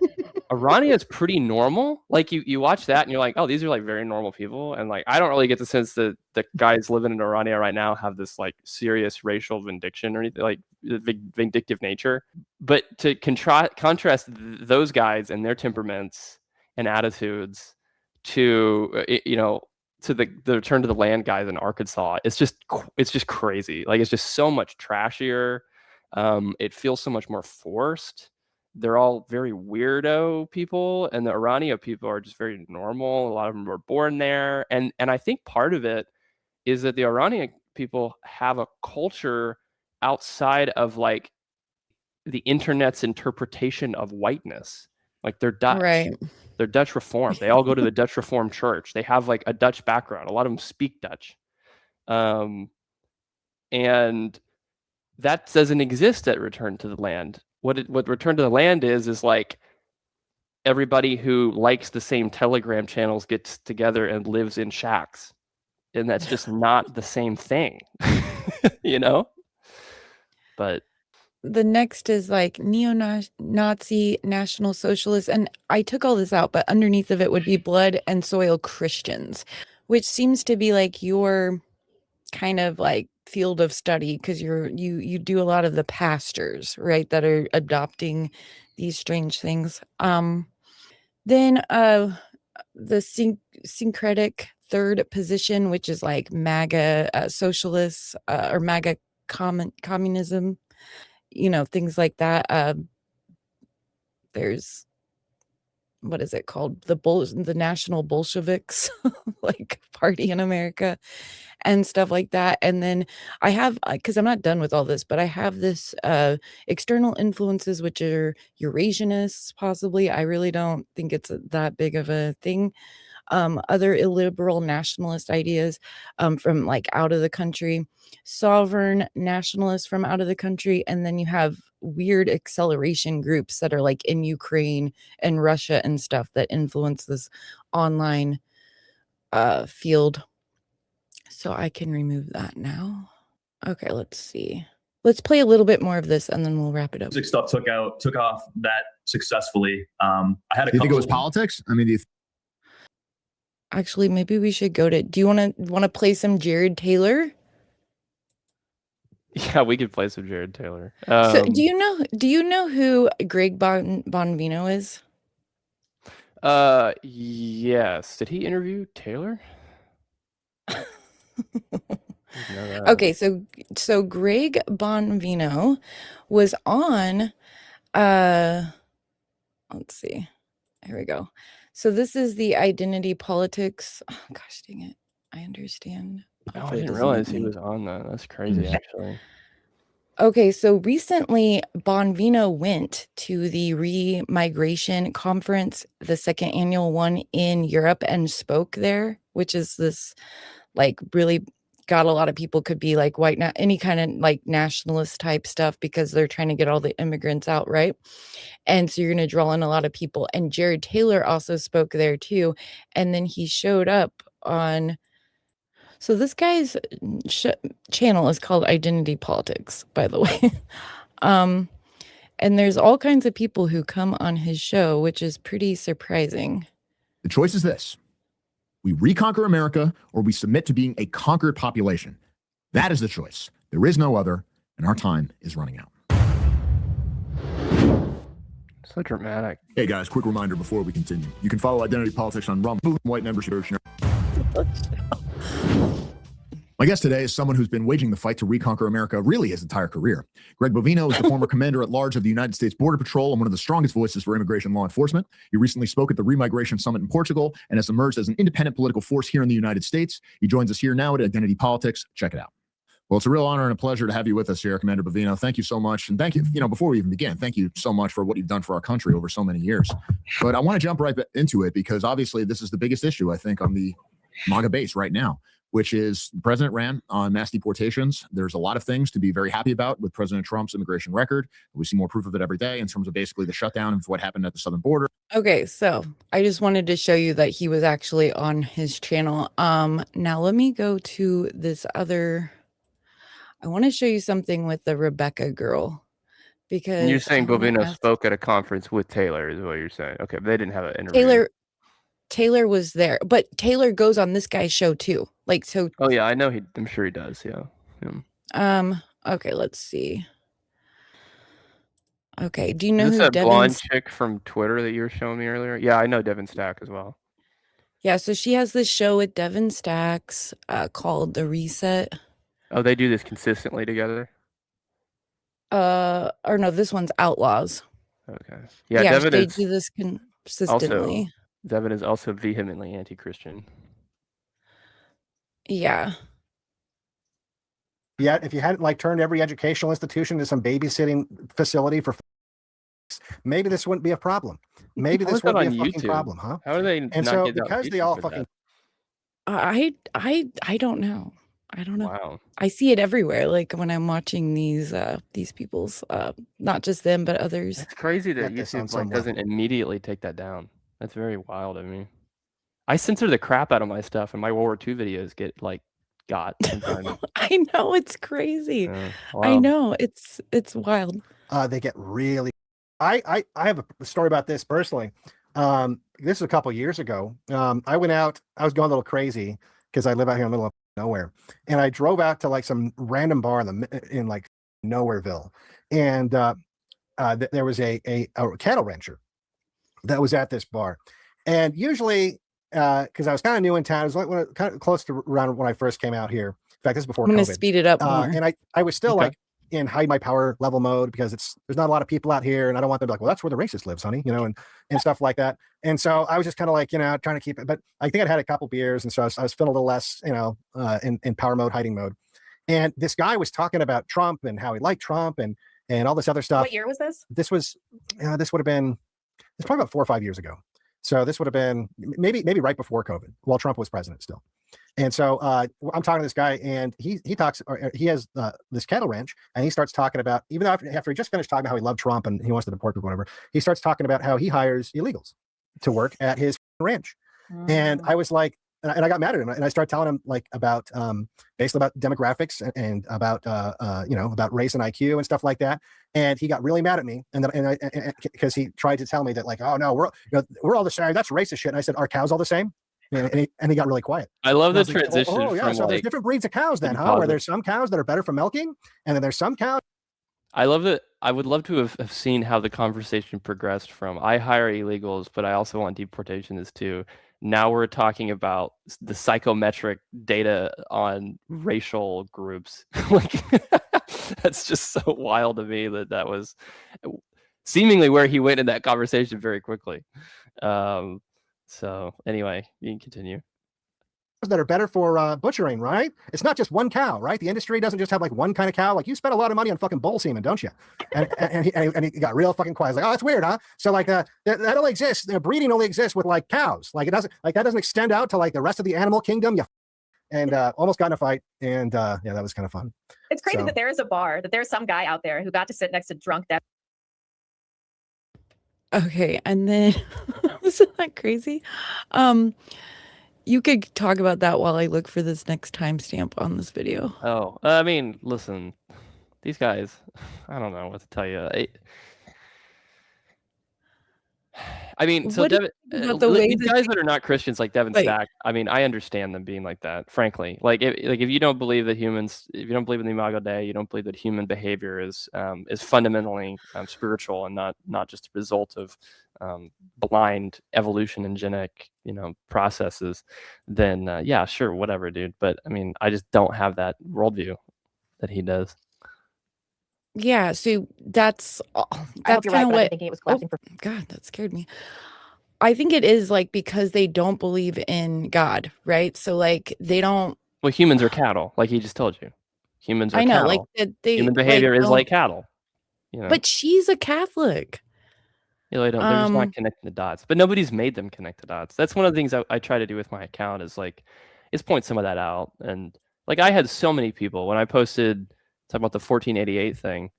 Arania is pretty normal. Like you watch that and you're like, oh, these are like very normal people. And like I don't really get the sense that the guys living in Arania right now have this like serious racial vindication or anything like vindictive nature. But to contrast those guys and their temperaments and attitudes to to the Return to the Land guys in Arkansas, it's just crazy. Like it's just so much trashier. It feels so much more forced. They're all very weirdo people, and the Irania people are just very normal. A lot of them were born there, and I think part of it is that the Iranian people have a culture outside of like the internet's interpretation of whiteness. Like they're Dutch. Right. They're Dutch Reformed. They all go to the Dutch Reformed church. They have like a Dutch background. A lot of them speak Dutch. And that doesn't exist at Return to the Land. What Return to the Land is like everybody who likes the same Telegram channels gets together and lives in shacks, and that's just not the same thing, you know. But The next is like neo-Nazi National Socialist, and I took all this out, but underneath of it would be Blood and Soil Christians, which seems to be like your kind of like field of study because you do a lot of the pastors, right, that are adopting these strange things. Then the syncretic third position, which is like MAGA socialists or MAGA communism, things like that. There's what is it called? The National Bolsheviks, like party in America and stuff like that. And then I have, because I'm not done with all this, but I have this external influences, which are Eurasianists, possibly. I really don't think it's that big of a thing. Other illiberal nationalist ideas from like out of the country, sovereign nationalists from out of the country, and then you have weird acceleration groups that are like in Ukraine and Russia and stuff that influence this online field. So I can remove that now. Okay, let's see. Let's play a little bit more of this and then we'll wrap it up. Music stuff took off that successfully. I had a Do you think it couple- was politics? I mean, Actually, maybe we should go to. Do you want to play some Jared Taylor? Yeah, we could play some Jared Taylor. So do you know who Greg Bonvino is? Yes. Did he interview Taylor? Okay, so Greg Bonvino was on let's see. Here we go. So this is the identity politics. Oh, gosh dang it. I understand. Oh, I Hopefully it didn't doesn't realize make he me- was on that. That's crazy, actually. Okay, so recently Bonvino went to the Remigration Conference, the second annual one in Europe, and spoke there, which is this like really got a lot of people, could be like white, any kind of like nationalist type stuff, because they're trying to get all the immigrants out, right? And so you're going to draw in a lot of people. And Jared Taylor also spoke there too. And then he showed up on. So this guy's channel is called Identity Politics, by the way. And there's all kinds of people who come on his show, which is pretty surprising. the choice is this: we reconquer America or we submit to being a conquered population. That is the choice. There is no other, and our time is running out. So dramatic. Hey guys, quick reminder before we continue. You can follow Identity Politics on Rumble, White Membership. My guest today is someone who's been waging the fight to reconquer America really his entire career. Greg Bovino is the former commander-at-large of the United States Border Patrol and one of the strongest voices for immigration law enforcement. He recently spoke at the Remigration Summit in Portugal and has emerged as an independent political force here in the United States. He joins us here now at Identity Politics. Check it out. Well, it's a real honor and a pleasure to have you with us here, Commander Bovino. Thank you so much. And thank you, before we even begin, thank you so much for what you've done for our country over so many years. But I want to jump right into it because obviously this is the biggest issue, I think, on the MAGA base right now, which is the president ran on mass deportations. There's a lot of things to be very happy about with President Trump's immigration record. We see more proof of it every day in terms of basically the shutdown of what happened at the southern border. Okay, so I just wanted to show you that he was actually on his channel. Now let me go to this other. I want to show you something with the Rebecca girl, because And you're saying I wanna Bovino ask- spoke at a conference with Taylor, is what you're saying. Okay, but they didn't have an interview. Taylor was there, but Taylor goes on this guy's show too. Like, so, Oh yeah, I know I'm sure he does. Yeah. okay, let's see. Okay, do you know Is this who that blonde Devin? chick from Twitter that you were showing me earlier? Yeah, I know Devin Stack as well. Yeah, so she has this show with Devin Stacks called The Reset. Oh, they do this consistently together? Or no, this one's Outlaws. Okay. Yeah, Devin they is do this consistently. Devin is also vehemently anti-Christian. Yeah. Yeah, if you hadn't like turned every educational institution into some babysitting facility for, maybe this wouldn't be a problem. Maybe How this is that wouldn't be a on fucking YouTube? problem, huh? How are they And not so getting out because they YouTube all for fucking I don't know. Wow. I see it everywhere. Like when I'm watching these people's not just them but others. It's crazy that Get this on YouTube some doesn't immediately take that down. That's very wild of me. I censor the crap out of my stuff, and my World War II videos get got sometimes. I know, it's crazy. Yeah, I wow. know, it's wild. they get really. I have a story about this personally. This is a couple years ago. I went out. I was going a little crazy because I live out here in the middle of nowhere, and I drove out to like some random bar in like Nowhereville, and there was a cattle rancher that was at this bar, and usually because I was kind of new in town, it was like kind of close to around when I first came out here. In fact, this is before I'm gonna COVID. speed it up more. And I was still Okay. like in hide my power level mode because there's not a lot of people out here, and I don't want them to be like, well, that's where the racist lives, honey, and stuff like that. And so I was just kind of like, trying to keep it. But I think I'd had a couple beers, and so I was feeling a little less, in power mode, hiding mode. And this guy was talking about Trump and how he liked Trump and all this other stuff. What year was this? This would have been, it's probably about 4 or 5 years ago. So this would have been maybe right before COVID, while Trump was president still. And so I'm talking to this guy, and he has this cattle ranch, and he starts talking about, even though after he just finished talking about how he loved Trump and he wants to deport people, whatever, he starts talking about how he hires illegals to work at his ranch. And I was like, and I got mad at him, and I started telling him like about basically about demographics and about about race and IQ and stuff like that. And he got really mad at me, and because he tried to tell me that like, oh no, we're all the same. That's racist shit. And I said, are cows all the same? And he got really quiet. I love the like, transition. oh yeah, from so there's different breeds of cows then, huh? Where there's some cows that are better for milking, and then there's some cows. I love that. I would love to have seen how the conversation progressed from I hire illegals, but I also want deportation is too. Now we're talking about the psychometric data on racial groups. Like that's just so wild to me that was seemingly where he went in that conversation very quickly. So anyway, you can continue. That are better for butchering, right? It's not just one cow, right? The industry doesn't just have like one kind of cow. Like you spend a lot of money on fucking bull semen, don't you? And he got real fucking quiet. He's like, oh, that's weird, huh? So like that only exists. Breeding only exists with like cows. Like that doesn't extend out to like the rest of the animal kingdom. And almost got in a fight. And that was kind of fun. It's crazy that there is a bar, that there's some guy out there who got to sit next to drunk that. Okay, and then isn't that crazy? You could talk about that while I look for this next timestamp on this video. Oh, I mean, listen, these guys, I don't know what to tell you. I mean, so Devin, these guys that are not Christians like Devin Stack, I mean, I understand them being like that, frankly. Like if you don't believe that if you don't believe in the Imago Dei, you don't believe that human behavior is fundamentally spiritual and not just a result of blind evolution and genetic, processes, then yeah, sure, whatever, dude. But I mean, I just don't have that worldview that he does. Yeah, so that's kind of what I think it was collapsing for God, that scared me. I think it is like because they don't believe in God, right? So like they don't. Well, humans are cattle, like he just told you. Humans are I know, cattle. like they human behavior is don't, like cattle. But she's a Catholic. They're just not connecting the dots. But nobody's made them connect the dots. That's one of the things I try to do with my account is point some of that out. And like I had so many people when I posted talking about the 1488 thing.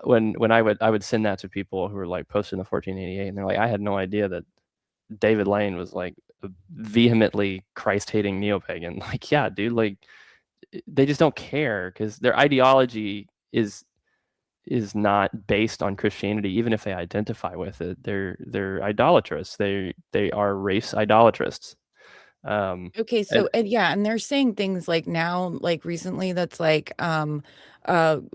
When I would send that to people who were like posting the 1488, and they're like, I had no idea that David Lane was like a vehemently Christ-hating neo-pagan. Like, yeah, dude, like they just don't care because their ideology is not based on Christianity, even if they identify with it. They're idolatrous. They are race idolatrists. Okay, so and they're saying things like now, like recently, that's like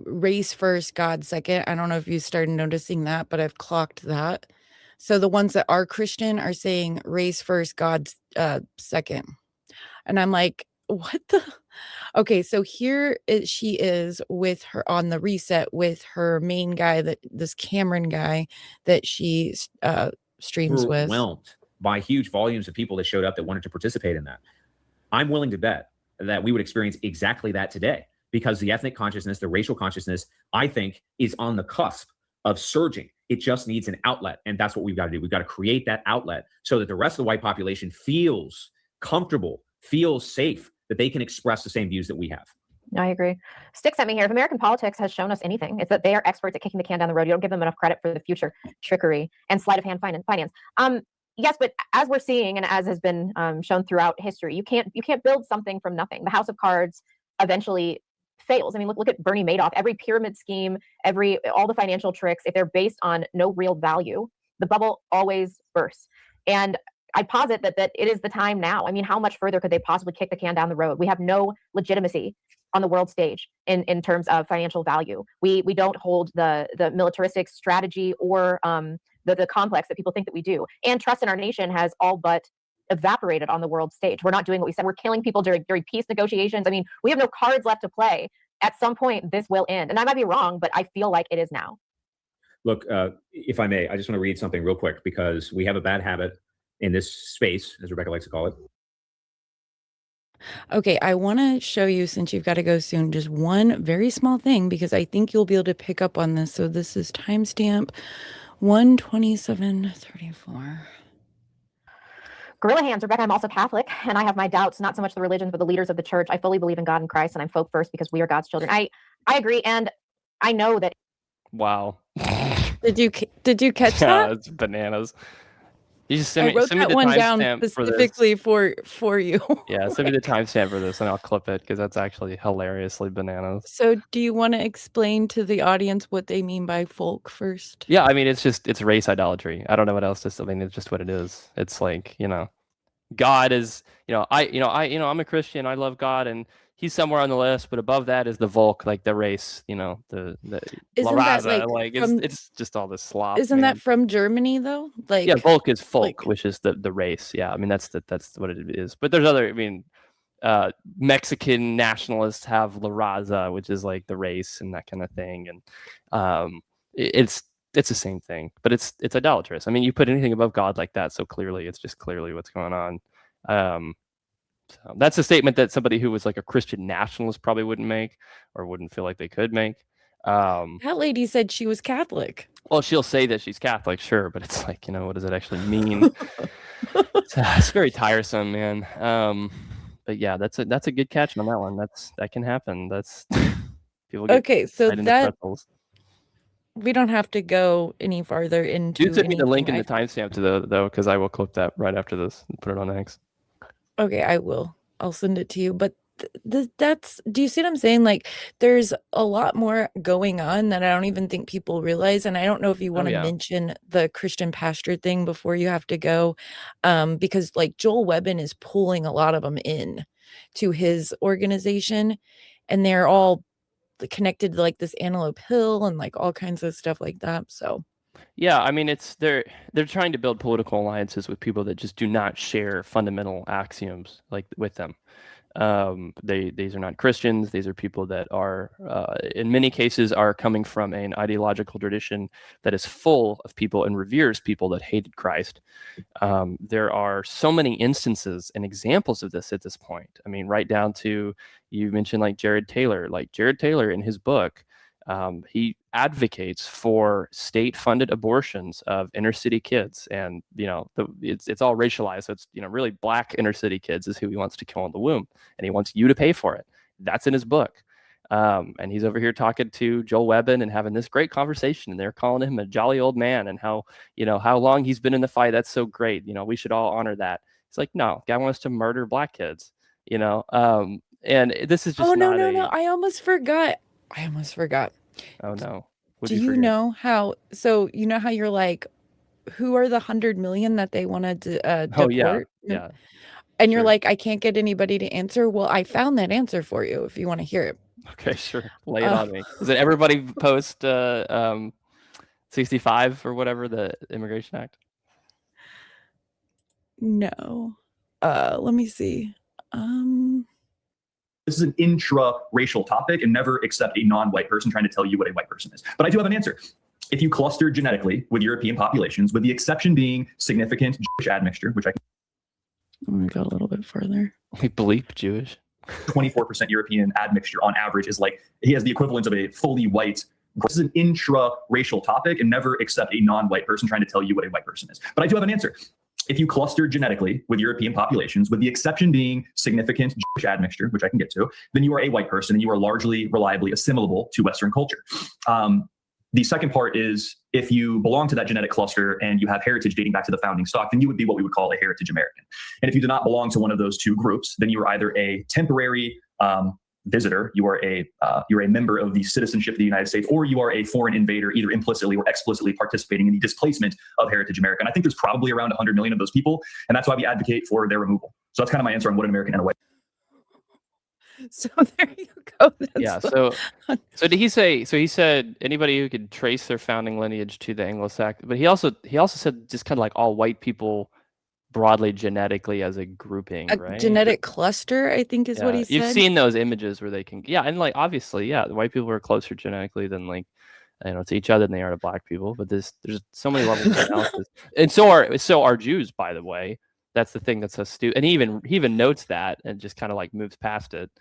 race first, God second. I don't know if you started noticing that, but I've clocked that. So the ones that are Christian are saying race first, God second. And I'm like, what the? Okay, so she is with her on the reset with her main guy, this Cameron guy that she streams with. Overwhelmed by huge volumes of people that showed up that wanted to participate in that. I'm willing to bet that we would experience exactly that today because the ethnic consciousness, the racial consciousness, I think is on the cusp of surging. It just needs an outlet. And that's what we've got to do. We've got to create that outlet so that the rest of the white population feels comfortable, feels safe, that they can express the same views that we have. I agree. Stick sent me here. If American politics has shown us anything, it's that they are experts at kicking the can down the road. You don't give them enough credit for the future trickery and sleight of hand finance. Yes, but as we're seeing and as has been shown throughout history, you can't build something from nothing. The house of cards eventually fails. I mean, look at Bernie Madoff. Every pyramid scheme, all the financial tricks, if they're based on no real value, the bubble always bursts. And I posit that it is the time now. I mean, how much further could they possibly kick the can down the road? We have no legitimacy on the world stage in terms of financial value. We don't hold the militaristic strategy or the complex that people think that we do. And trust in our nation has all but evaporated on the world stage. We're not doing what we said. We're killing people during peace negotiations. I mean, we have no cards left to play at some point this will end. And I might be wrong, but I feel like it is now. Look, if I may, I just want to read something real quick because we have a bad habit in this space, as Rebecca likes to call it. Okay, I want to show you, since you've got to go soon, just one very small thing because I think you'll be able to pick up on this. So this is timestamp 127:34. Gorilla hands, Rebecca, I'm also Catholic, and I have my doubts, not so much the religions, but the leaders of the church. I fully believe in God and Christ, and I'm folk first because we are God's children. I agree, and I know that. Wow. Did you catch Yeah, that? it's bananas. You just I wrote send me that the one down timestamp for this. specifically for you. Yeah, send me the timestamp for this, and I'll clip it because that's actually hilariously bananas. So do you want to explain to the audience what they mean by folk first? Yeah, I mean it's race idolatry. I don't know what else to say. I mean, it's just what it is. It's like, God is, I'm a Christian. I love God, and he's somewhere on the list, but above that is the Volk, like the race, the La Isn't that Raza, like it's just all this slop. Isn't man. that from Germany though? Like, Yeah, Volk is folk, like, which is the race. Yeah, I mean that's what it is. But there's other. I mean, Mexican nationalists have La Raza, which is like the race and that kind of thing, and it's the same thing, but it's idolatrous. I mean, you put anything above God like that so clearly, it's just clearly what's going on. So that's a statement that somebody who was like a Christian nationalist probably wouldn't make or wouldn't feel like they could make. that lady said she was Catholic. Well, she'll say that she's Catholic, sure, but it's like, what does it actually mean? It's very tiresome, man. But yeah, that's a good catch on that one. That can happen. That's people get Okay, so right into that pretzels. we don't have to go any farther into. Do send me the link anything. and the timestamp to though, because I will clip that right after this and put it on X. Okay, I will. I'll send it to you. But that's, do you see what I'm saying? Like, there's a lot more going on that I don't even think people realize. And I don't know if you want to mention the Christian pastor thing before you have to go, because like Joel Webbin is pulling a lot of them in to his organization, and they're all connected to like this Antelope Hill and like all kinds of stuff like that. So. Yeah, I mean, they're trying to build political alliances with people that just do not share fundamental axioms like with them. These are not Christians. These are people that are, in many cases, are coming from an ideological tradition that is full of people and reveres people that hated Christ. There are so many instances and examples of this at this point. I mean, right down to, you mentioned like Jared Taylor. Like Jared Taylor in his book, he advocates for state-funded abortions of inner-city kids, and it's all racialized. So it's really black inner-city kids is who he wants to kill in the womb, and he wants you to pay for it. That's in his book, and he's over here talking to Joel Webbin and having this great conversation, and they're calling him a jolly old man, and how long he's been in the fight. That's so great. We should all honor that. It's like, no, guy wants to murder black kids. And this is just no. I almost forgot. Oh no. Do you know how? So you know how you're like, who are the 100 million that they want to deport? Oh yeah. And you're like, I can't get anybody to answer. Well, I found that answer for you if you want to hear it. Okay, sure. Lay it on me. Is it everybody post 65 or whatever, the Immigration Act? No. Let me see. This is an intra-racial topic, and never accept a non-white person trying to tell you what a white person is. But I do have an answer. If you cluster genetically with European populations, with the exception being significant Jewish admixture, which I can... I'm going to go a little bit further. We bleep Jewish. 24% European admixture on average is like, he has the equivalent of a fully white. This is an intra-racial topic, and never accept a non-white person trying to tell you what a white person is. But I do have an answer. If you cluster genetically with European populations, with the exception being significant Jewish admixture, which I can get to, then you are a white person and you are largely, reliably assimilable to Western culture. The second part is, if you belong to that genetic cluster and you have heritage dating back to the founding stock, then you would be what we would call a heritage American. And if you do not belong to one of those two groups, then you are either a temporary visitor, you're a member of the citizenship of the United States, or you are a foreign invader, either implicitly or explicitly participating in the displacement of heritage America. And I think there's probably around 100 million of those people, and that's why we advocate for their removal. So that's kind of my answer on what an American and a white. So there you go. Yeah. So did he say? So he said anybody who could trace their founding lineage to the Anglo-Saxon, but he also said just kind of like all white people broadly genetically as a grouping, A right? genetic cluster, I think is what Yeah, he you've said. seen those images where they can, yeah, and like obviously, yeah, the white people are closer genetically than like, to each other than they are to black people. But there's so many levels of analysis, and so are Jews, by the way. That's the thing that's so stupid. And he even notes that and just kind of like moves past it.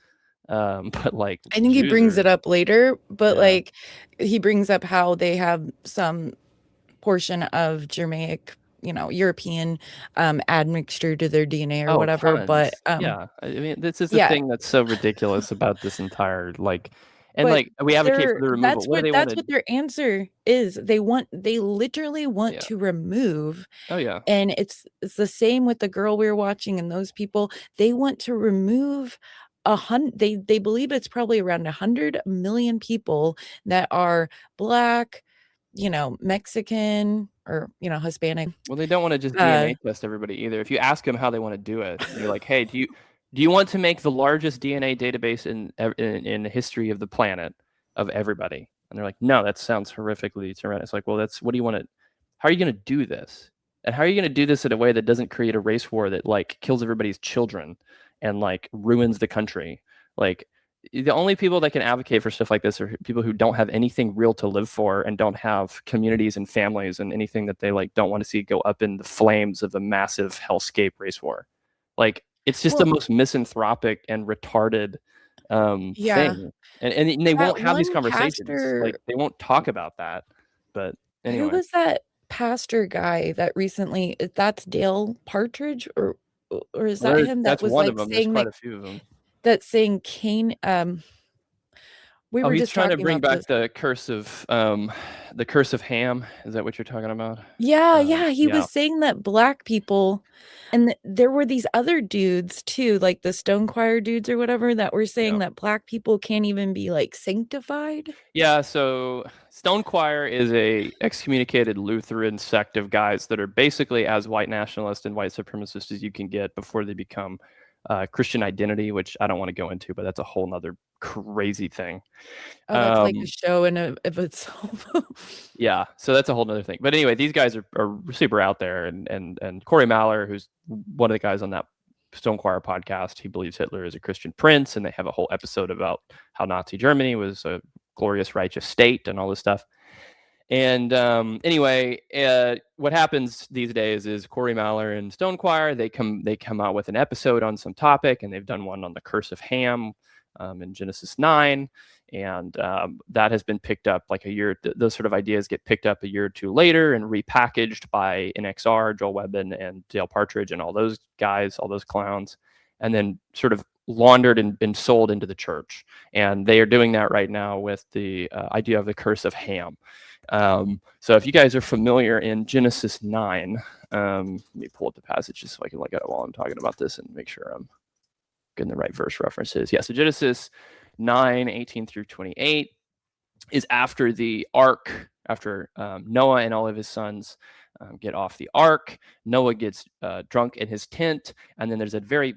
But like I think he Jews brings are, it up later, but yeah. like he brings up how they have some portion of Germanic, European admixture to their DNA or Oh, whatever. But tons. Yeah, I mean, this is the yeah, thing that's so ridiculous about this entire like, and but like we advocate for the removal. What do they want that's to? what their answer is. They literally want Yeah. to remove. Oh yeah. And it's the same with the girl we were watching and those people. They want to remove they believe it's probably around 100 million people that are black, Mexican or, Hispanic. Well, they don't want to just Uh, DNA test everybody either. If you ask them how they want to do it, you're like, "Hey, do you want to make the largest DNA database in the history of the planet of everybody?" And they're like, "No, that sounds horrifically traumatic." It's like, "Well, what do you want to? How are you going to do this? And how are you going to do this in a way that doesn't create a race war that like kills everybody's children and like ruins the country? Like, the only people that can advocate for stuff like this are people who don't have anything real to live for and don't have communities and families and anything that they like don't want to see go up in the flames of a massive hellscape race war. Like, it's just the well, most misanthropic and retarded yeah, thing. And they won't that have these one conversations. Like, pastor, they won't talk about that. But who anyway, was that pastor guy that recently, that's Dale Partridge or is that him that that's was one of like them. There's saying quite that a few of them. Cain, we Oh, were he's just trying to talking bring about back this. the curse of Ham. Is that what you're talking about? Yeah, he Yeah. was saying that black people and there were these other dudes too, like the Stone Choir dudes or whatever that were saying Yeah. that black people can't even be like sanctified. Yeah, so Stone Choir is a excommunicated Lutheran sect of guys that are basically as white nationalist and white supremacist as you can get before they become Christian identity, which I don't want to go into, but that's a whole nother crazy thing. Oh, that's like a Um, show in of itself. yeah, so that's a whole nother thing. But anyway, these guys are super out there, and Corey Maller, who's one of the guys on that Stone Choir podcast, he believes Hitler is a Christian prince, and they have a whole episode about how Nazi Germany was a glorious righteous state and all this stuff. And anyway, what happens these days is Corey Maller and Stone Choir, they come out with an episode on some topic, and they've done one on the curse of Ham in Genesis 9. And that has been picked up like a year. Those sort of ideas get picked up a year or two later and repackaged by NXR, Joel Webben, and Dale Partridge, and all those guys, all those clowns, and then sort of laundered and sold into the church. And they are doing that right now with the idea of the curse of Ham. So if you guys are familiar in Genesis 9, let me pull up the passage just so I can look at it while I'm talking about this and make sure I'm getting the right verse references. Yeah, so Genesis 9:18 through 28 is after the ark, after Noah and all of his sons get off the ark. Noah gets drunk in his tent, and then there's a very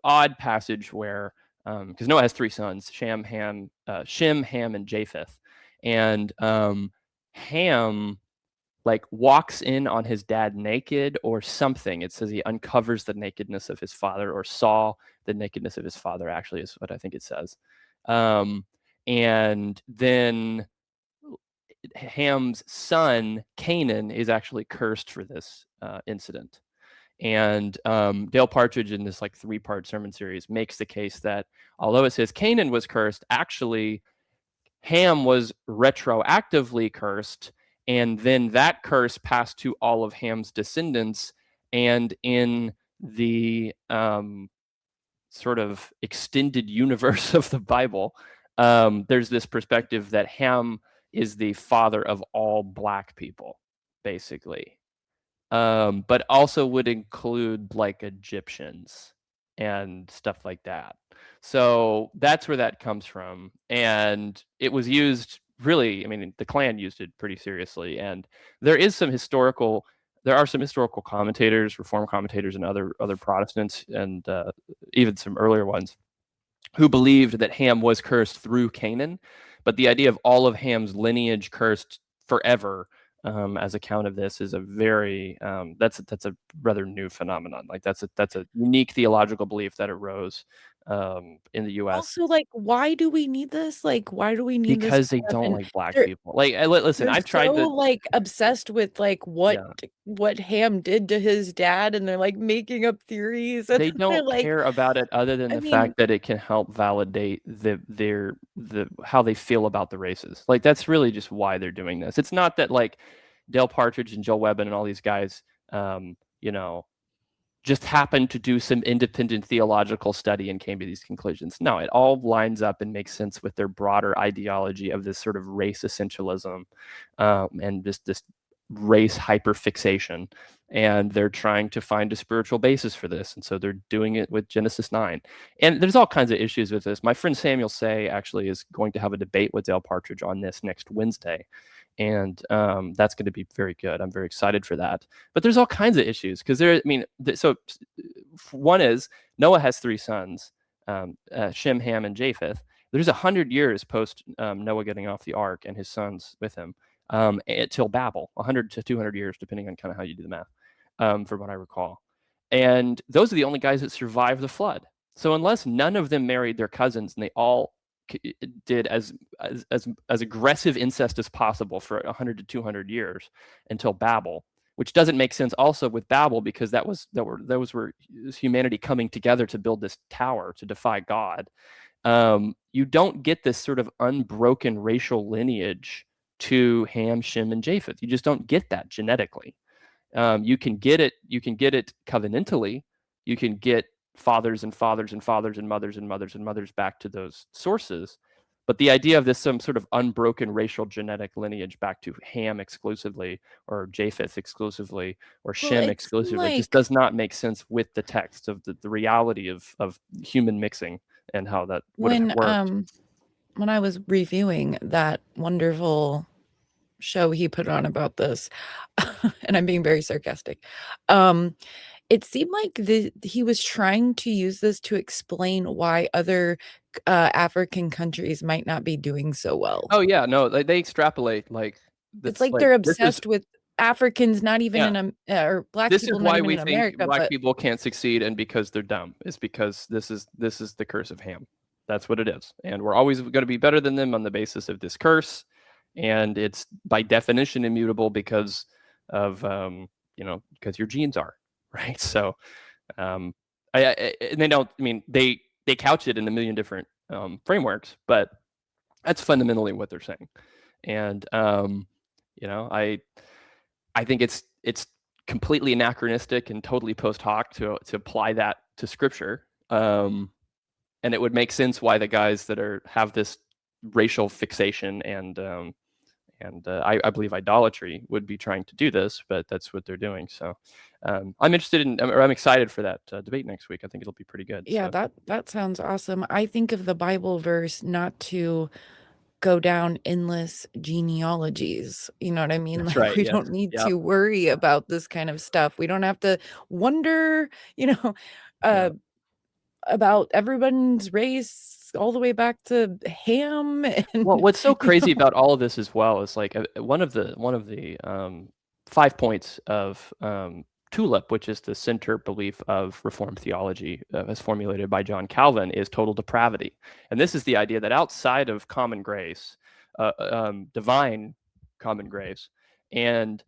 odd passage where, because Noah has three sons, Shem, Ham, and Japheth, and Ham like walks in on his dad naked or something. It says he uncovers the nakedness of his father, or saw the nakedness of his father, actually, is what I think it says. And then Ham's son, Canaan, is actually cursed for this incident. And Dale Partridge, in this like 3-part sermon series, makes the case that although it says Canaan was cursed, actually Ham was retroactively cursed, and then that curse passed to all of Ham's descendants. And in the sort of extended universe of the Bible, there's this perspective that Ham is the father of all black people, basically, but also would include like Egyptians and stuff like that. So that's where that comes from. And it was used really, I mean, the Klan used it pretty seriously. And there are some historical commentators, Reform commentators, and other Protestants, and even some earlier ones, who believed that Ham was cursed through Canaan. But the idea of all of Ham's lineage cursed forever as account of this is a very that's a rather new phenomenon. Like that's a unique theological belief that arose in the U.S. Also, like, why do we need this? Like, why do we need this because they stuff? don't And like black they're people. Like, listen, they're I've so, tried to. like, obsessed with, like, Yeah. what Ham did to his dad, and they're, like, making up theories, and They they're don't like, care about it other than I the mean, fact that it can help validate the how they feel about the races. Like that's really just why they're doing this. It's not that like Dale Partridge and Joel Webben and all these guys, you know, just happened to do some independent theological study and came to these conclusions. No, it all lines up and makes sense with their broader ideology of this sort of race essentialism and this race hyperfixation. And they're trying to find a spiritual basis for this. And so they're doing it with Genesis 9. And there's all kinds of issues with this. My friend Samuel Say actually is going to have a debate with Dale Partridge on this next Wednesday. And that's going to be very good. I'm very excited for that. But there's all kinds of issues because one is Noah has 3 sons, Shem, Ham, and Japheth. There's 100 years post Noah getting off the ark and his sons with him till Babel, 100 to 200 years, depending on kind of how you do the math, from what I recall. And those are the only guys that survived the flood. So unless none of them married their cousins and they all did as aggressive incest as possible for 100 to 200 years until Babel, which doesn't make sense also with Babel because those were humanity coming together to build this tower to defy God. You don't get this sort of unbroken racial lineage to Ham, Shem, and Japheth. You just don't get that genetically. You can get it covenantally. You can get fathers and fathers and fathers and mothers and mothers and mothers back to those sources. But the idea of this some sort of unbroken racial genetic lineage back to Ham exclusively or Japheth exclusively or Shem exclusively just does not make sense with the text of the reality of human mixing and how that would have worked. When I was reviewing that wonderful show he put on about this, and I'm being very sarcastic, it seemed like he was trying to use this to explain why other African countries might not be doing so well. Oh yeah, no, they extrapolate like It's like they're obsessed with Africans, not even in or black people, not even in America. Black people can't succeed, and because they're dumb, it's because this is the curse of Ham. That's what it is, and we're always going to be better than them on the basis of this curse, and it's by definition immutable because of because your genes are right. So, and they don't. I mean, they couch it in a million different frameworks, but that's fundamentally what they're saying, and I think it's completely anachronistic and totally post hoc to apply that to scripture. And it would make sense why the guys that have this racial fixation and I believe idolatry would be trying to do this, but that's what they're doing. So I'm excited for that debate next week. I think it'll be pretty good. Yeah, so. that sounds awesome. I think of the Bible verse not to go down endless genealogies. You know what I mean? That's Like right, we yes. don't need Yep. to worry about this kind of stuff. We don't have to wonder, about everyone's race all the way back to Ham. And, well, what's so crazy about all of this as well is like one of the 5 points of Tulip, which is the center belief of Reformed theology as formulated by John Calvin, is total depravity. And this is the idea that outside of common grace, divine common grace, and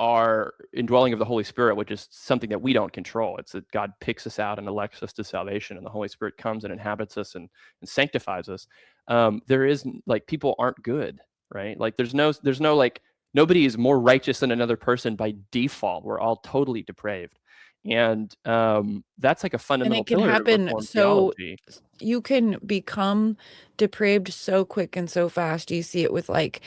our indwelling of the Holy Spirit, which is something that we don't control. It's that God picks us out and elects us to salvation, and the Holy Spirit comes and inhabits us and sanctifies us. There is like people aren't good, right? Like there's no like nobody is more righteous than another person by default. We're all totally depraved, and that's like a fundamental and it can pillar happen of Reformed so theology. You can become depraved so quick and so fast. You see it with like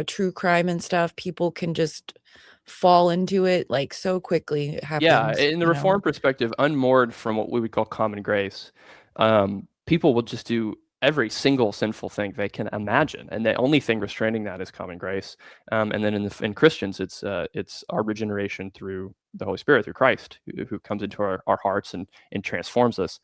true crime and stuff. People can just fall into it like so quickly. It happens. Yeah, in the Reformed perspective, unmoored from what we would call common grace, people will just do every single sinful thing they can imagine, and the only thing restraining that is common grace. And then in Christians, it's our regeneration through the Holy Spirit, through Christ, who comes into our hearts and transforms us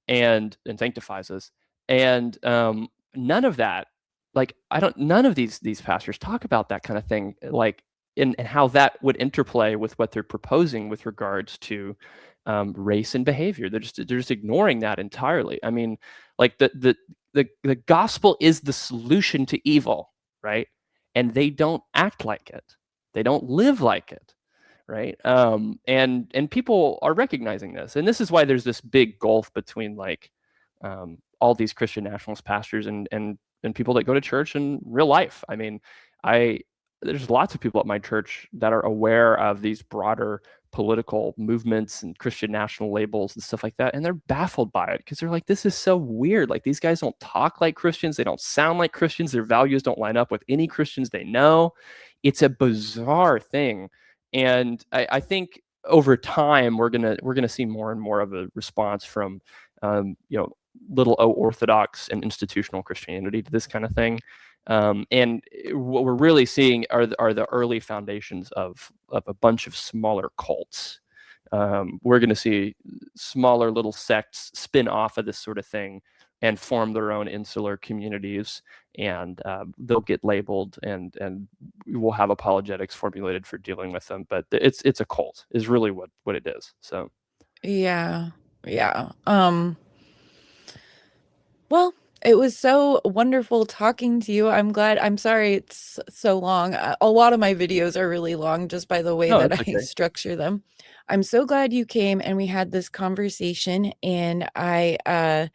and sanctifies us. And none of that like, none of these pastors talk about that kind of thing, like, and how that would interplay with what they're proposing with regards to race and behavior. They're just ignoring that entirely. I mean, like, the gospel is the solution to evil, right? And they don't act like it. They don't live like it, right? And people are recognizing this, and this is why there's this big gulf between, like, all these Christian nationalist pastors and people that go to church in real life. I mean, there's lots of people at my church that are aware of these broader political movements and Christian national labels and stuff like that, and they're baffled by it because they're like, this is so weird. Like, these guys don't talk like Christians, they don't sound like Christians, their values don't line up with any Christians they know. It's a bizarre thing, and I think over time we're gonna see more and more of a response from little o orthodox and institutional Christianity to this kind of thing. And what we're really seeing are the early foundations of a bunch of smaller cults. We're going to see smaller little sects spin off of this sort of thing and form their own insular communities, and they'll get labeled, and we'll have apologetics formulated for dealing with them. But it's a cult is really what it is. So Yeah. Well, it was so wonderful talking to you. I'm sorry it's so long. A lot of my videos are really long just by the way no, that that's I okay. structure them. I'm so glad you came and we had this conversation, and I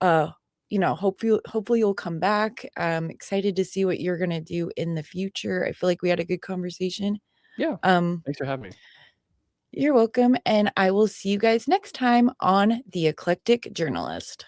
hopefully you'll come back. I'm excited to see what you're gonna do in the future. I feel like we had a good conversation. Yeah, Um, thanks for having me. you're welcome, and I will see you guys next time on The Eclectic Journalist.